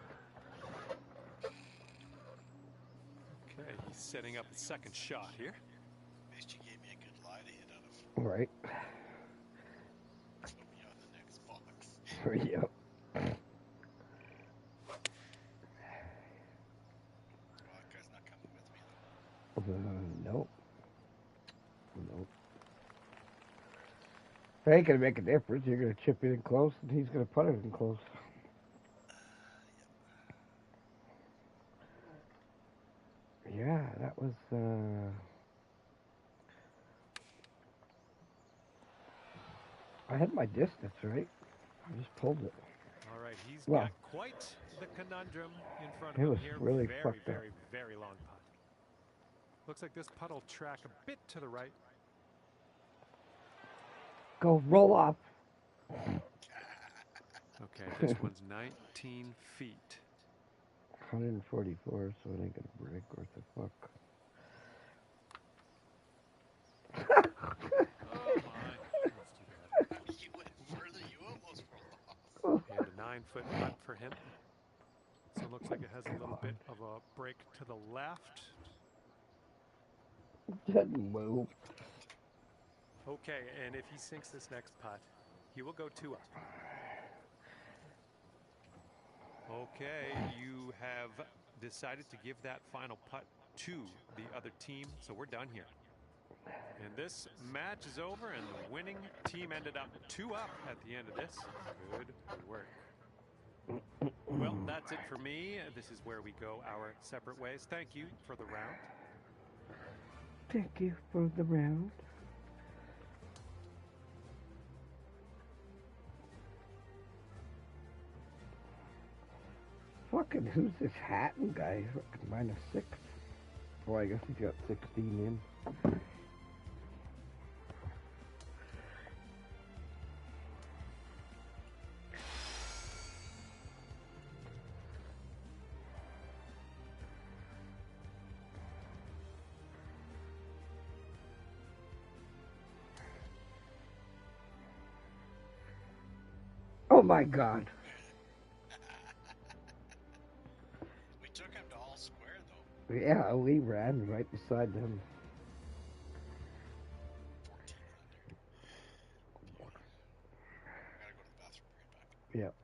Okay, he's setting up the second shot here. At least you gave me a good lie to hit out of. Right. Put me on the next box. Yep. Well, that guy's not coming with me though. Nope. Nope. It ain't gonna make a difference. You're gonna chip it in close, and he's gonna put it in close. Yeah, that was. I had my distance right. I just pulled it. All right, he's Well, got quite the conundrum in front of it him was here. really very, fucked up. very, very long putt. Looks like this putt will track a bit to the right. Go roll off. Okay, this one's 19 feet. 144, so it ain't gonna break worth the fuck. Oh my. Let's do that. You went further. You almost rolled off. And a 9-foot putt for him. So it looks like it has a little bit of a break to the left. Didn't move. Okay, and if he sinks this next putt, he will go 2 up. Okay, you have decided to give that final putt to the other team, so we're done here. And this match is over, and the winning team ended up 2 up at the end of this. Good work. Well, that's it for me. This is where we go our separate ways. Thank you for the round. Thank you for the round. Fucking who's this Hatton guy? Fucking -6. Oh, I guess he got 16 in. Oh my God. We took him to all square though. Yeah, we ran right beside them. 14 under. I gotta go to the bathroom. Bring it back. Yep.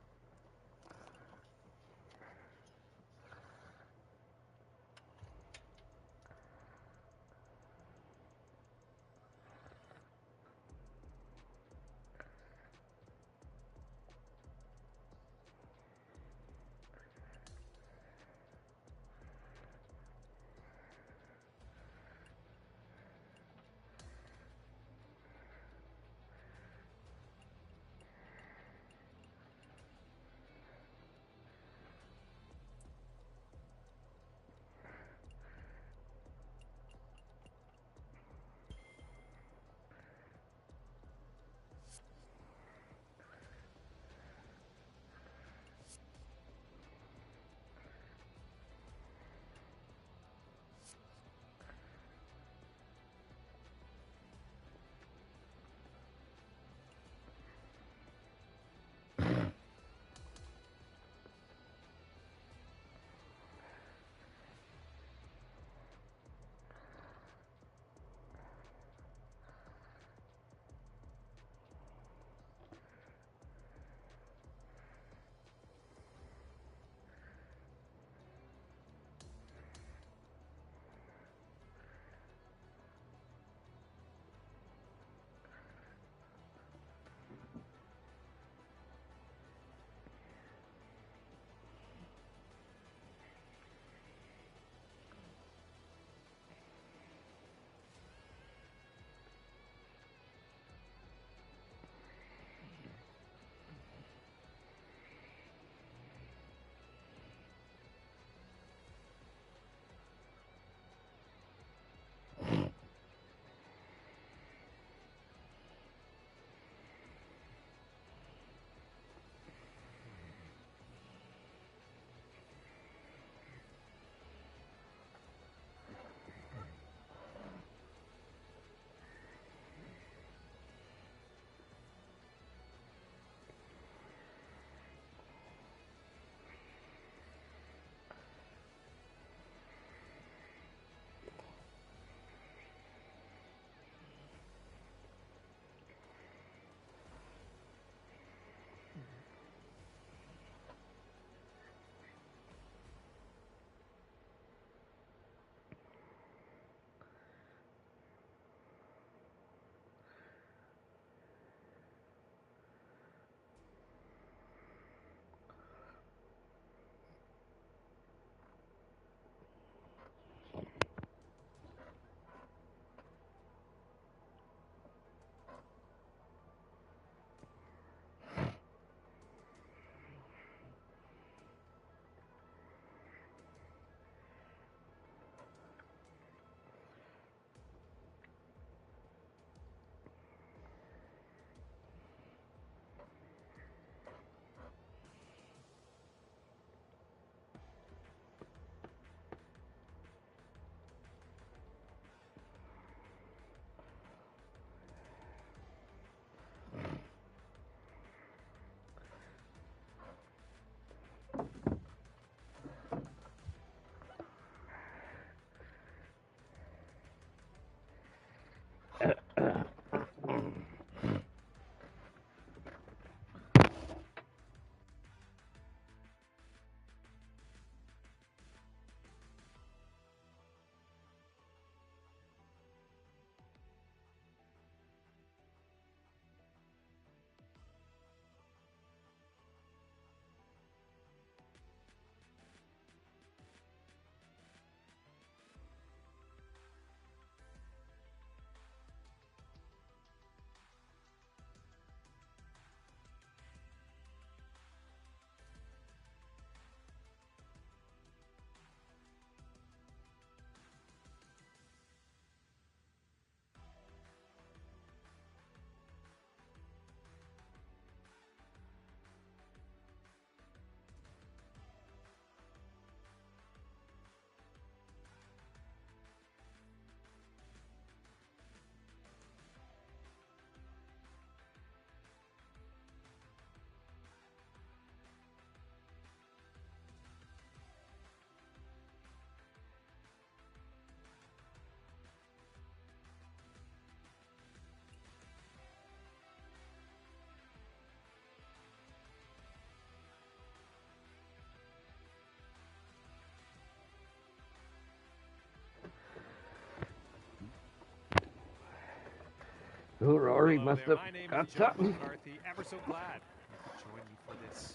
Oh, Rory Hello must there. have My name got is John something. McCarthy. Ever so glad you could join me for this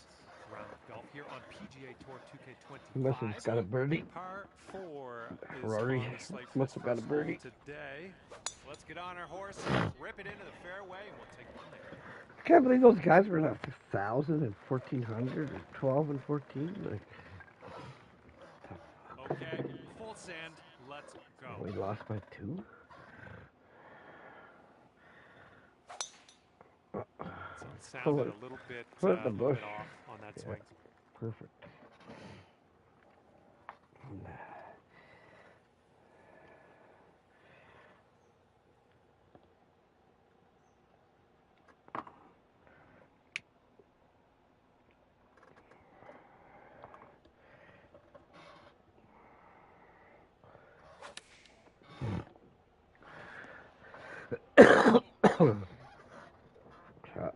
round of golf here on PGA Tour He must have 2K25. got a birdie. Par 4 is Rory on the slate for must this have got a first hole birdie. today. Let's get on our horse, rip it into the fairway, and we'll take it from there. I can't believe those guys were at 1,000 and 1,400 or 12 and 14. Like, Okay, full send. Let's go. we lost by 2. So it sounded a little bit off on that Yeah. swing. Perfect. Shot.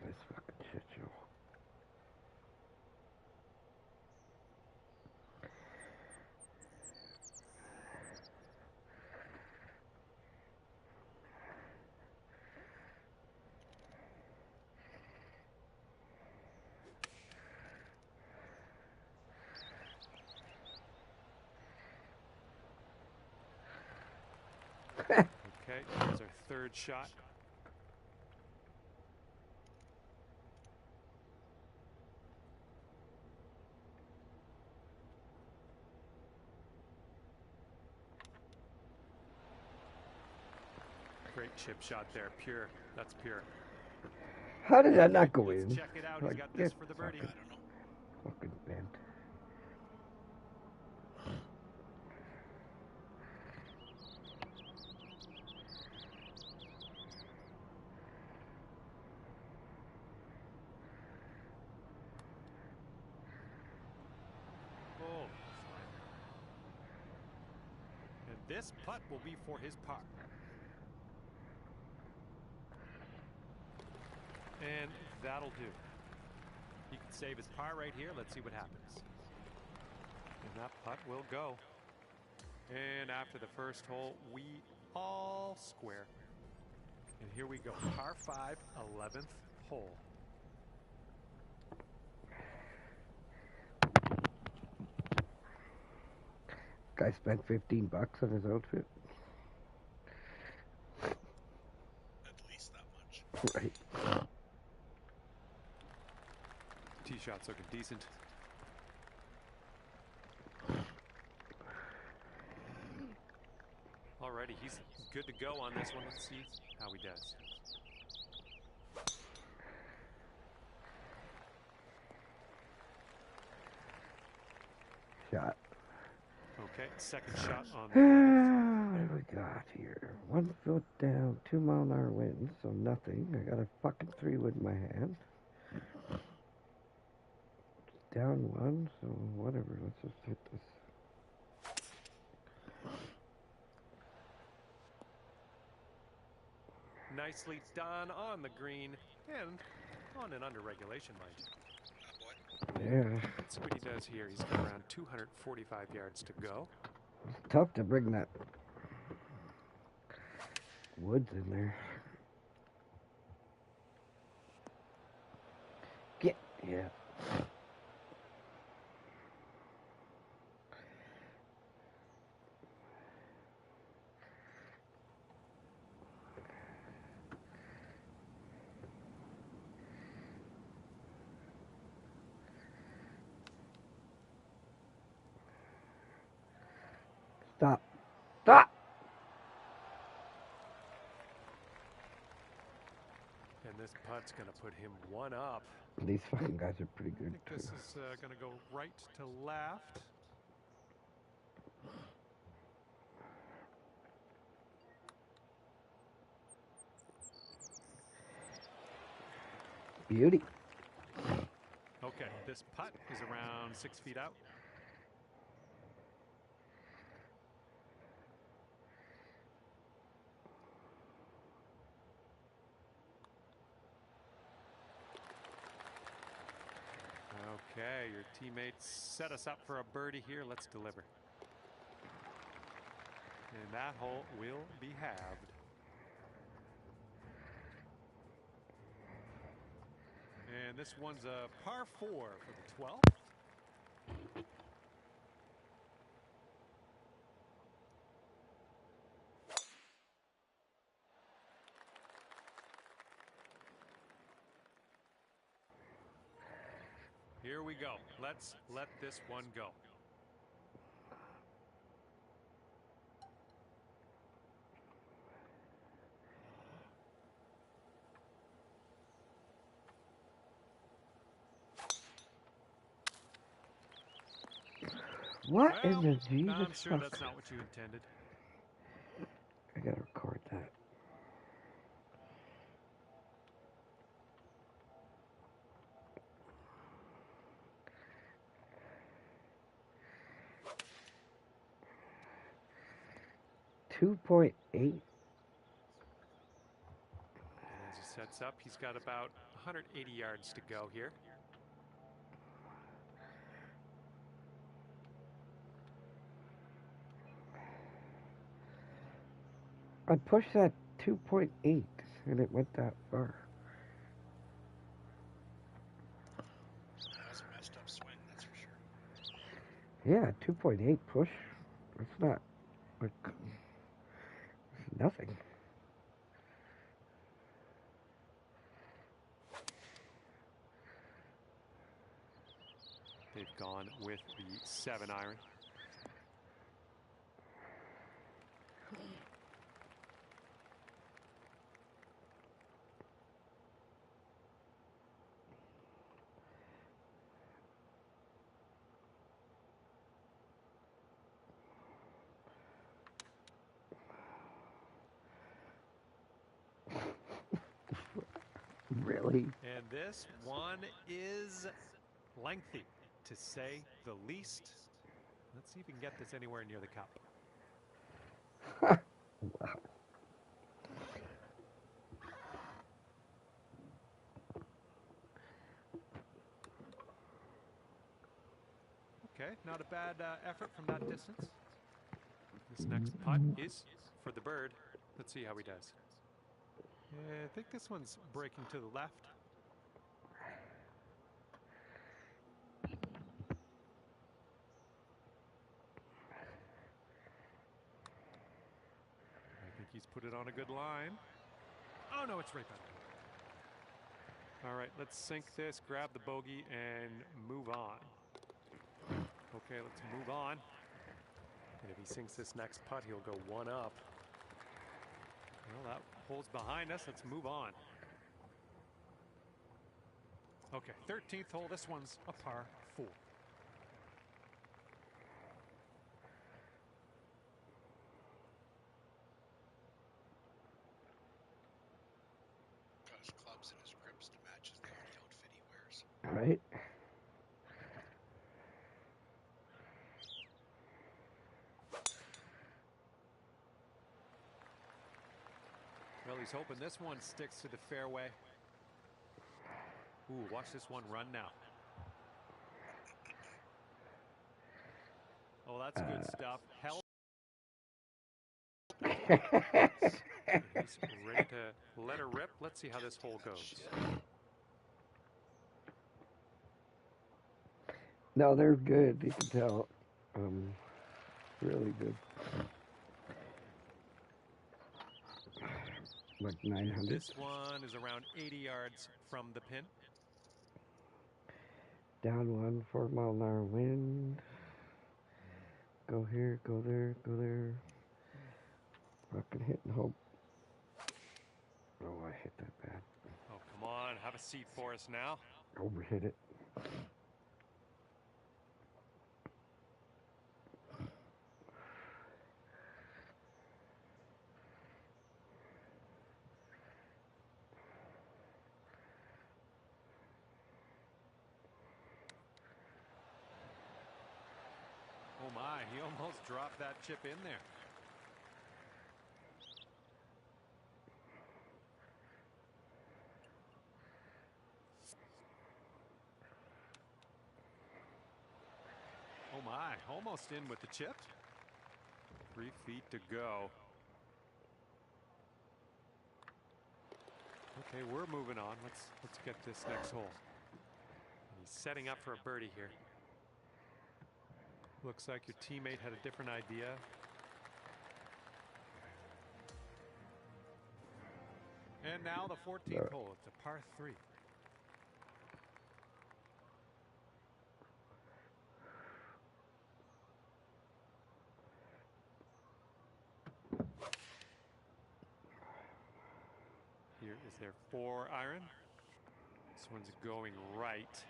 This fucking shit show. Okay, here's our third shot. Great chip shot there. Pure. That's pure. How did that not go Let's in? check it out. Like, He's got this get for the birdie. fucking bent. Oh. And this putt will be for his par. And that'll do. He can save his par right here. Let's see what happens. And that putt will go. And after the first hole, we all square. And here we go. Par 5, 11th hole. Guy spent $15 on his outfit. At least that much. Right. Tee shot's looking decent. Alrighty, he's good to go on this one. Let's see how he does. Shot. Okay, second shot on What do we got here? 1 foot down, 2 mile-an-hour wind, so nothing. I got a fucking 3-wood in my hand. Down 1, so whatever. Let's just hit this. nicely done on the green and on and under regulation, mind you. Yeah. Let's see what he does here. He's got around 245 yards to go. It's tough to bring that woods in there. Yeah. Stop. Stop! And this putt's going to put him one up. These fucking guys are pretty I good, think this too. is going to go right to left. Beauty. Okay, this putt is around 6 feet out. Okay, your teammates set us up for a birdie here. Let's deliver. And that hole will be halved. And this one's a par 4 for the 12th. Here we go. Let's let this one go. What Well, in the Jesus I'm sure fuck? that's not what you intended. I gotta record that. .28. As he sets up, he's got about 180 yards to go here. I pushed that 2.8 and it went that far. That was a messed up swing, that's for sure. Yeah, 2.8 push. It's not like it's nothing. They've gone with the 7 iron. Really? And this one is lengthy, to say the least. Let's see if we can get this anywhere near the cup. Wow. Okay, not a bad effort from that distance. This next putt is for the bird. Let's see how he does. I think this one's breaking to the left. I think he's put it on a good line. Oh no, it's right back. All right, let's sink this, grab the bogey, and move on. Okay, let's move on. And if he sinks this next putt, he'll go one up. Well, that hole's behind us. Let's move on. Okay, 13th hole. This one's a par 4. Got his clubs and his grips to match the only outfit he wears. Right? Well, he's hoping this one sticks to the fairway. Ooh, watch this one run now. Oh, that's good stuff. Hell. He's ready to let her rip. Let's see how this hole goes. No, they're good. You can tell. Really good. Like 900. This one is around 80 yards from the pin. Down 1, 4-mile-an-hour wind. Go here, go there, go there. Fucking hit and hope. Oh, I hit that bad. Oh, come on. Have a seat for us now. Overhit it. Oh my, he almost dropped that chip in there. Oh my, almost in with the chip. 3 feet to go. Okay, we're moving on. Let's get this next hole. He's setting up for a birdie here. Looks like your teammate had a different idea. And now the 14th hole. It's a par 3. Here is their 4 iron. This one's going right.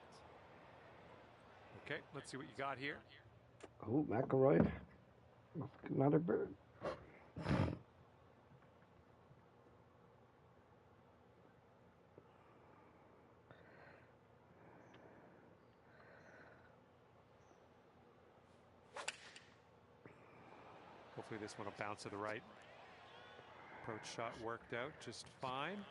Okay, let's see what you got here. Oh, McElroy. Another bird. Hopefully this one will bounce to the right. Approach shot worked out just fine.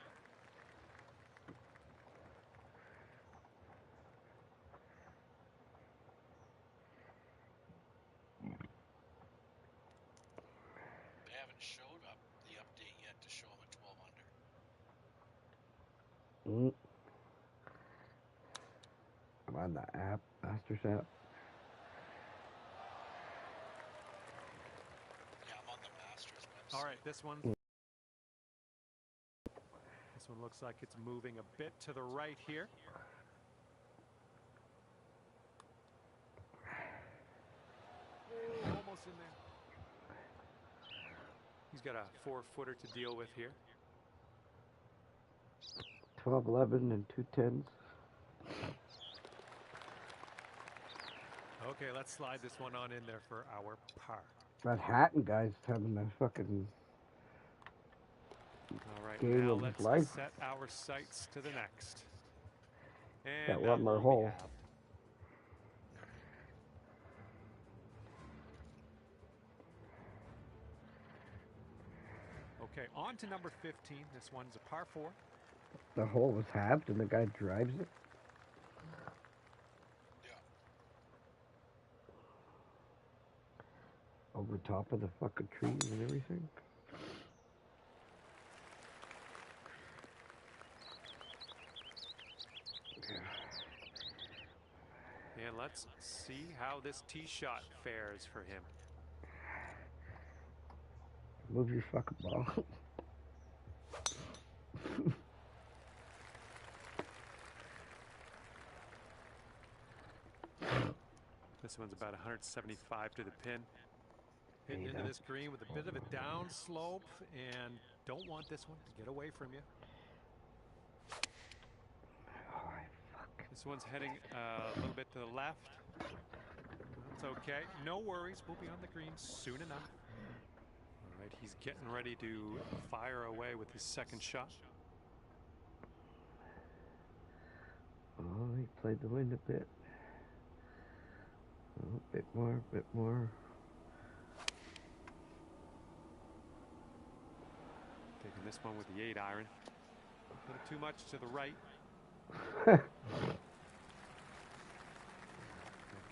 They haven't showed up the update yet to show them at 12 under. I'm on the app, Masters app. Yeah, I'm on the Masters website. All right, this one looks like it's moving a bit to the right here. Almost in there. He's got a 4-footer to deal with here. 12, 11, and 2 10s. Okay, let's slide this one on in there for our par. That Hatton guy's having a fucking All right, game now of his let's life. set our sights to the next. And Got that one more we hole. have. Okay, on to number 15. This one's a par 4. The hole was halved and the guy drives it. Yeah. Over top of the fucking trees and everything. And let's see how this tee shot fares for him. Move your fucking ball. This one's about 175 to the pin. Hitting into this green with a bit of a down slope, and don't want this one to get away from you. This one's heading a little bit to the left. That's okay. No worries. We'll be on the green soon enough. All right, he's getting ready to fire away with his second shot. Oh, he played the wind a bit. Oh, a bit more, bit more. Taking this one with the 8 iron. A little too much to the right.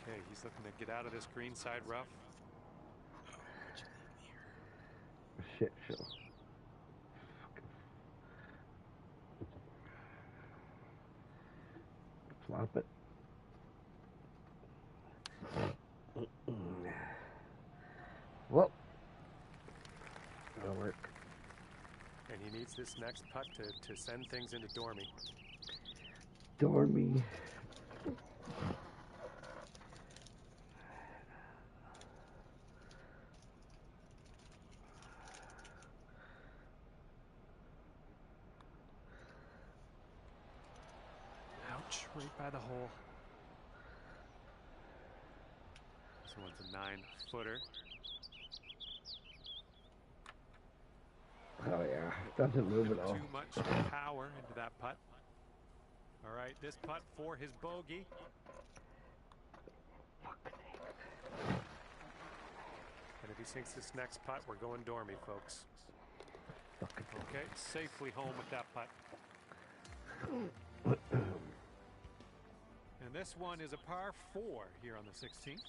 Okay, he's looking to get out of this green side rough. Oh, what'd you leave here? Shit show. Flop it. Well, that'll work. And he needs this next putt to send things into Dormy. Dormy. Ouch, right by the hole. This one's a 9-footer. Oh yeah, doesn't move at all. Too much power into that putt. All right, this putt for his bogey. And if he sinks this next putt, we're going Dormy, folks. Okay, safely home with that putt. And this one is a par 4 here on the 16th.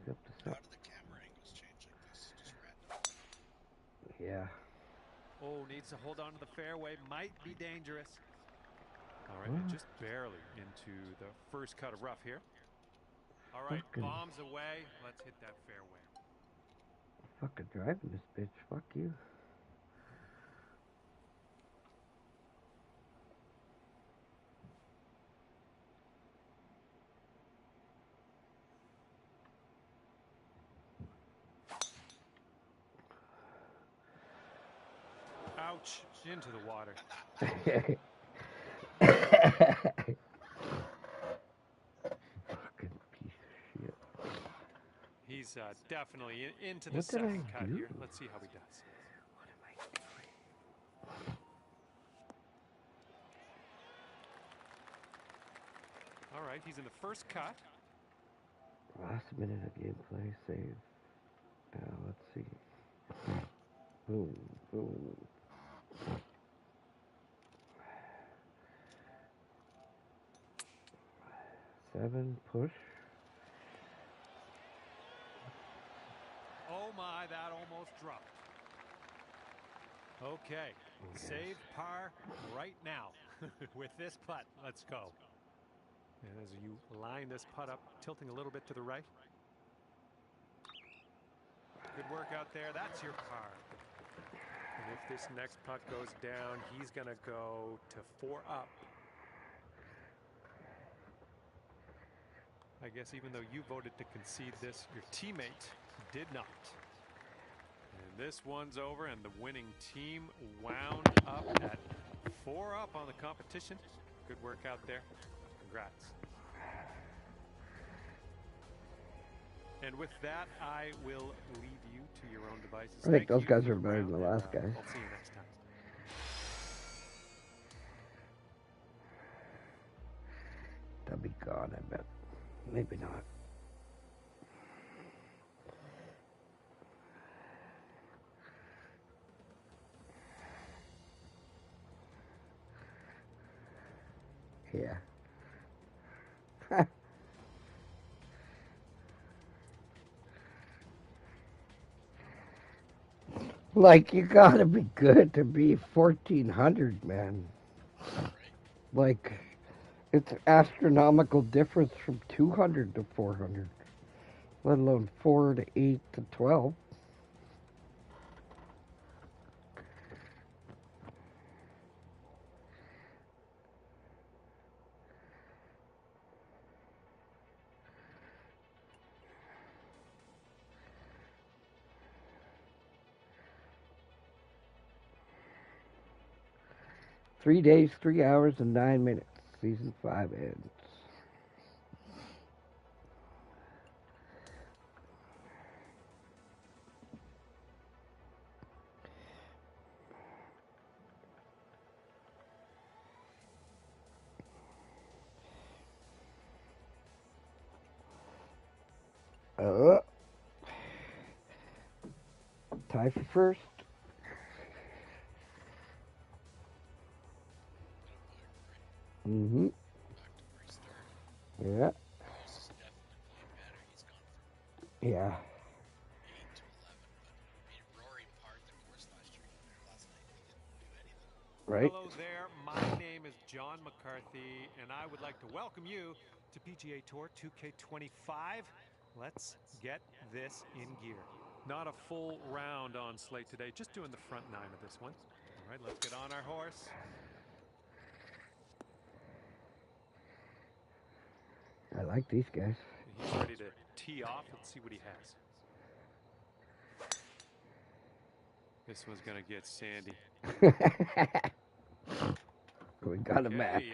Yep, How do the camera angles change like this? Just random. Yeah. Oh, needs to hold on to the fairway. Might be dangerous. All right, What? just barely into the first cut of rough here. All right, Fucking- bombs away. Let's hit that fairway. Fucking driving this bitch. Fuck you. Ouch, into the water. Fucking piece of shit. He's definitely into the What did I second cut do? here. Let's see how he does. What am I doing? All right, he's in the first cut. Last minute of gameplay save. Now let's see. Boom, boom. Seven, push. Oh my, that almost dropped. Okay, save par right now with this putt. Let's go. And as you line this putt up, tilting a little bit to the right. Good work out there. That's your par. And if this next putt goes down, he's going to go to 4 up. I guess even though you voted to concede this, your teammate did not. And this one's over, and the winning team wound up at 4 up on the competition. Good work out there. Congrats. And with that, I will leave you to your own devices. I think Thank those you guys for are better than the round, and, last guys. I'll see you next time. They'll be gone, I bet. Maybe not. Yeah. Like, you gotta be good to be 1400, man. Like, it's astronomical difference from 200 to 400, let alone 4 to 8 to 12. Three days, 3 hours, and 9 minutes. Season 5 ends. Tie for first. Mm-hmm. Back to where he started. Yeah. This is definitely playing better. He's gone from Yeah. 8 to 11, but I mean, Rory parred the course last year or last night. He didn't do anything. Right. Hello there. My name is John McCarthy, and I would like to welcome you to PGA Tour 2K25. Let's get this in gear. Not a full round on slate today, just doing the front 9 of this one. All right, let's get on our horse. I like these guys. He's ready to tee off. Let's see what he has. This one's going to get sandy. We got a Okay, match.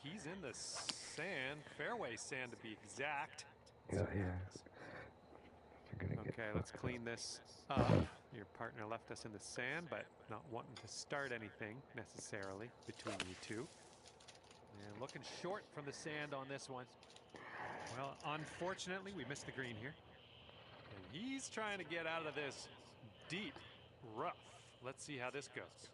he's in the sand, fairway sand to be exact. Yeah, yeah. They're gonna get Okay, let's fucked clean this up. Your partner left us in the sand, but not wanting to start anything necessarily between you two. And looking short from the sand on this one. Well, unfortunately, we missed the green here. And he's trying to get out of this deep rough. Let's see how this goes.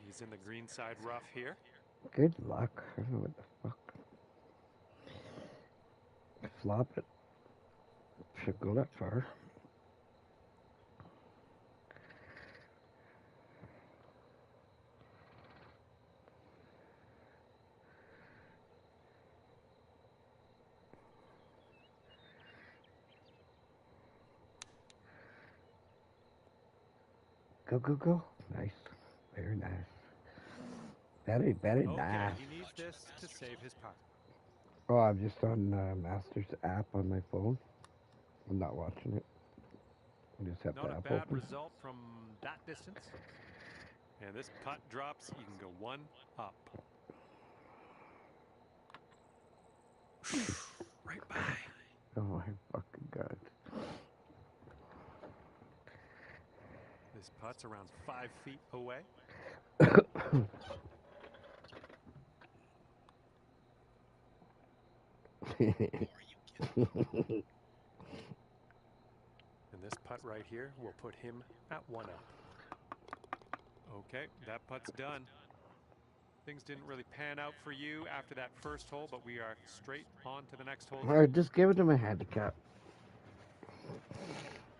He's in the green side rough here. Good luck. I don't know what the fuck. Flop it. Should go that far. Go, go, go. Nice. Very nice. Very, very Okay, nice. he needs this to save his par. Oh, I'm just on Masters app on my phone. I'm not watching it. I just have Not the a app bad open. result from that distance. And this putt drops. You can go one up. Right by. Oh my fucking god. This putt's around 5 feet away. Oh, are you kidding? And this putt right here will put him at one up. Okay, that putt's done. Things didn't really pan out for you after that first hole, but we are straight on to the next hole. Alright, just give it to my handicap.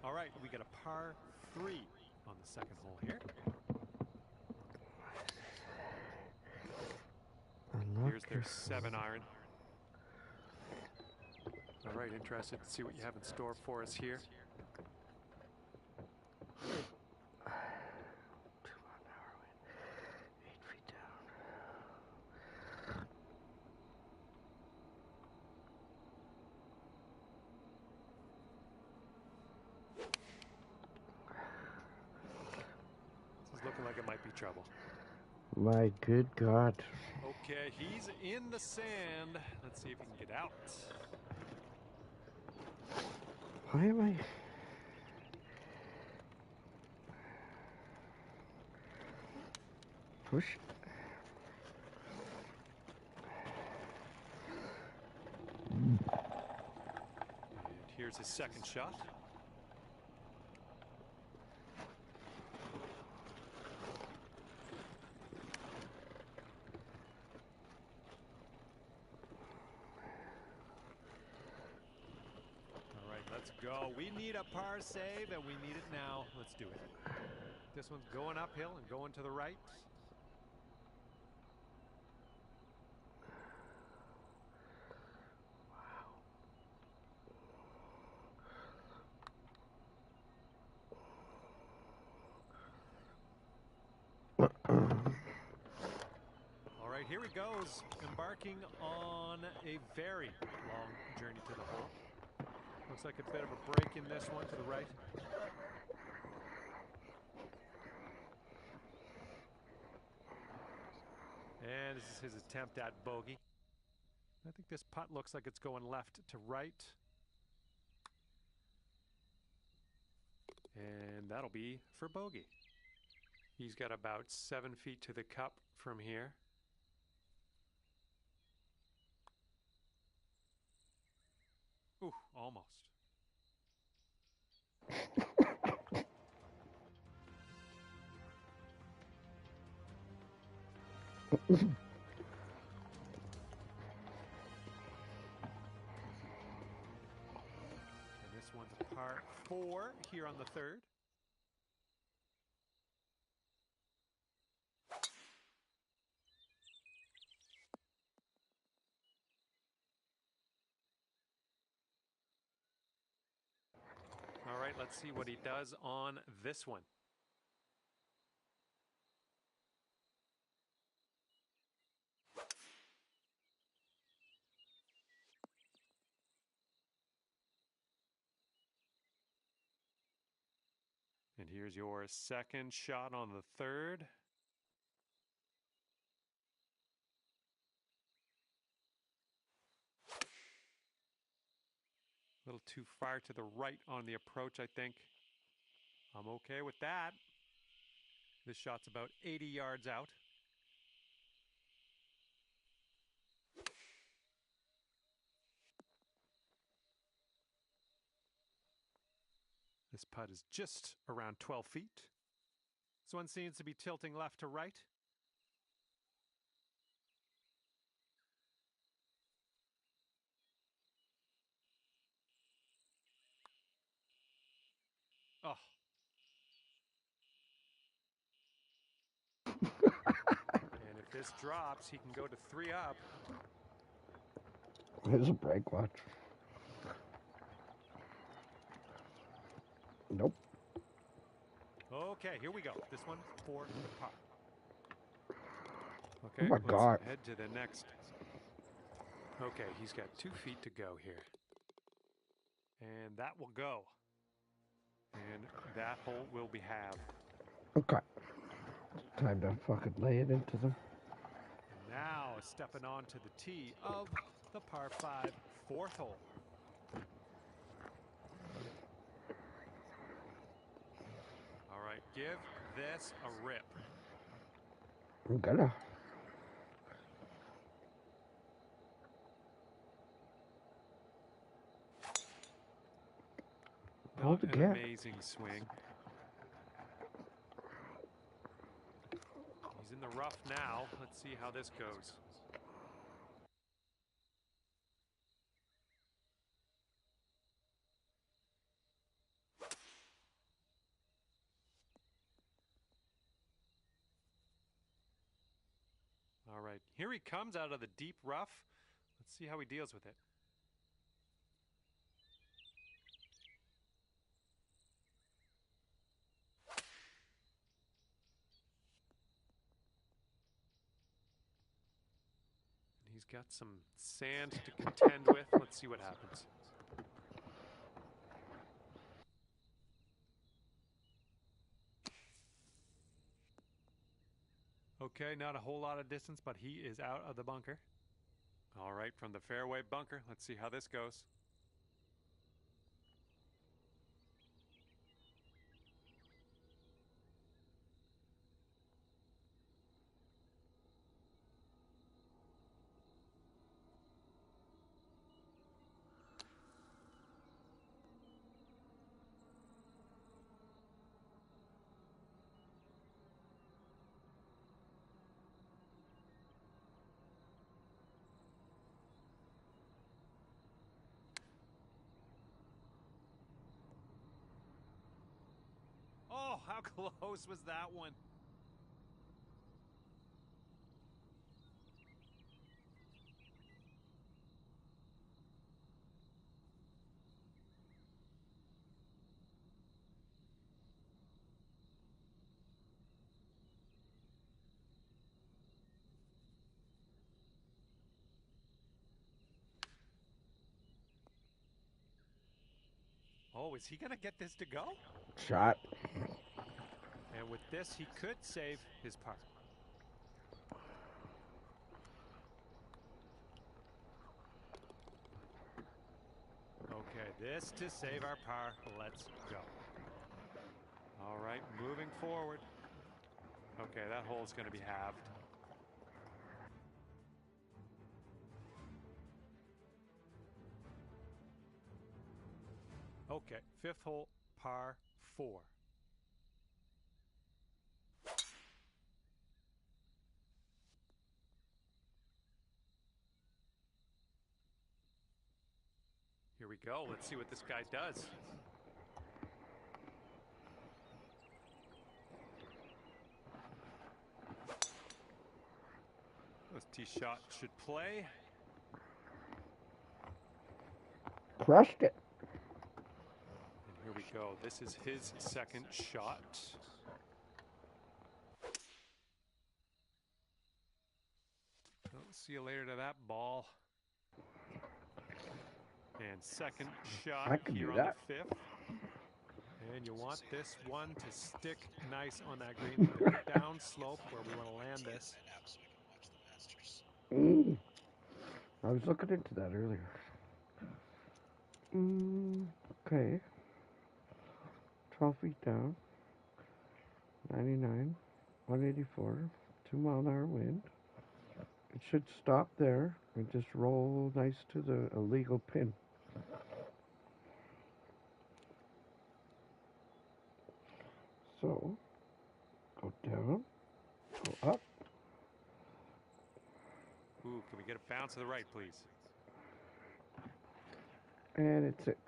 All right, we got a par 3 on the second hole here. Here's their 7-iron. All right, interested to see what you have in store for us here. This is looking like it might be trouble. My good god. Okay, he's in the sand. Let's see if he can get out. Why am I... Push. And here's his second shot. All right, let's go. We need a par save, and we need it now. Let's do it. This one's going uphill and going to the right. All right, here he goes, embarking on a very long journey to the hole. Looks like a bit of a break in this one to the right. And this is his attempt at bogey. I think this putt looks like it's going left to right. And that'll be for bogey. He's got about 7 feet to the cup from here. Ooh, almost. And this one's a par 4 here on the third. All right, let's see what he does on this one. And here's your second shot on the third. A little too far to the right on the approach, I think. I'm okay with that. This shot's about 80 yards out. This putt is just around 12 feet. This one seems to be tilting left to right. And if this drops, he can go to 3 up. Here's a break, watch. Nope. Okay, here we go. This one for the par. Oh Okay, my let's God. head to the next. Okay, he's got 2 feet to go here. And that will go. And that hole will be halved. Okay. Time to fucking lay it into them. Now stepping onto the tee of the par 5 4th hole. All right, give this a rip. I'm gonna. Hold Not the an gap. amazing swing. He's in the rough now. Let's see how this goes. All right, here he comes out of the deep rough. Let's see how he deals with it. And he's got some sand to contend with. Let's see what happens. Okay, not a whole lot of distance, but he is out of the bunker. All right, from the fairway bunker, let's see how this goes. Oh, how close was that one? Oh, is he going to get this to go? Shot. And with this, he could save his par. Okay, this to save our par. Let's go. All right, moving forward. Okay, that hole's going to be halved. Okay, 5th hole, par 4. Here we go. Let's see what this guy does. This tee shot should play. Crushed it. And here we go. This is his second shot. Well, see you later to that ball. And second I shot can here do on that. the 5th. And you want this one to stick nice on that green. Down slope where we want to land this. I was looking into that earlier. Okay. 12 feet down. 99. 184. 2-mile-an-hour wind. It should stop there and just roll nice to the illegal pin. So, go down, go up. Ooh, can we get a bounce to the right, please? And it's it.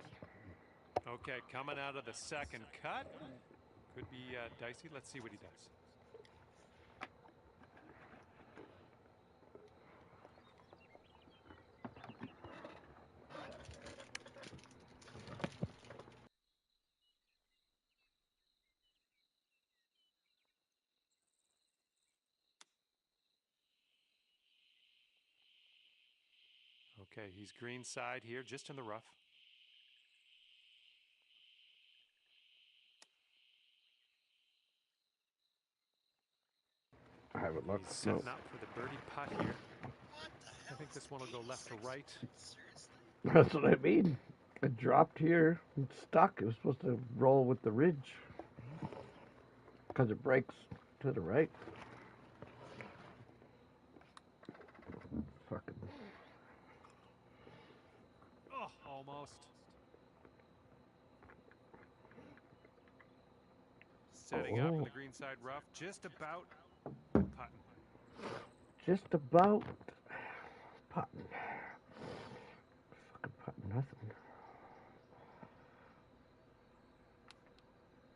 Okay, coming out of the second cut. Could be dicey. Let's see what he does. Okay, he's green side here, just in the rough. I haven't looked. He's No. setting up for the birdie putt here. What the hell? I think this one will go left to right. Seriously? That's what I mean. It dropped here. It's stuck. It was supposed to roll with the ridge. Because it breaks to the right. Fucking. Oh, almost. Setting up in the green side rough, just about putting. Just about putting. Fucking putting nothing.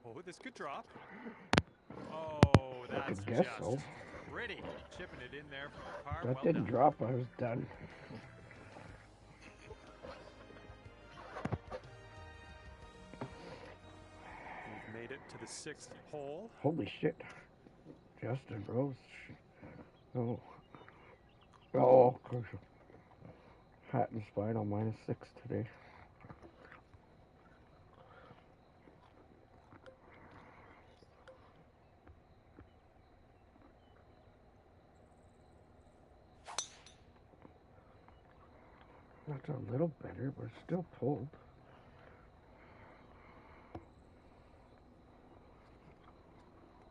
Oh, this could drop. Oh, that's Fucking guess just so. pretty. Chipping it in there for the par. That Well didn't done. drop. I was done. We've made it to the 6th hole. Holy shit. Justin Rose. Oh. Oh, crucial. Hat and spinal -6 today. That's a little better, but still pulled.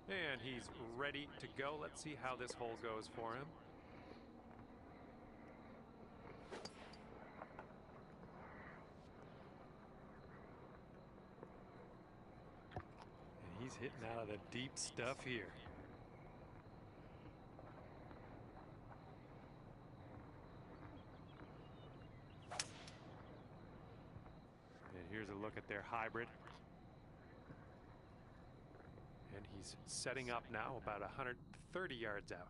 And he's ready to go. Let's see how this hole goes for him. And he's hitting out of the deep stuff here. And here's a look at their hybrid. And he's setting up now about 130 yards out.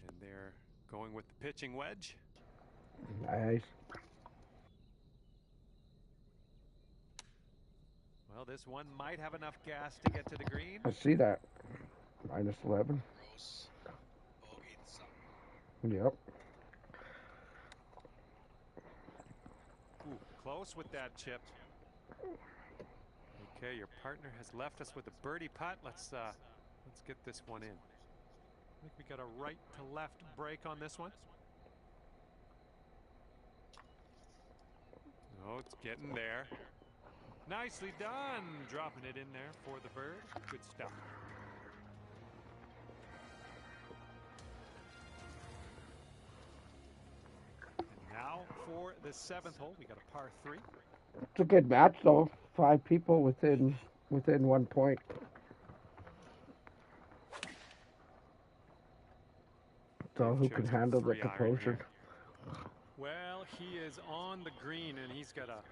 And they're going with the pitching wedge. Nice. Well, this one might have enough gas to get to the green. I see that. -11. Gross. Bogeyed something. Yep. Ooh, close with that chip. Okay, your partner has left us with a birdie putt. Let's get this one in. I think we got a right to left break on this one. Oh, it's getting there. Nicely done, dropping it in there for the bird. Good stuff. And now for the 7th hole, we got a par 3. It's a good match, though. 5 people within 1 point. So who can handle the composure? Well, he is on the green, and he's got a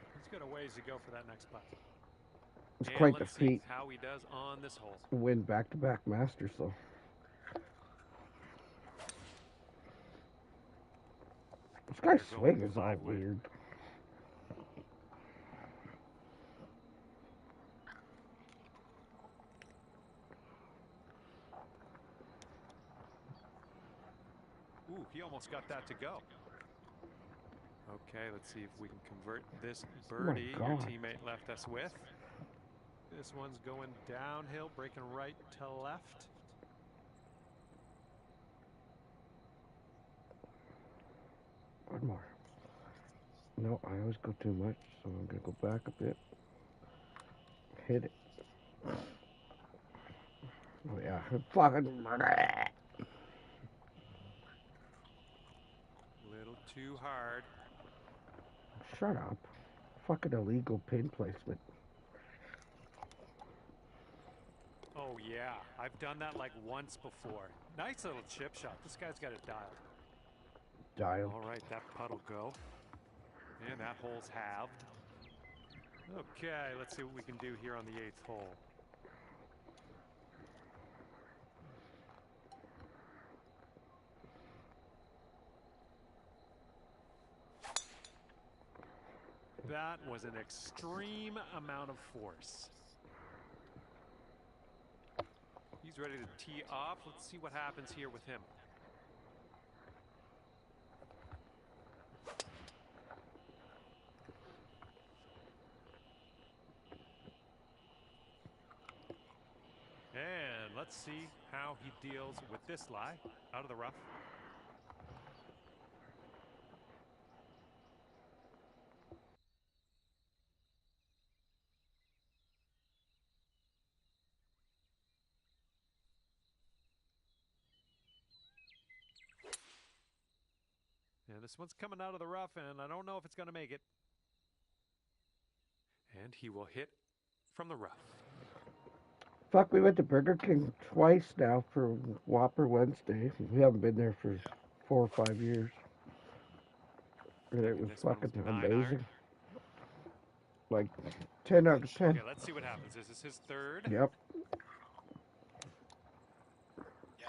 ways to go for that next putt. It's And quite the let's see feat. how he does on this hole. Win back-to-back Masters, though. This guy's They're swing going is all 5 wood. weird. Ooh, he almost got that to go. Okay, let's see if we can convert this birdie your God. teammate left us with. This one's going downhill, breaking right to left. One more. No, I always go too much, so I'm gonna go back a bit. Hit it. Oh yeah, fucking. Little too hard. Shut up. Fucking illegal pin placement. Oh yeah, I've done that like once before. Nice little chip shot. This guy's got it dialed. Dial. All right, that putt'll go. And that hole's halved. Okay, let's see what we can do here on the 8th hole. That was an extreme amount of force. He's ready to tee off. Let's see what happens here with him. And let's see how he deals with this lie out of the rough. And this one's coming out of the rough, and I don't know if it's going to make it. And he will hit from the rough. Fuck, we went to Burger King twice now for Whopper Wednesday. We haven't been there for 4 or 5 years. And it was This one fucking was 9 amazing. iron. Like 10 out of 10. Okay, let's see what happens. This is his third. Yep. Yeah,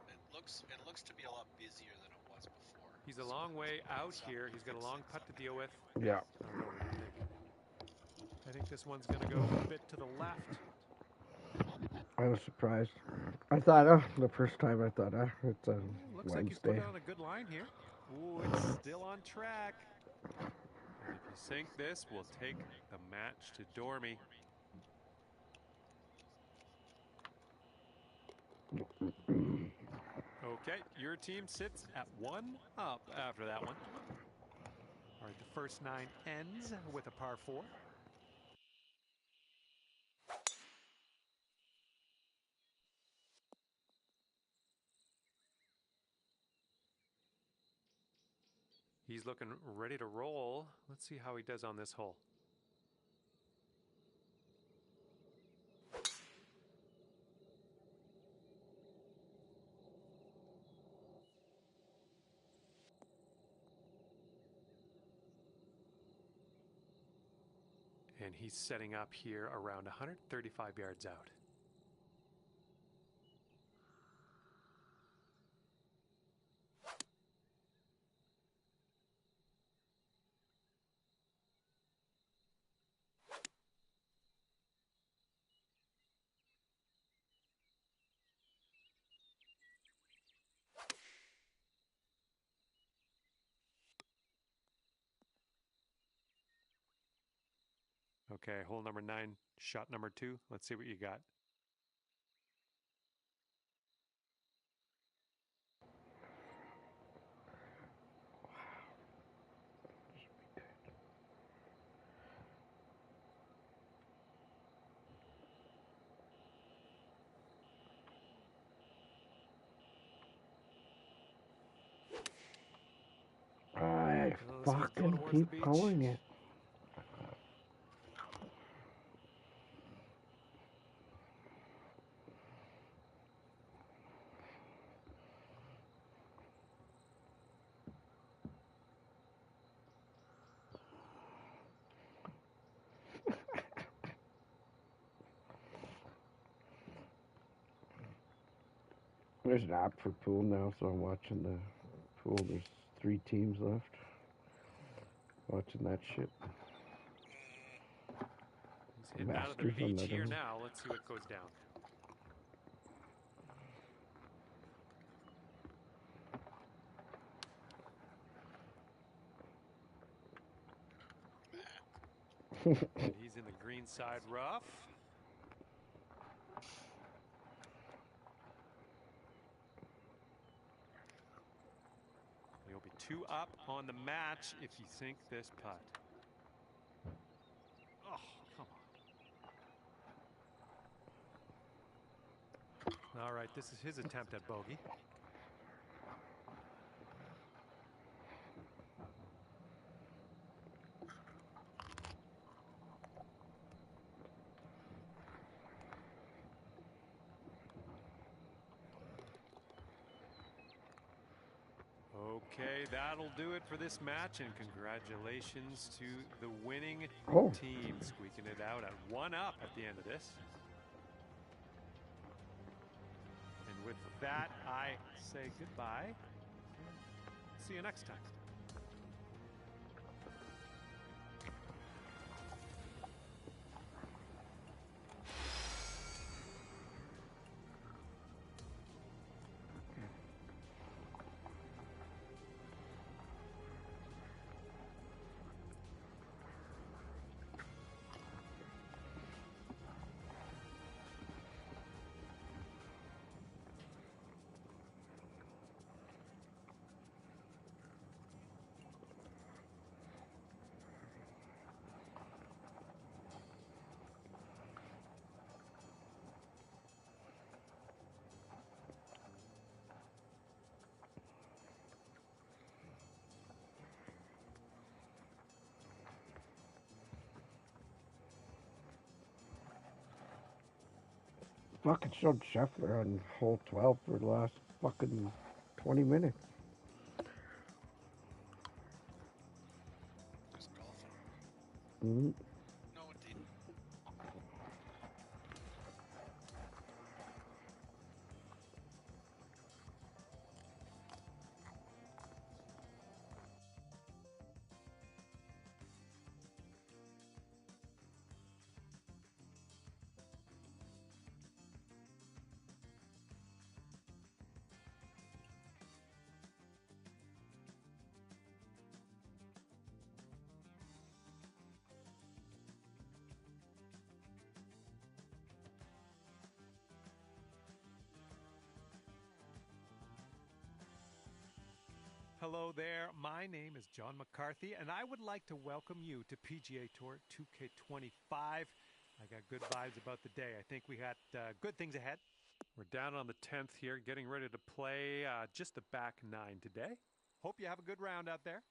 it looks to be a lot busier than it was before. He's a long way out here. He's got a long putt to deal with. Yeah. I don't know what do you think? I think this one's going to go a bit to the left. I was surprised. I thought, the first time I thought, it's a Looks like he's put Wednesday. on a good line here. Ooh, it's still on track. And if you sink this, we'll take the match to Dormy. Okay, your team sits at 1 up after that one. All right, the first 9 ends with a par 4. He's looking ready to roll. Let's see how he does on this hole. And he's setting up here around 135 yards out. Okay, hole number 9, shot number 2. Let's see what you got. I Well, this one's going fucking towards the keep beach. calling it. There's an app for pool now, so I'm watching the pool. There's 3 teams left. Watching that shit. He's hitting out of the Masters on beach that here one. now. Let's see what goes down. And he's in the green side rough. You'll be 2 up on the match if you sink this putt. Oh, come on. All right, this is his attempt at bogey. Okay, that'll do it for this match, and congratulations to the winning Oh. team, squeaking it out at 1 up at the end of this. And with that, I say goodbye. See you next time. fucking showed Scheffler on hole 12 for the last fucking 20 minutes. Who's golfing? Mm. No, it didn't. Hello there. My name is John McCarthy, and I would like to welcome you to PGA Tour 2K25. I got good vibes about the day. I think we got good things ahead. We're down on the 10th here, getting ready to play just the back nine today. Hope you have a good round out there.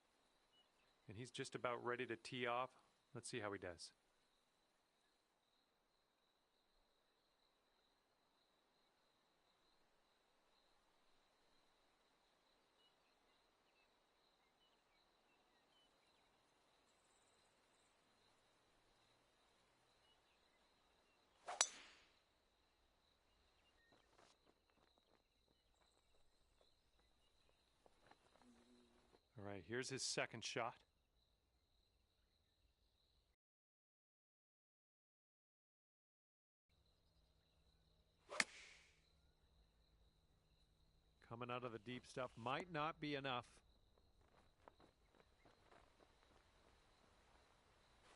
And he's just about ready to tee off. Let's see how he does. All right, here's his second shot. Coming out of the deep stuff might not be enough.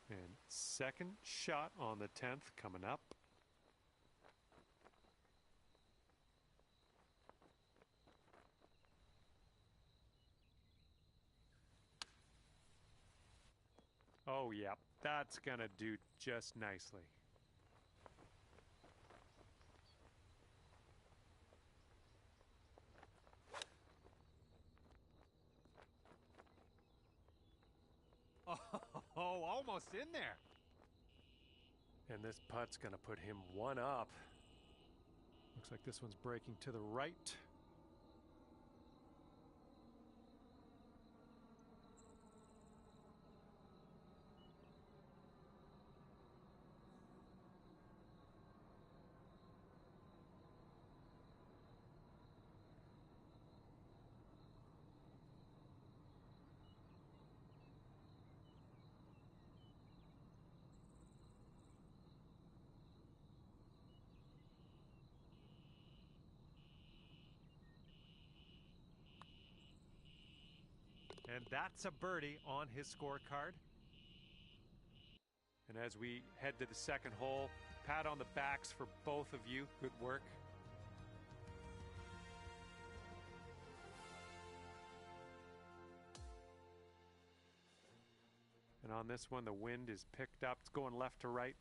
And second shot on the 10th coming up. Oh, yeah, that's going to do just nicely. Oh, almost in there. And this putt's going to put him one up. Looks like this one's breaking to the right. And that's a birdie on his scorecard. And as we head to the second hole, pat on the backs for both of you. Good work. And on this one, the wind is picked up. It's going left to right.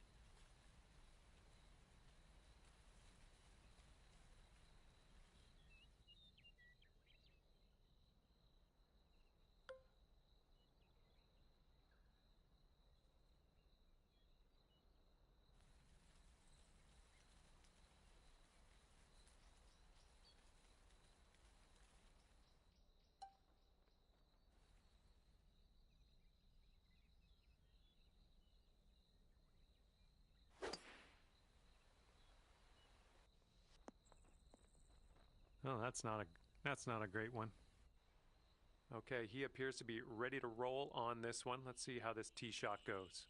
Oh, that's not a great one. Okay, he appears to be ready to roll on this one. Let's see how this tee shot goes.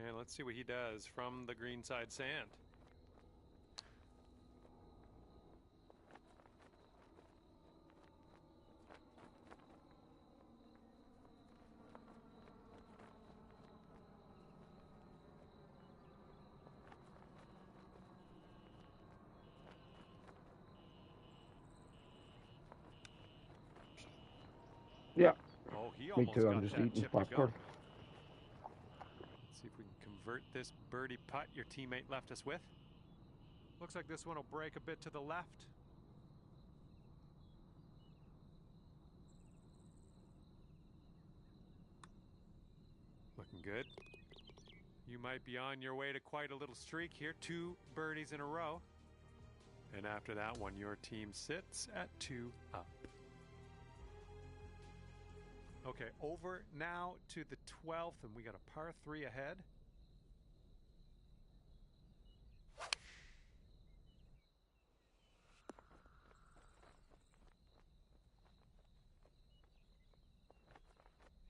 And let's see what he does from the greenside sand. Yeah, Oh, he me almost too. got I'm just that eating chip to go. popcorn. Let's see if we can convert this birdie putt your teammate left us with. Looks like this one will break a bit to the left. Looking good. You might be on your way to quite a little streak here. 2 birdies in a row. And after that one, your team sits at 2 up. Okay, over now to the 12th, and we got a par 3 ahead.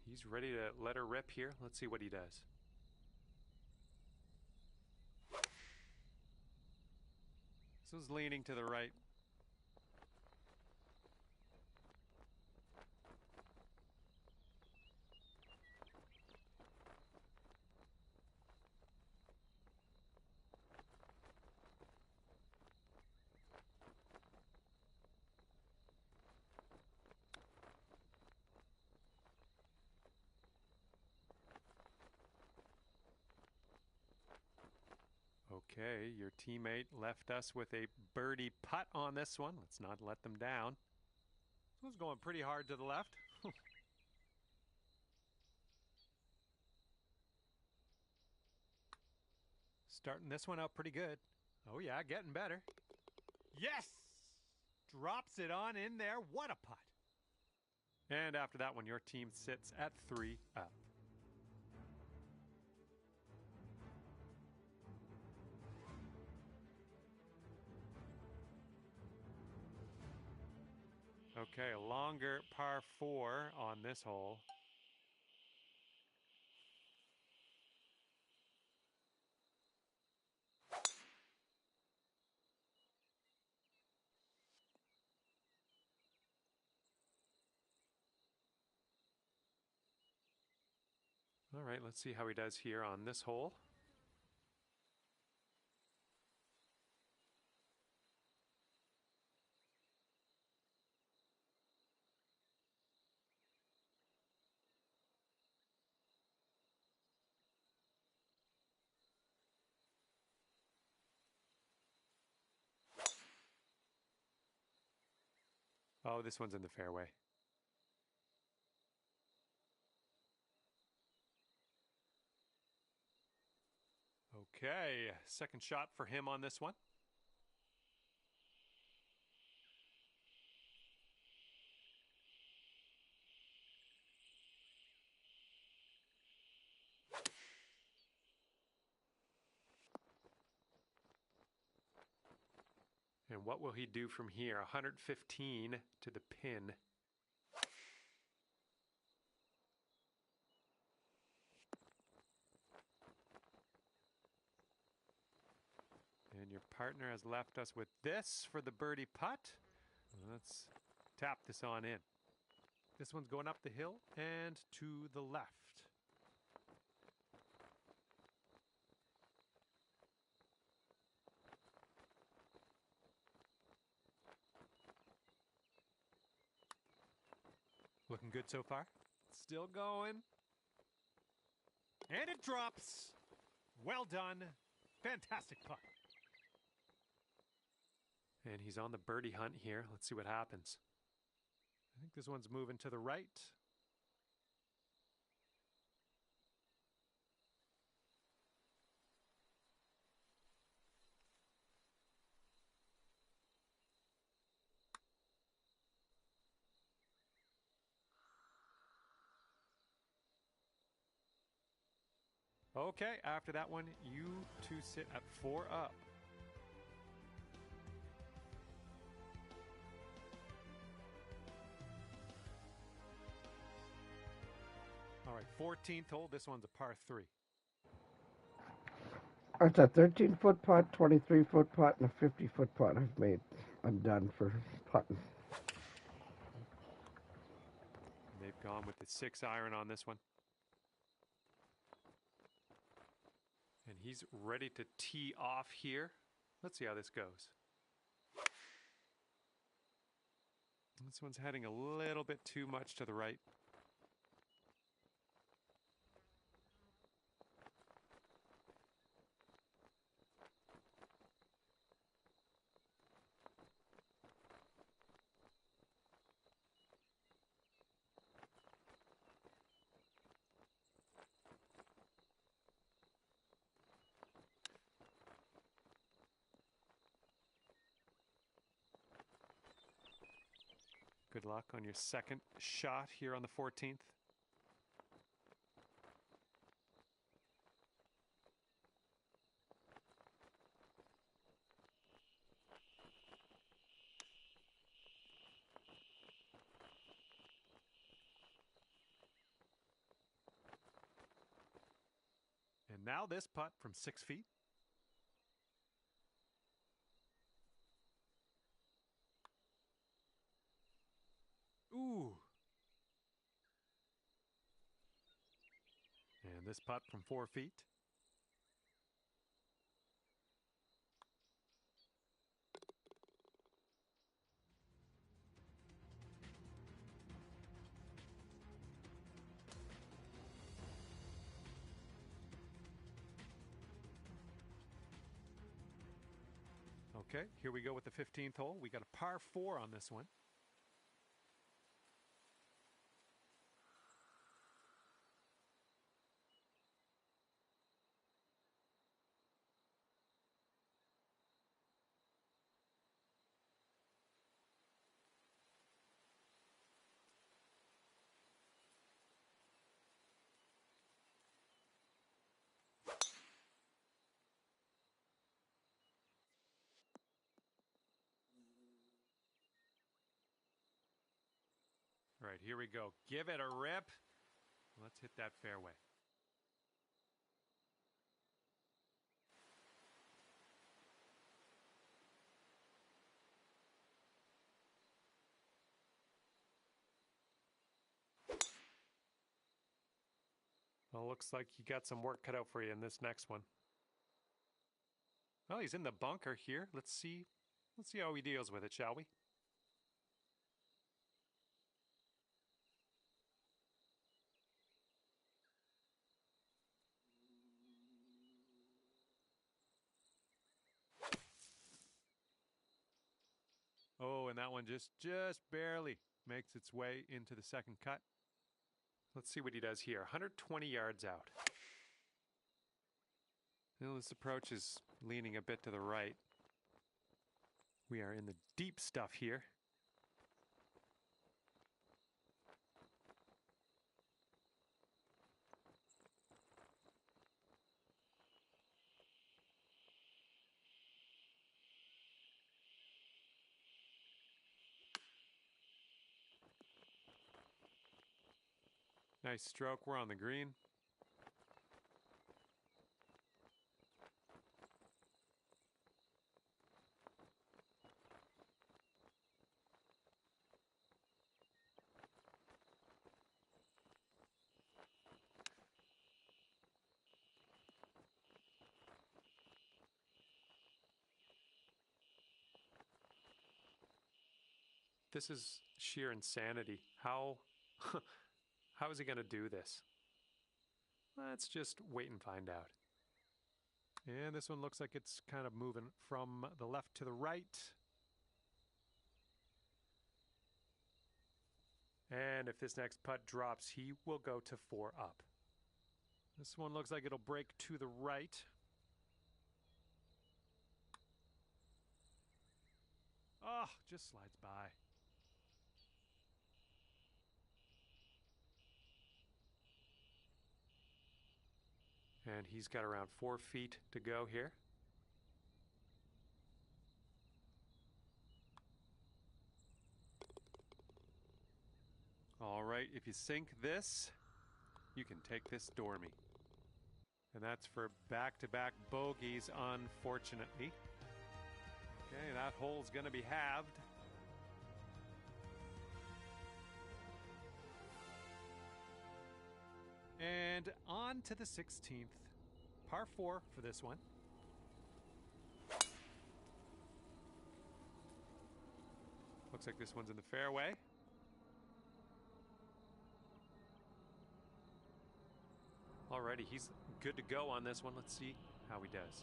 He's ready to let her rip here. Let's see what he does. This is leaning to the right. Okay, your teammate left us with a birdie putt on this one. Let's not let them down. This one's going pretty hard to the left. Starting this one out pretty good. Oh yeah, getting better. Yes! Drops it on in there. What a putt. And after that one, your team sits at 3 up. Okay, a longer par 4 on this hole. All right, let's see how he does here on this hole. Oh, this one's in the fairway. Okay, second shot for him on this one. And what will he do from here? 115 to the pin. And your partner has left us with this for the birdie putt. Let's tap this on in. This one's going up the hill and to the left. Looking good so far. Still going. And it drops. Well done. Fantastic putt. And he's on the birdie hunt here. Let's see what happens. I think this one's moving to the right. Okay, after that one, you two sit at 4 up. All right, 14th hole. This one's a par 3. That's a 13-foot putt, 23-foot putt, and a 50-foot putt I've made. I'm done for putting. They've gone with the 6-iron on this one. And he's ready to tee off here. Let's see how this goes. This one's heading a little bit too much to the right. Good luck on your second shot here on the 14th. And now this putt from 6 feet. Ooh. And this putt from 4 feet. Okay, here we go with the 15th hole. We got a par 4 on this one. All right, here we go. Give it a rip. Let's hit that fairway. Well, looks like you got some work cut out for you in this next one. Well, he's in the bunker here. Let's see how he deals with it, shall we? Oh, and that one just barely makes its way into the second cut. Let's see what he does here. 120 yards out. Well, this approach is leaning a bit to the right. We are in the deep stuff here. Nice stroke. We're on the green. This is sheer insanity. How is he going to do this? Let's just wait and find out. And this one looks like it's kind of moving from the left to the right. And if this next putt drops, he will go to 4 up. This one looks like it'll break to the right. Oh, just slides by. And he's got around 4 feet to go here. All right, if you sink this, you can take this Dormy. And that's for back-to-back bogeys, unfortunately. Okay, that hole's going to be halved. And on to the 16th. Par 4 for this one. Looks like this one's in the fairway. Alrighty, he's good to go on this one. Let's see how he does.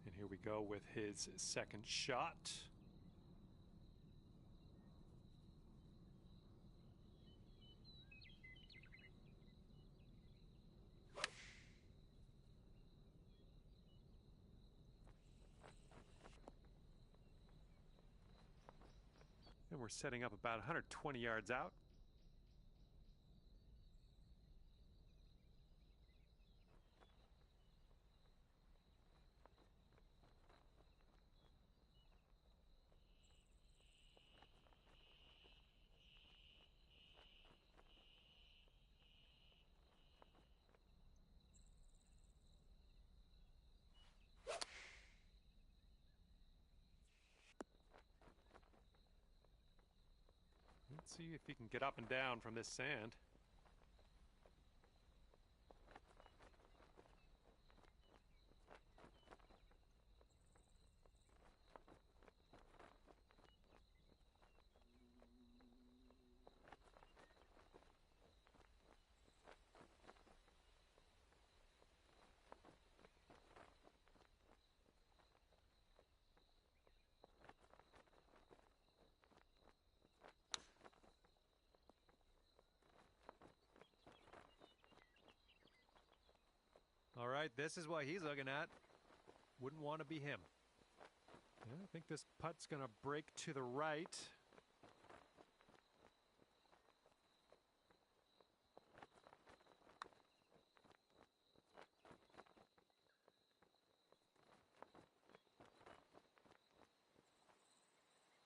And here we go with his second shot. And we're setting up about 120 yards out. Let's see if he can get up and down from this sand. All right, this is what he's looking at. Wouldn't want to be him. Yeah, I think this putt's going to break to the right.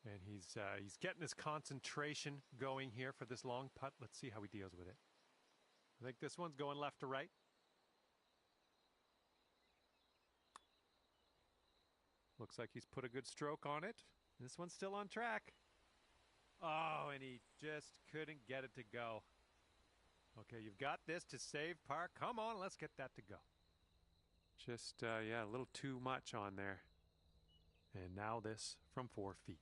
And he's getting his concentration going here for this long putt. Let's see how he deals with it. I think this one's going left to right. Looks like he's put a good stroke on it. This one's still on track. Oh, and he just couldn't get it to go. Okay, you've got this to save par. Come on, let's get that to go. Just, yeah, a little too much on there. And now this from 4 feet.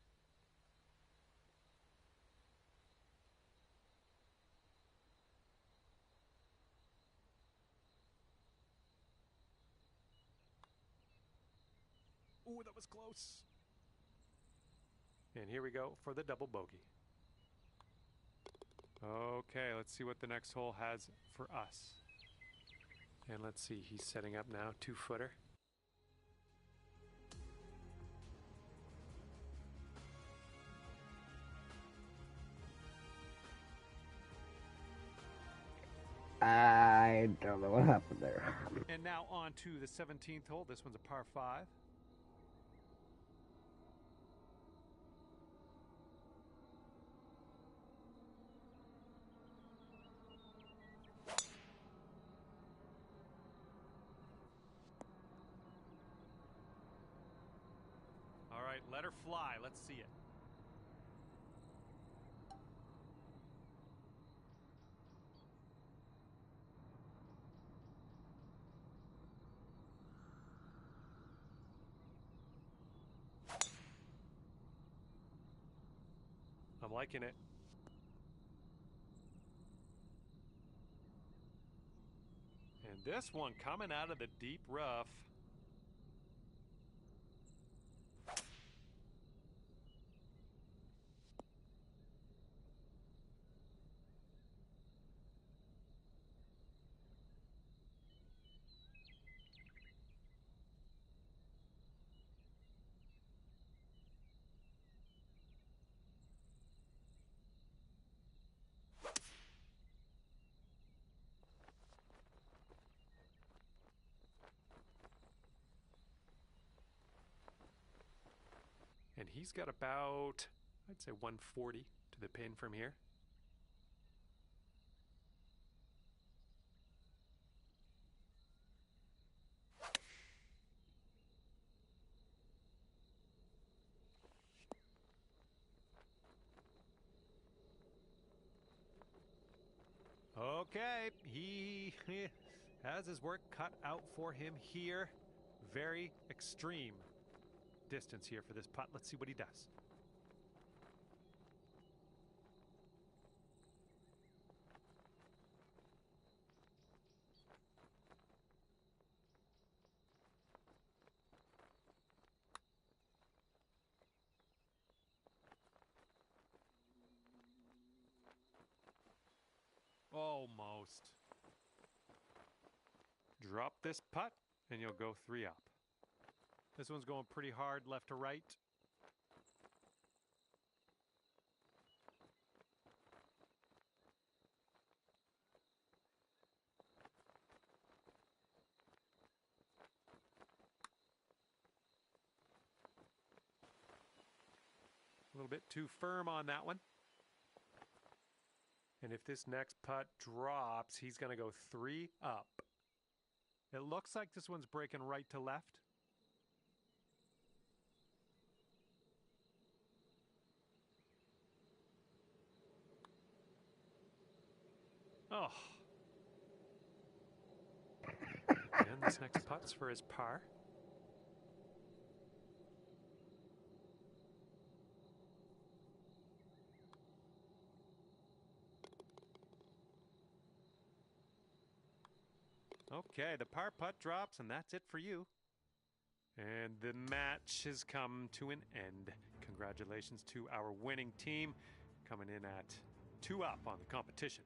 Ooh, that was close. And here we go for the double bogey. Okay, let's see what the next hole has for us. And let's see, he's setting up now, 2-footer. I don't know what happened there. And now on to the 17th hole. This one's a par 5. All right, let her fly. Let's see it. I'm liking it. And this one coming out of the deep rough. And he's got about, I'd say 140 to the pin from here. Okay, he has his work cut out for him here. Very extreme distance here for this putt. Let's see what he does. Almost. Drop this putt, and you'll go 3 up. This one's going pretty hard left to right. A little bit too firm on that one. And if this next putt drops, he's going to go 3 up. It looks like this one's breaking right to left. Oh. And this next putt's for his par. Okay, the par putt drops, and that's it for you. And the match has come to an end. Congratulations to our winning team, coming in at 2 up on the competition.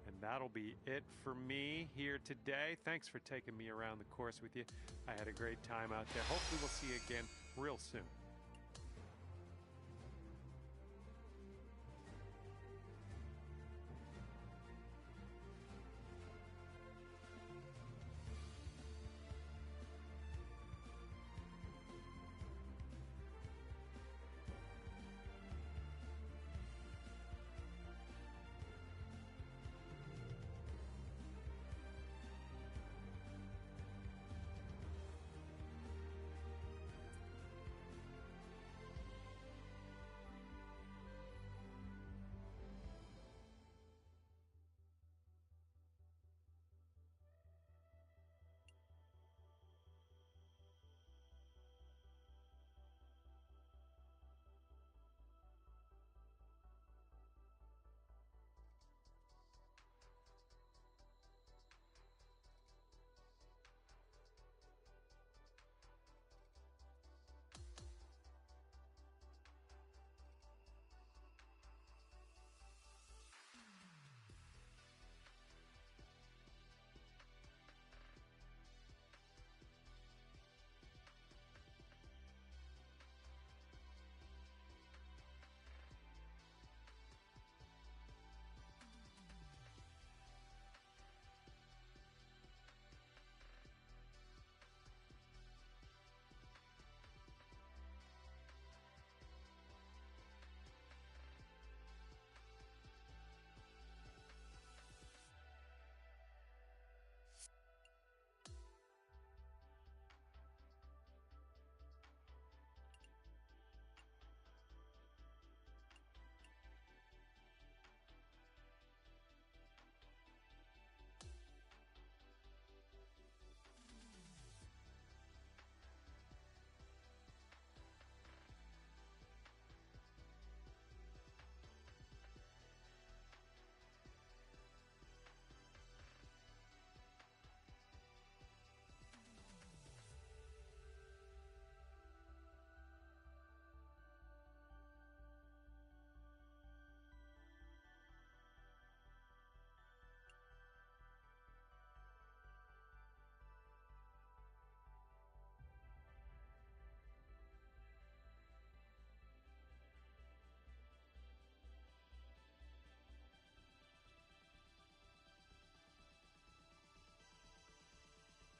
And that'll be it for me here today. Thanks for taking me around the course with you. I had a great time out there. Hopefully we'll see you again real soon.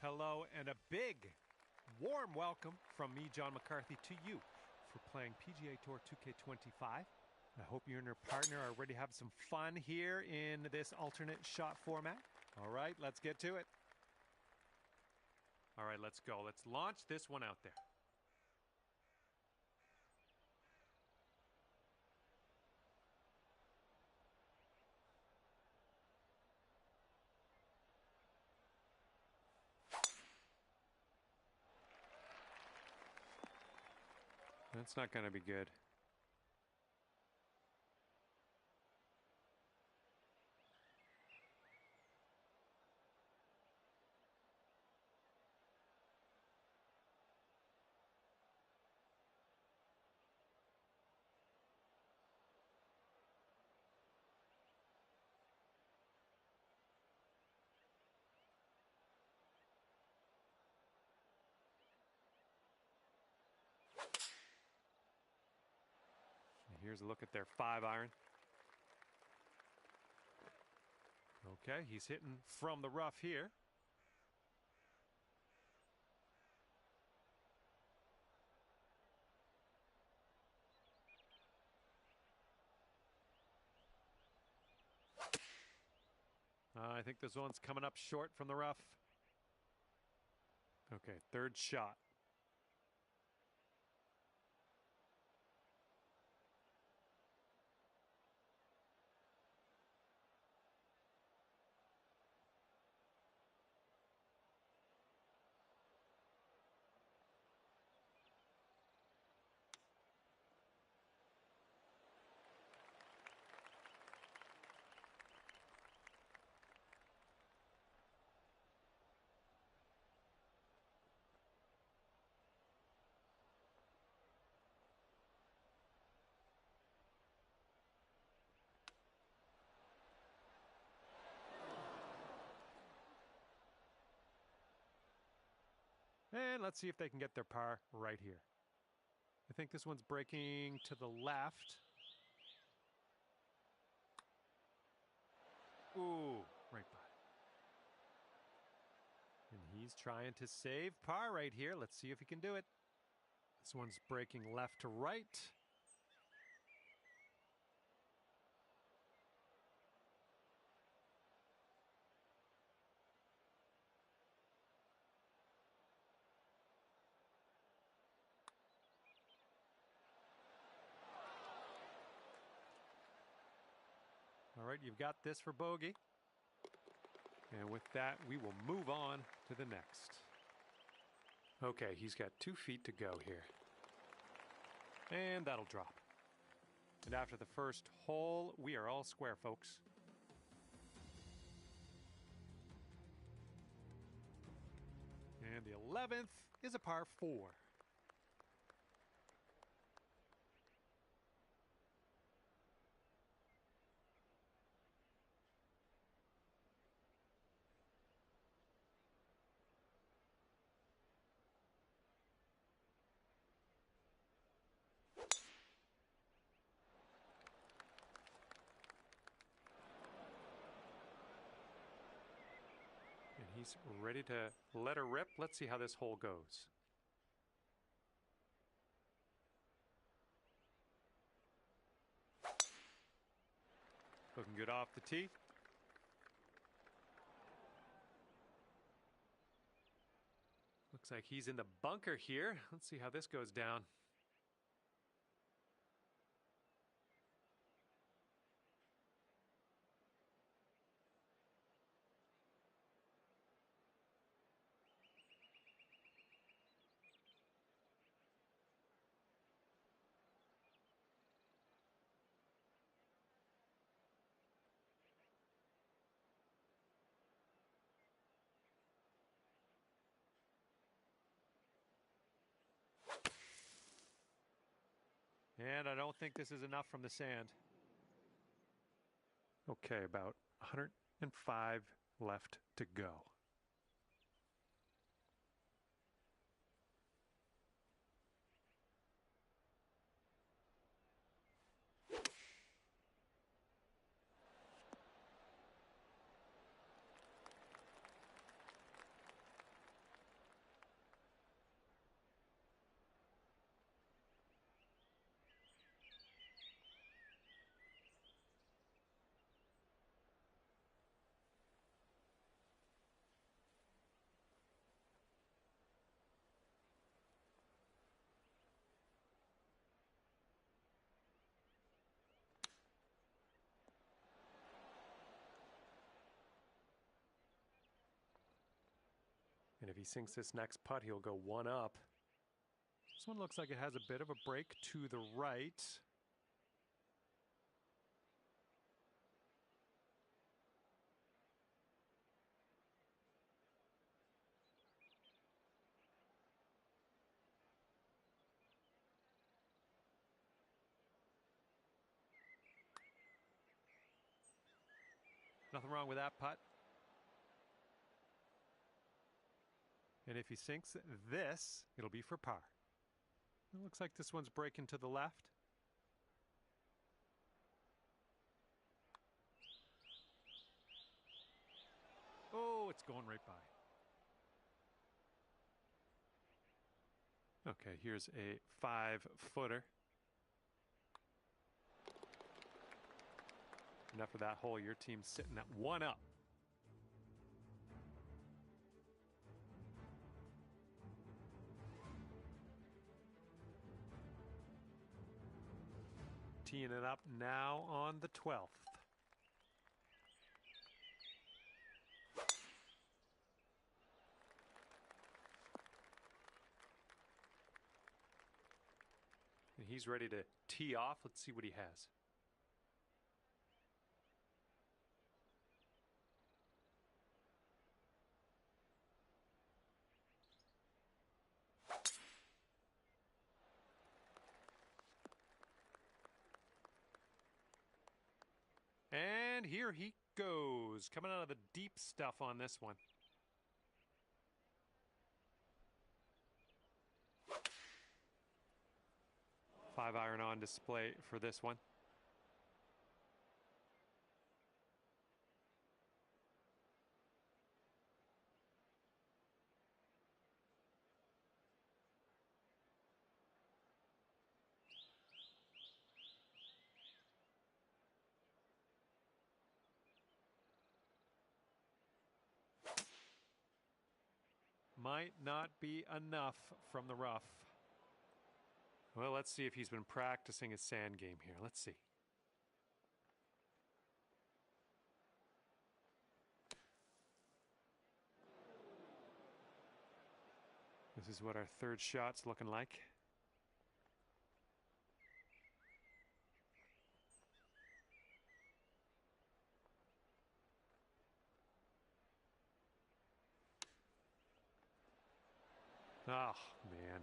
Hello, and a big, warm welcome from me, John McCarthy, to you for playing PGA Tour 2K25. I hope you and your partner are ready to have some fun here in this alternate shot format. All right, let's get to it. All right, let's go. Let's launch this one out there. That's not going to be good. Here's a look at their 5-iron. Okay, he's hitting from the rough here. I think this one's coming up short from the rough. Okay, third shot. And let's see if they can get their par right here. I think this one's breaking to the left. Ooh, right by. And he's trying to save par right here. Let's see if he can do it. This one's breaking left to right. All right, you've got this for bogey. And with that, we will move on to the next. Okay, he's got 2 feet to go here. And that'll drop. And after the first hole, we are all square, folks. And the 11th is a par 4. And he's ready to let her rip. Let's see how this hole goes. Looking good off the tee. Looks like he's in the bunker here. Let's see how this goes down. And I don't think this is enough from the sand. Okay, about 105 left to go. And if he sinks this next putt, he'll go 1 up. This one looks like it has a bit of a break to the right. Nothing wrong with that putt. And if he sinks this, it'll be for par. It looks like this one's breaking to the left. Oh, it's going right by. Okay, here's a 5-footer. Enough of that hole. Your team's sitting at 1 up. Teeing it up now on the 12th. And he's ready to tee off. Let's see what he has. And here he goes, coming out of the deep stuff on this one. Five iron on display for this one. Might not be enough from the rough. Well, let's see if he's been practicing his sand game here. Let's see. This is what our third shot's looking like. Oh, man.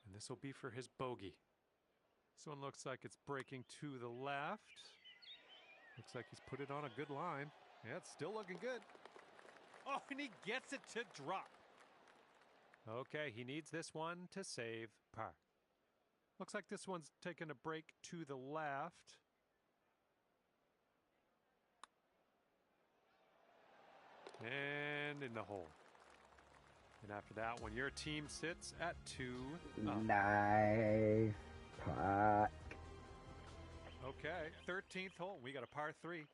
And this will be for his bogey. This one looks like it's breaking to the left. Looks like he's put it on a good line. Yeah, it's still looking good. Oh, and he gets it to drop. Okay, he needs this one to save par. Looks like this one's taking a break to the left. And in the hole. And after that one, your team sits at 2 up. Nice putt. Okay, 13th hole. We got a par 3.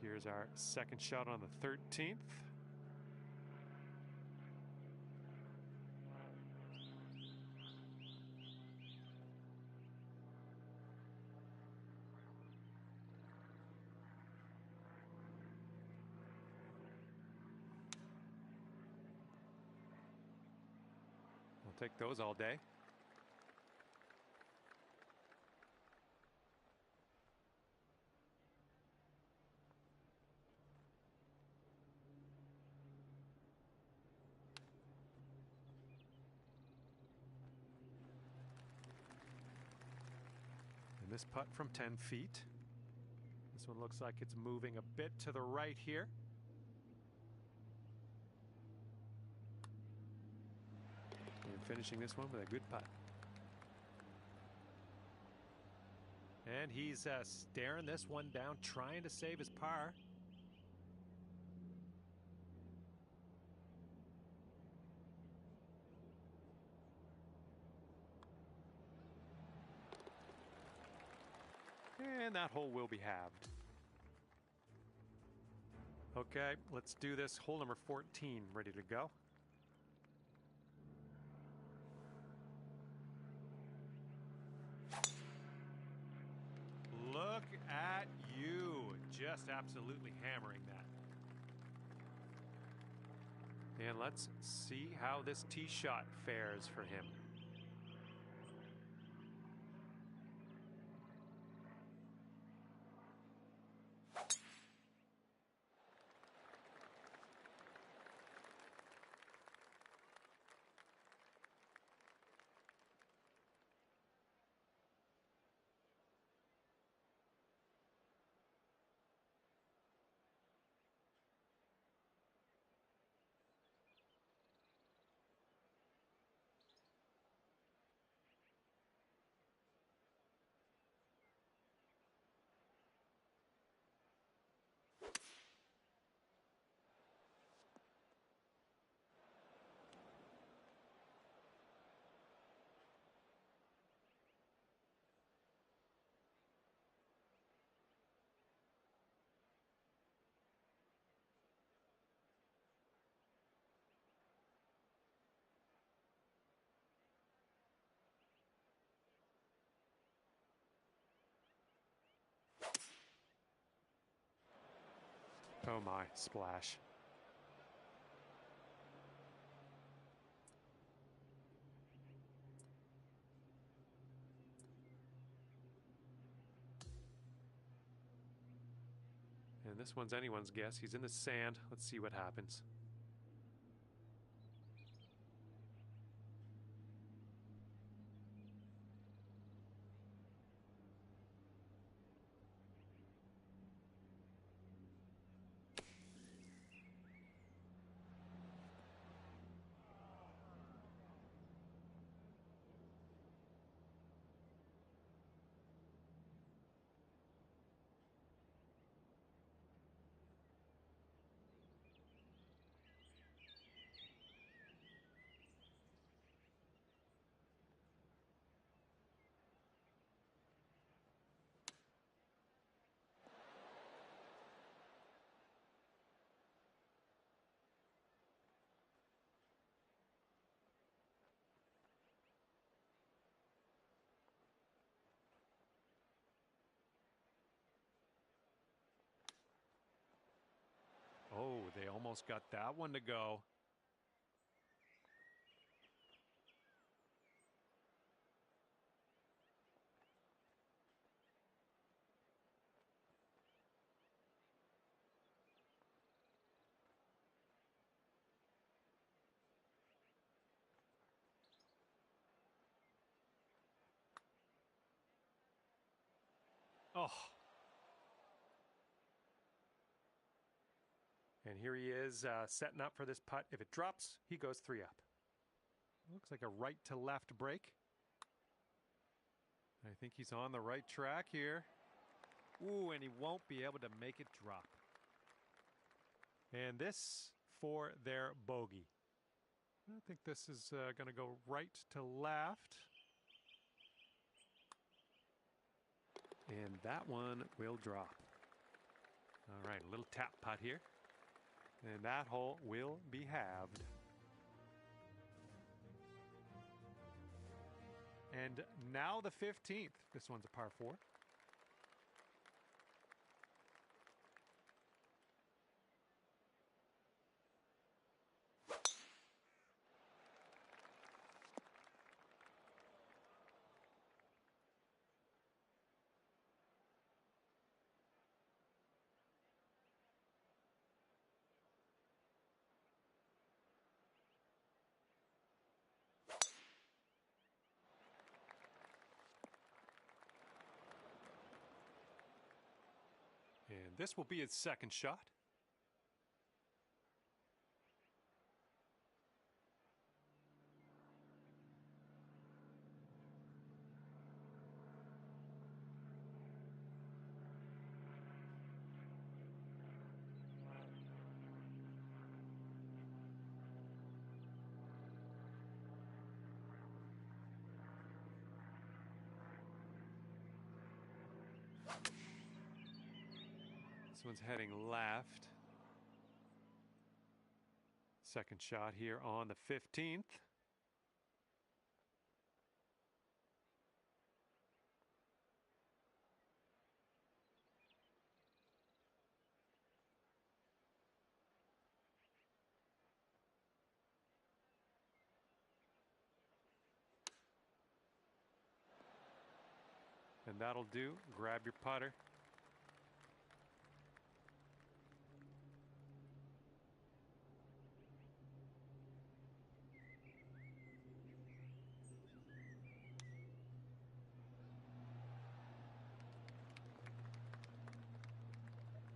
Here's our second shot on the 13th. We'll take those all day. this putt from 10 feet. This one looks like it's moving a bit to the right here. And finishing this one with a good putt. And he's staring this one down, trying to save his par. And that hole will be halved. Okay, let's do this. Hole number 14, ready to go. Look at you, just absolutely hammering that. And let's see how this tee shot fares for him. Oh my, splash. And this one's anyone's guess. He's in the sand. Let's see what happens. Oh, they almost got that one to go. Oh. And here he is setting up for this putt. If it drops, he goes 3 up. Looks like a right to left break. I think he's on the right track here. Ooh, and he won't be able to make it drop. And this for their bogey. I think this is going to go right to left. And that one will drop. All right, a little tap putt here. And that hole will be halved. And now the 15th. This one's a par 4. And this will be his second shot. This one's heading left. Second shot here on the 15th. And that'll do. Grab your putter.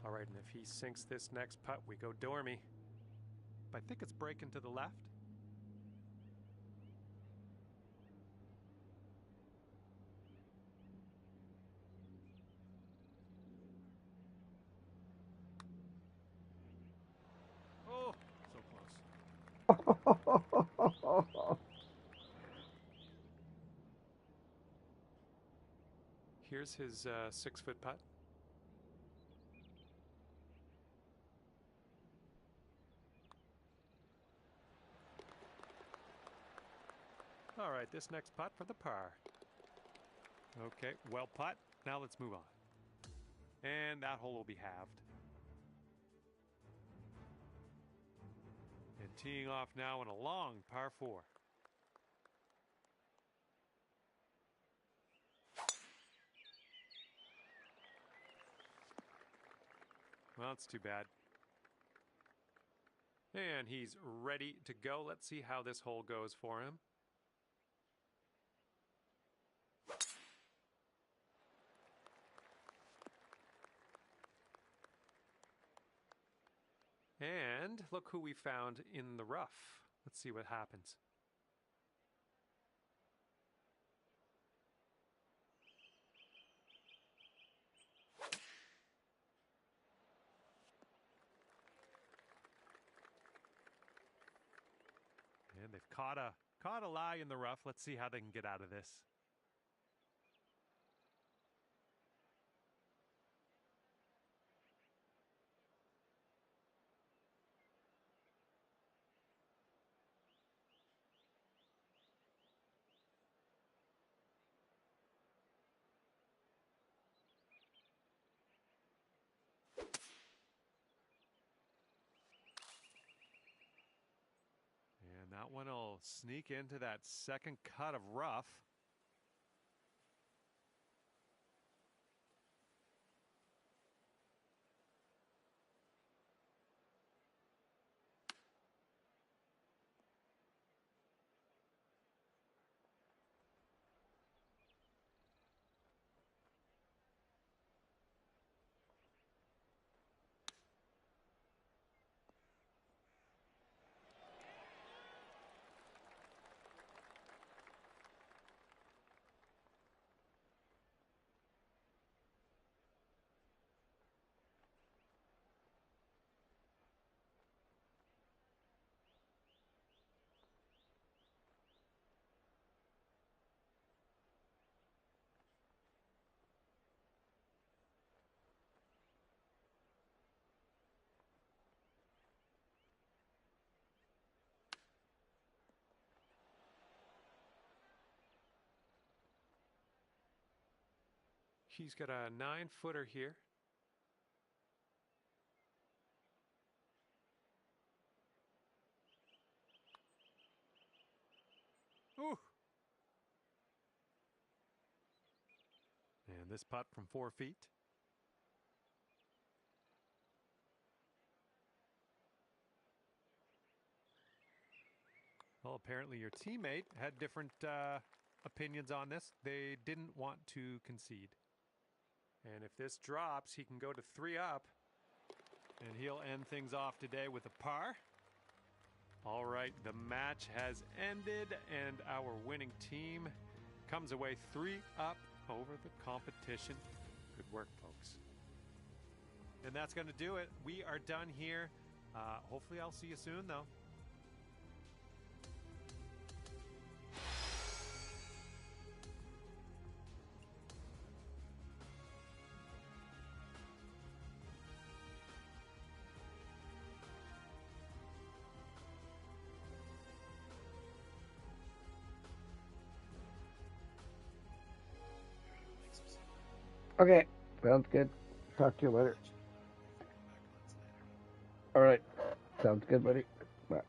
All right, and if he sinks this next putt, we go Dormy. I think it's breaking to the left. Oh, so close. Here's his 6-foot putt. All right, this next putt for the par. Okay, well putt. Now let's move on. And that hole will be halved. And teeing off now in a long par 4. Well, it's too bad. And he's ready to go. Let's see how this hole goes for him. And look who we found in the rough. Let's see what happens. And they've caught a lie in the rough. Let's see how they can get out of this. And that one will sneak into that second cut of rough. He's got a 9-footer here. Ooh. And this putt from 4 feet. Well, apparently your teammate had different opinions on this. They didn't want to concede. And if this drops, he can go to 3 up. And he'll end things off today with a par. All right, the match has ended, and our winning team comes away 3 up over the competition. Good work, folks. And that's going to do it. We are done here. Hopefully I'll see you soon, though. Okay, sounds good. Talk to you later. All right, sounds good, buddy. Bye.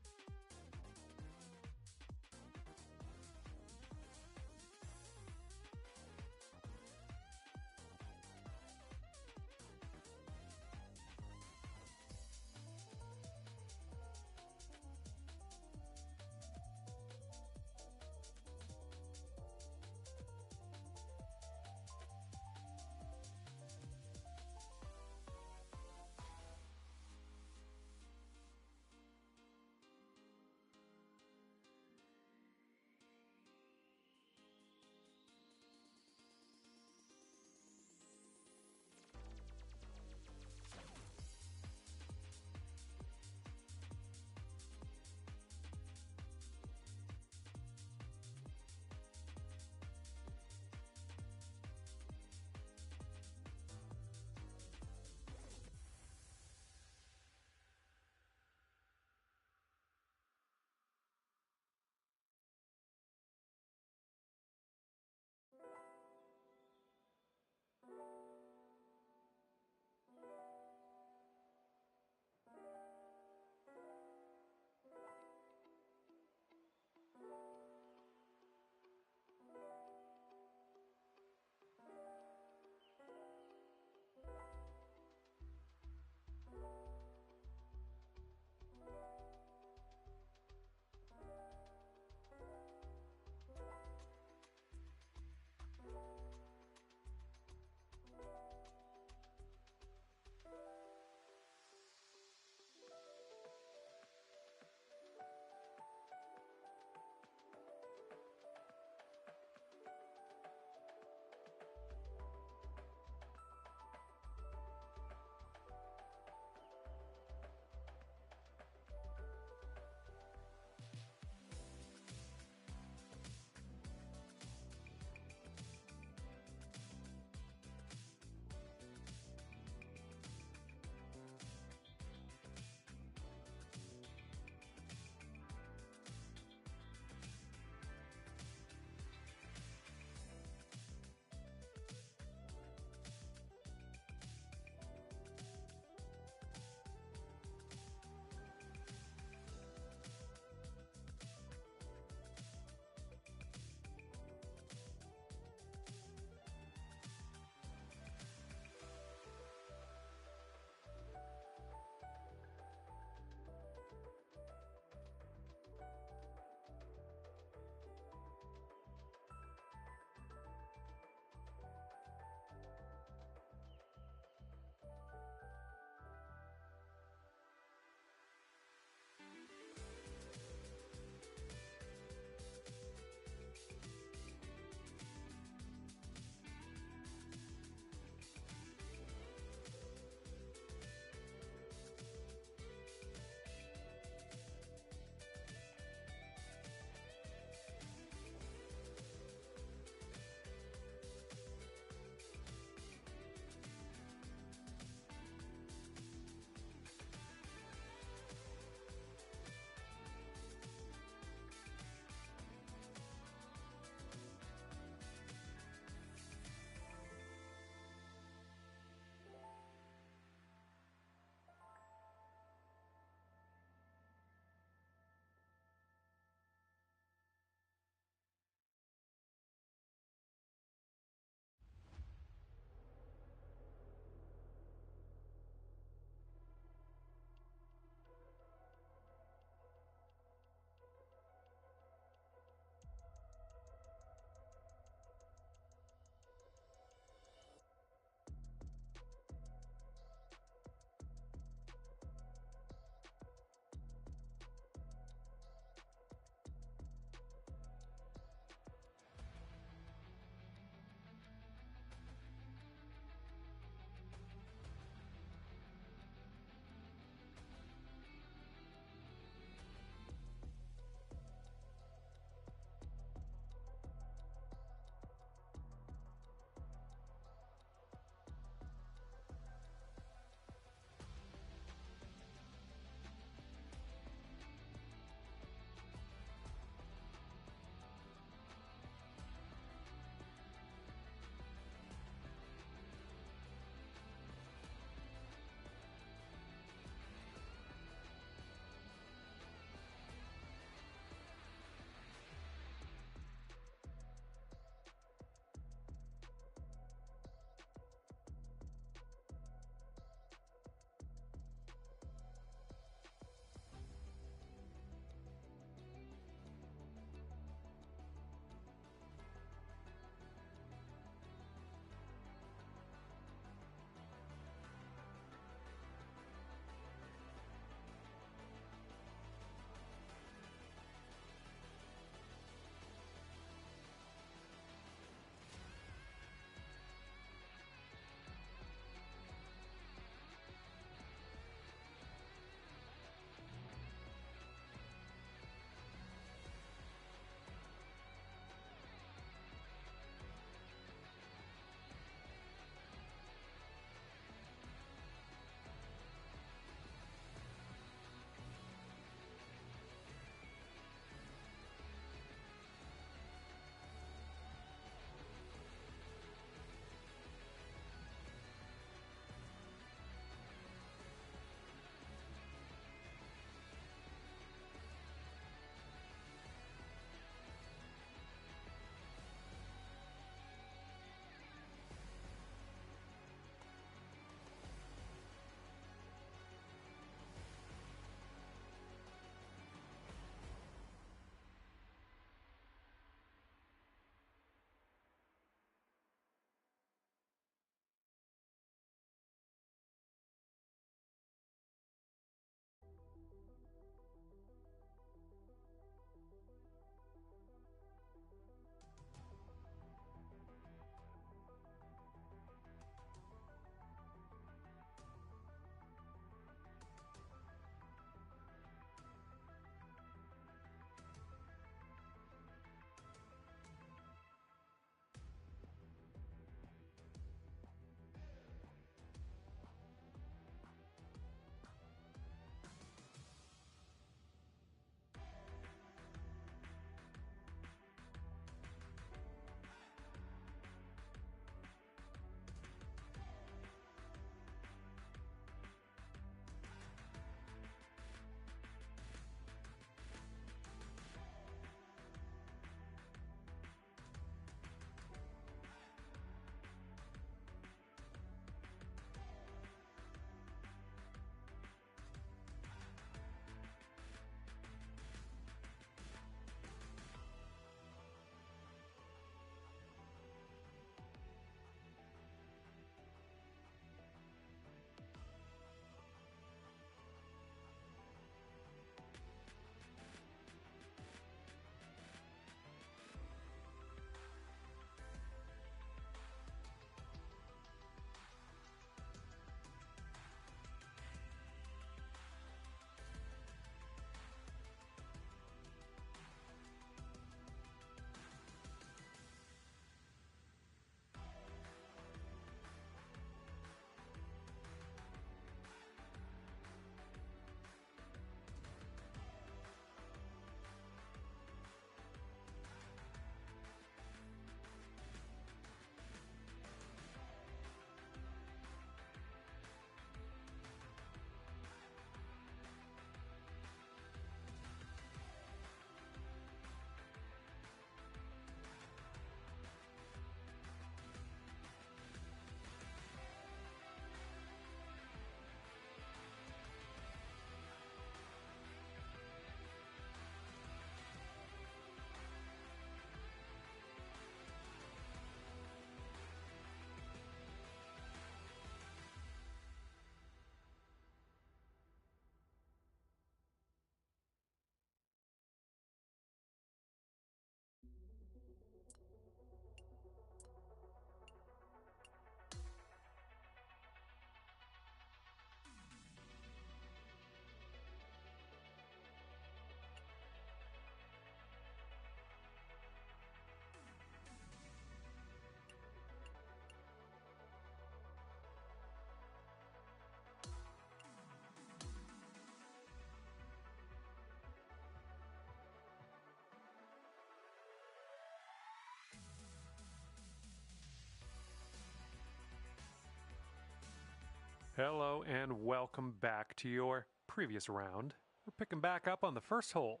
Hello and welcome back to your previous round. We're picking back up on the first hole.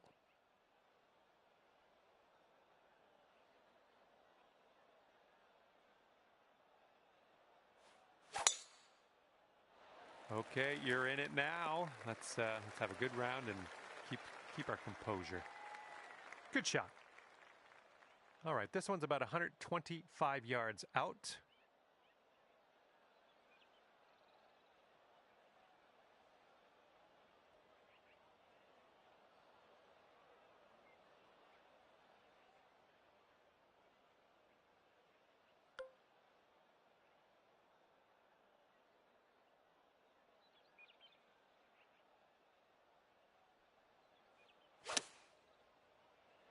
Okay, you're in it now. Let's have a good round and keep our composure. Good shot. All right, this one's about 125 yards out.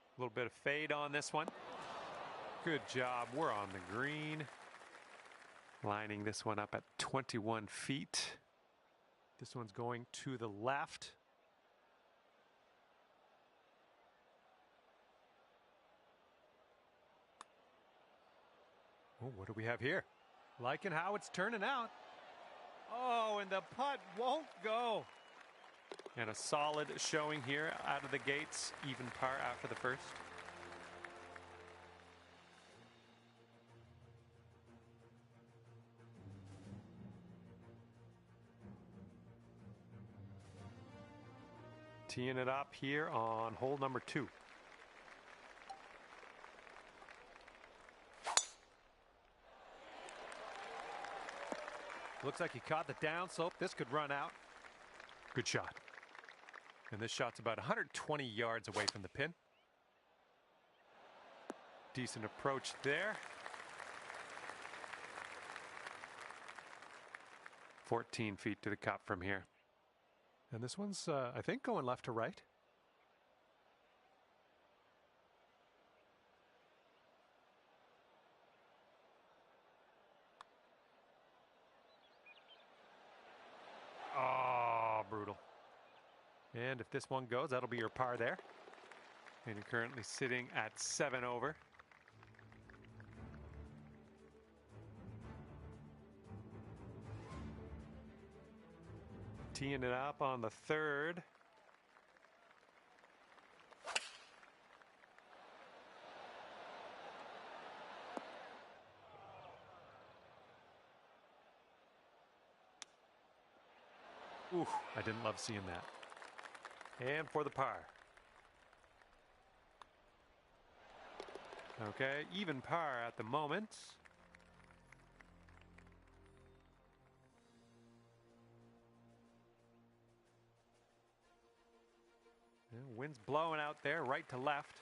A little bit of fade on this one. Good job. We're on the green. Lining this one up at 21 feet. This one's going to the left. Oh, what do we have here? Liking how it's turning out. Oh, and the putt won't go. And a solid showing here out of the gates, even par after the first. Teeing it up here on hole number 2. Looks like he caught the downslope. This could run out. Good shot. And this shot's about 120 yards away from the pin. Decent approach there. 14 feet to the cup from here. And this one's, I think, going left to right. Oh, brutal. And if this one goes, that'll be your par there. And you're currently sitting at 7 over. Teeing it up on the 3rd. Ooh, I didn't love seeing that. And for the par. Okay, even par at the moment. Yeah, wind's blowing out there, right to left.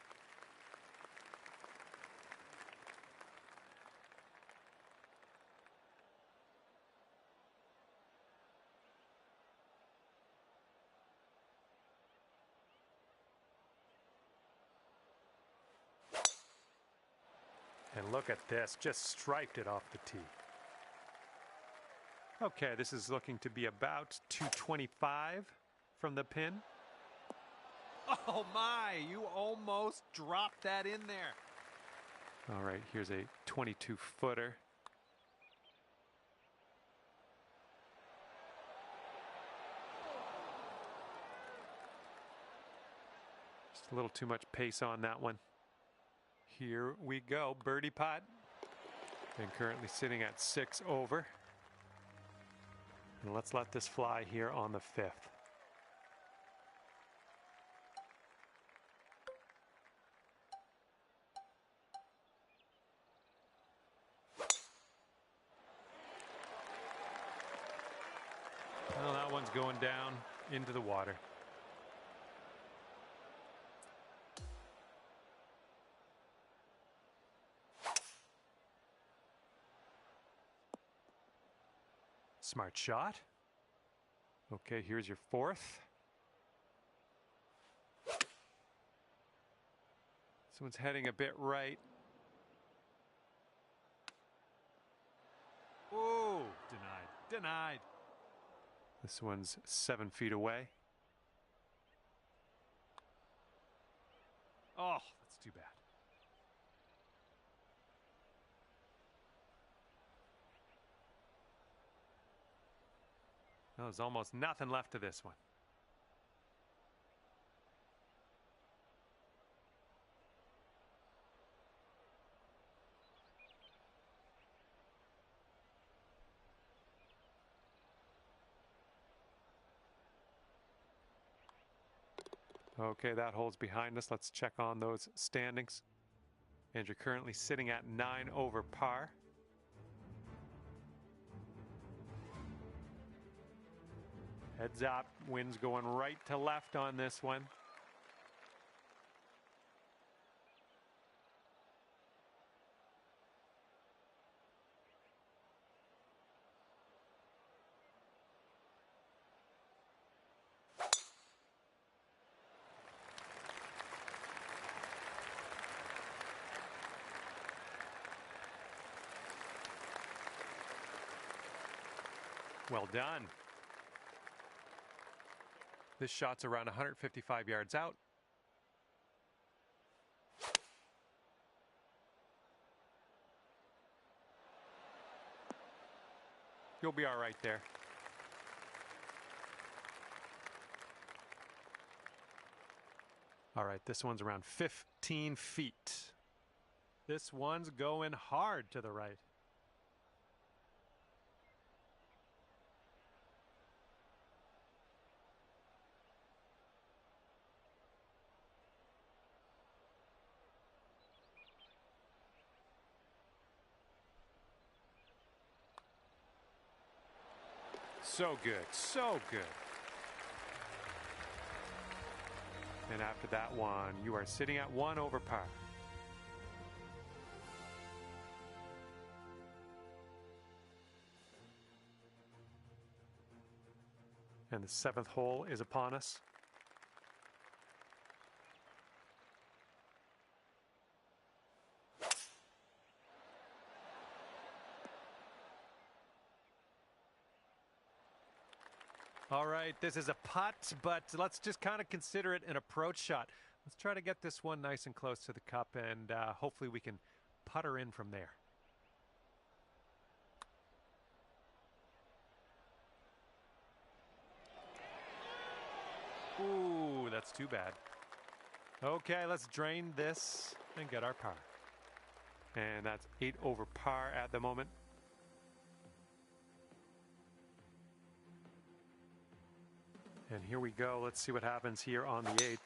And look at this, just striped it off the tee. Okay, this is looking to be about 225 from the pin. Oh my, you almost dropped that in there. All right, here's a 22-footer. Just a little too much pace on that one. Here we go, birdie putt. And currently sitting at 6 over. And let's let this fly here on the 5th. Well, that one's going down into the water. Smart shot. Okay, here's your 4th. This one's heading a bit right. Oh, denied, denied. This one's 7 feet away. Oh, that's too bad. There's almost nothing left to this one. Okay, that hole's behind us. Let's check on those standings. And you're currently sitting at 9 over par. Heads up, wind's going right to left on this one. Well done. This shot's around 155 yards out. You'll be all right there. All right, this one's around 15 feet. This one's going hard to the right. So good, so good. And after that one, you are sitting at 1 over par. And the 7th hole is upon us. All right, this is a putt, but let's just kind of consider it an approach shot. Let's try to get this one nice and close to the cup, and hopefully we can putter in from there. Ooh, that's too bad. Okay, let's drain this and get our par. And that's 8 over par at the moment. And here we go. Let's see what happens here on the 8th.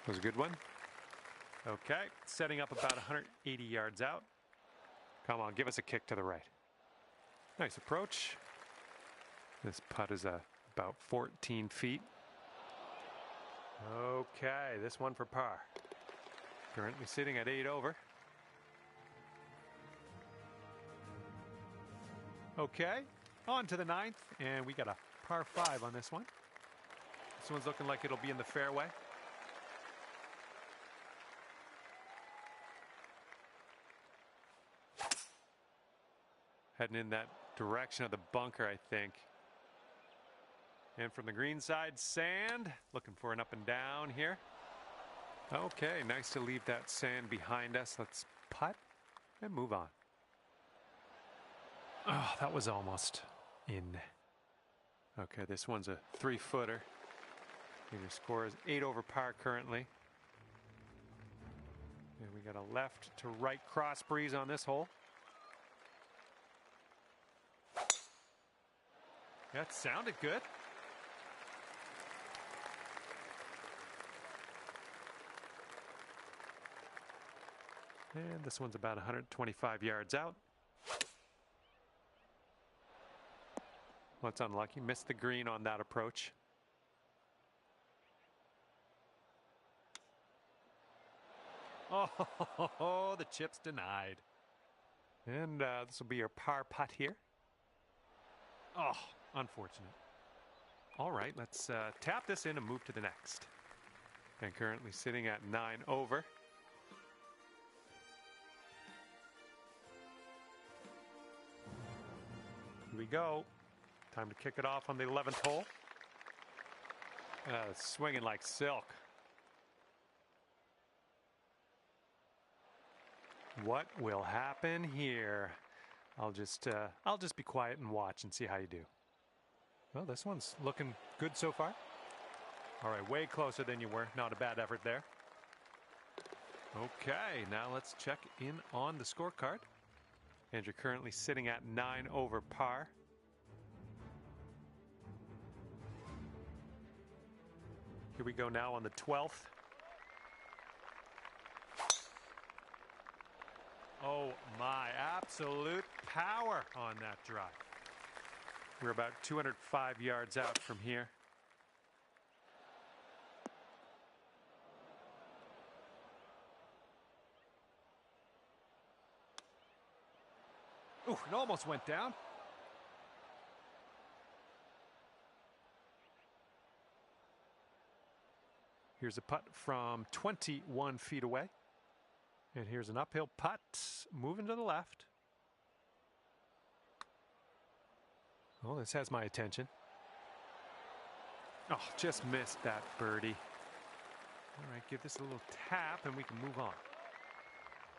Was a good one. Okay, setting up about 180 yards out. Come on, give us a kick to the right. Nice approach. This putt is about 14 feet. Okay, this one for par. Currently sitting at 8 over. Okay. On to the 9th, and we got a par 5 on this one. This one's looking like it'll be in the fairway. Heading in that direction of the bunker, I think. And from the green side, sand. Looking for an up and down here. Okay, nice to leave that sand behind us. Let's putt and move on. Oh, that was almost in. Okay, this one's a 3-footer. And your score is 8 over par currently. And we got a left to right cross breeze on this hole. That sounded good. And this one's about 125 yards out. Well, it's unlucky. Missed the green on that approach. Oh, the chip's denied. And this will be your par putt here. Oh, unfortunate. All right, let's tap this in and move to the next. And currently sitting at 9 over. Here we go. Time to kick it off on the 11th hole. Swinging like silk. What will happen here? I'll just be quiet and watch and see how you do. Well, this one's looking good so far. All right, way closer than you were. Not a bad effort there. Okay, now let's check in on the scorecard. And you're currently sitting at 9 over par. Here we go now on the 12th. Oh my, absolute power on that drive. We're about 205 yards out from here. Ooh, it almost went down. Here's a putt from 21 feet away. And here's an uphill putt moving to the left. Oh, this has my attention. Oh, just missed that birdie. All right, give this a little tap and we can move on.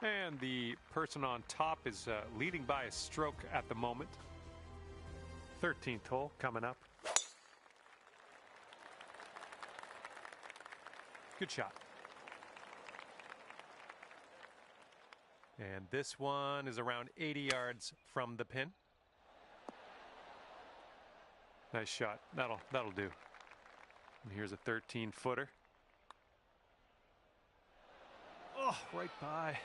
And the person on top is leading by a stroke at the moment. 13th hole coming up. Good shot. And this one is around 80 yards from the pin. Nice shot. That'll do. And here's a 13-footer. Oh, right by.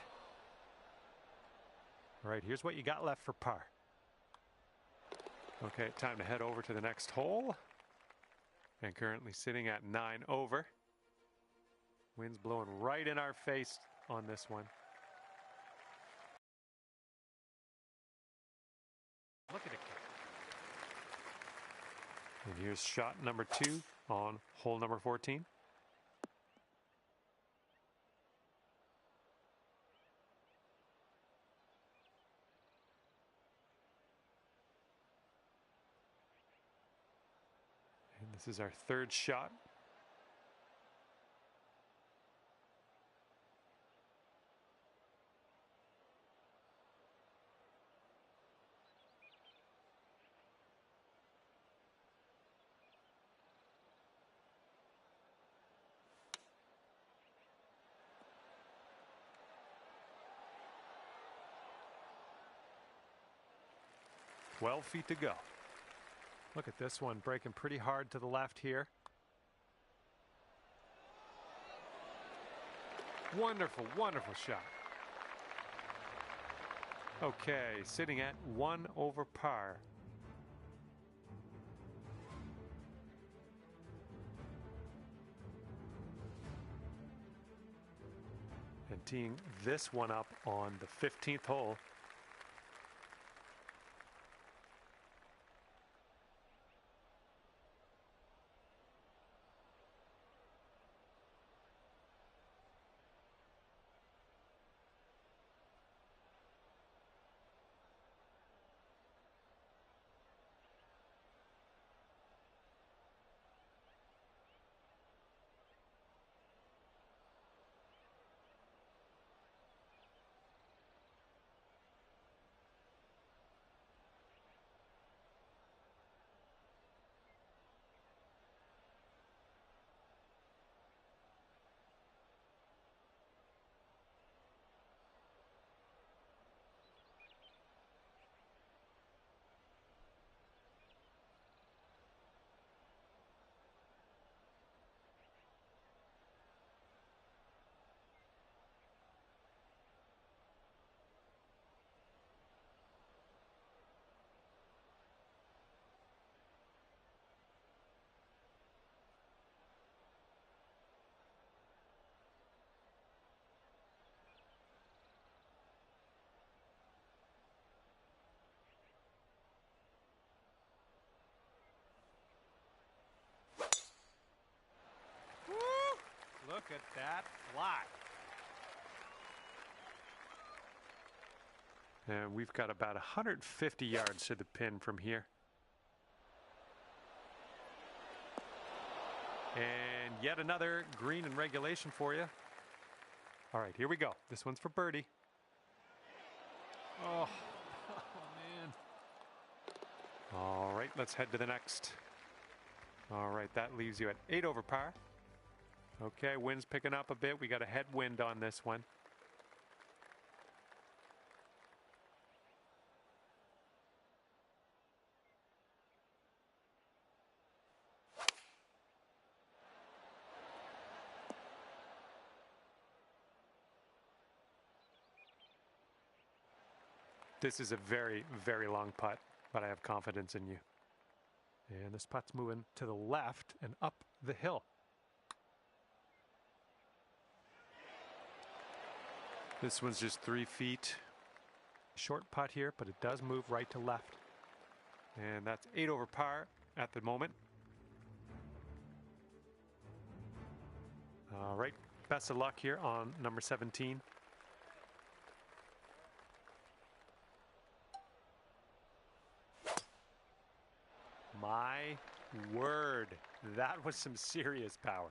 All right, here's what you got left for par. Okay, time to head over to the next hole. And currently sitting at 9 over. Wind's blowing right in our face on this one. Look at it. And here's shot number 2 on hole number 14. And this is our third shot. Twelve feet to go. Look at this one breaking pretty hard to the left here. Wonderful, wonderful shot. Okay, sitting at 1 over par. And teeing this one up on the 15th hole. Look at that fly. And we've got about 150 yards to the pin from here. And yet another green in regulation for you. All right, here we go. This one's for birdie. Oh, right, let's head to the next. All right, that leaves you at 8 over par. Okay, wind's picking up a bit. We got a headwind on this one. This is a very, very long putt, but I have confidence in you. And this putt's moving to the left and up the hill. This one's just 3 feet. Short putt here, but it does move right to left. And that's 8 over par at the moment. All right, best of luck here on number 17. My word, that was some serious power.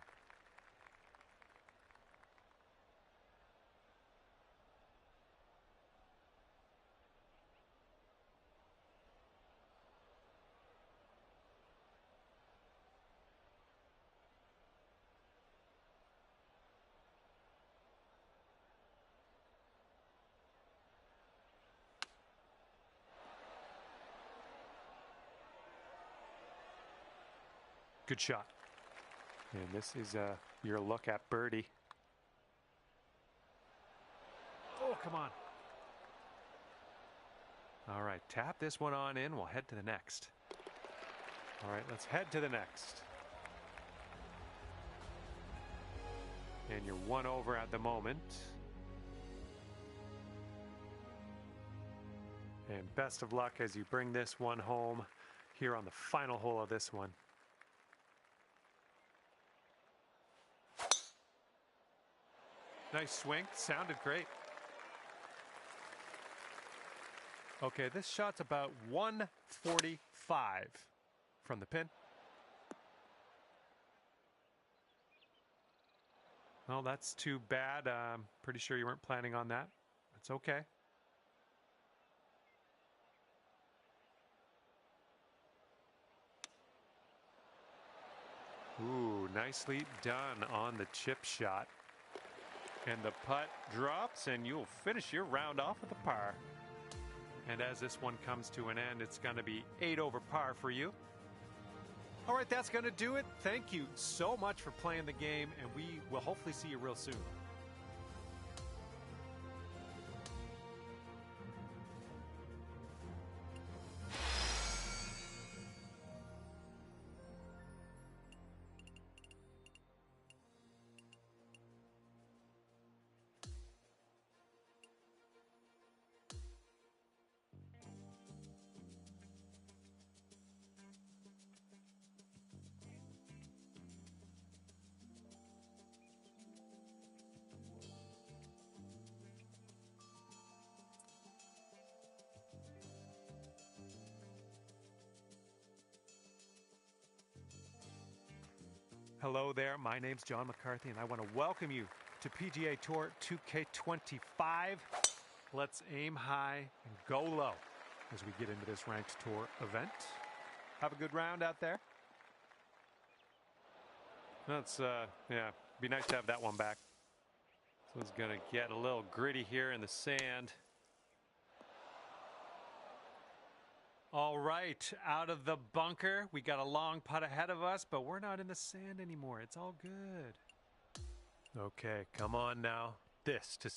Good shot. And this is your look at birdie. Oh, come on. All right, tap this one on in. We'll head to the next. All right, let's head to the next. And you're 1 over at the moment. And best of luck as you bring this one home here on the final hole of this one. Nice swing, sounded great. Okay, this shot's about 145 from the pin. Well, that's too bad. Pretty sure you weren't planning on that. It's okay. Ooh, nicely done on the chip shot. And the putt drops, and you'll finish your round off with a par. And as this one comes to an end, it's going to be 8 over par for you. All right, that's going to do it. Thank you so much for playing the game, and we will hopefully see you real soon. Hello there, my name's John McCarthy, and I want to welcome you to PGA Tour 2K25. Let's aim high and go low as we get into this ranked tour event. Have a good round out there. That's, yeah, be nice to have that one back. This one's going to get a little gritty here in the sand. All right, out of the bunker. We got a long putt ahead of us, but we're not in the sand anymore. It's all good. Okay, come on now. This to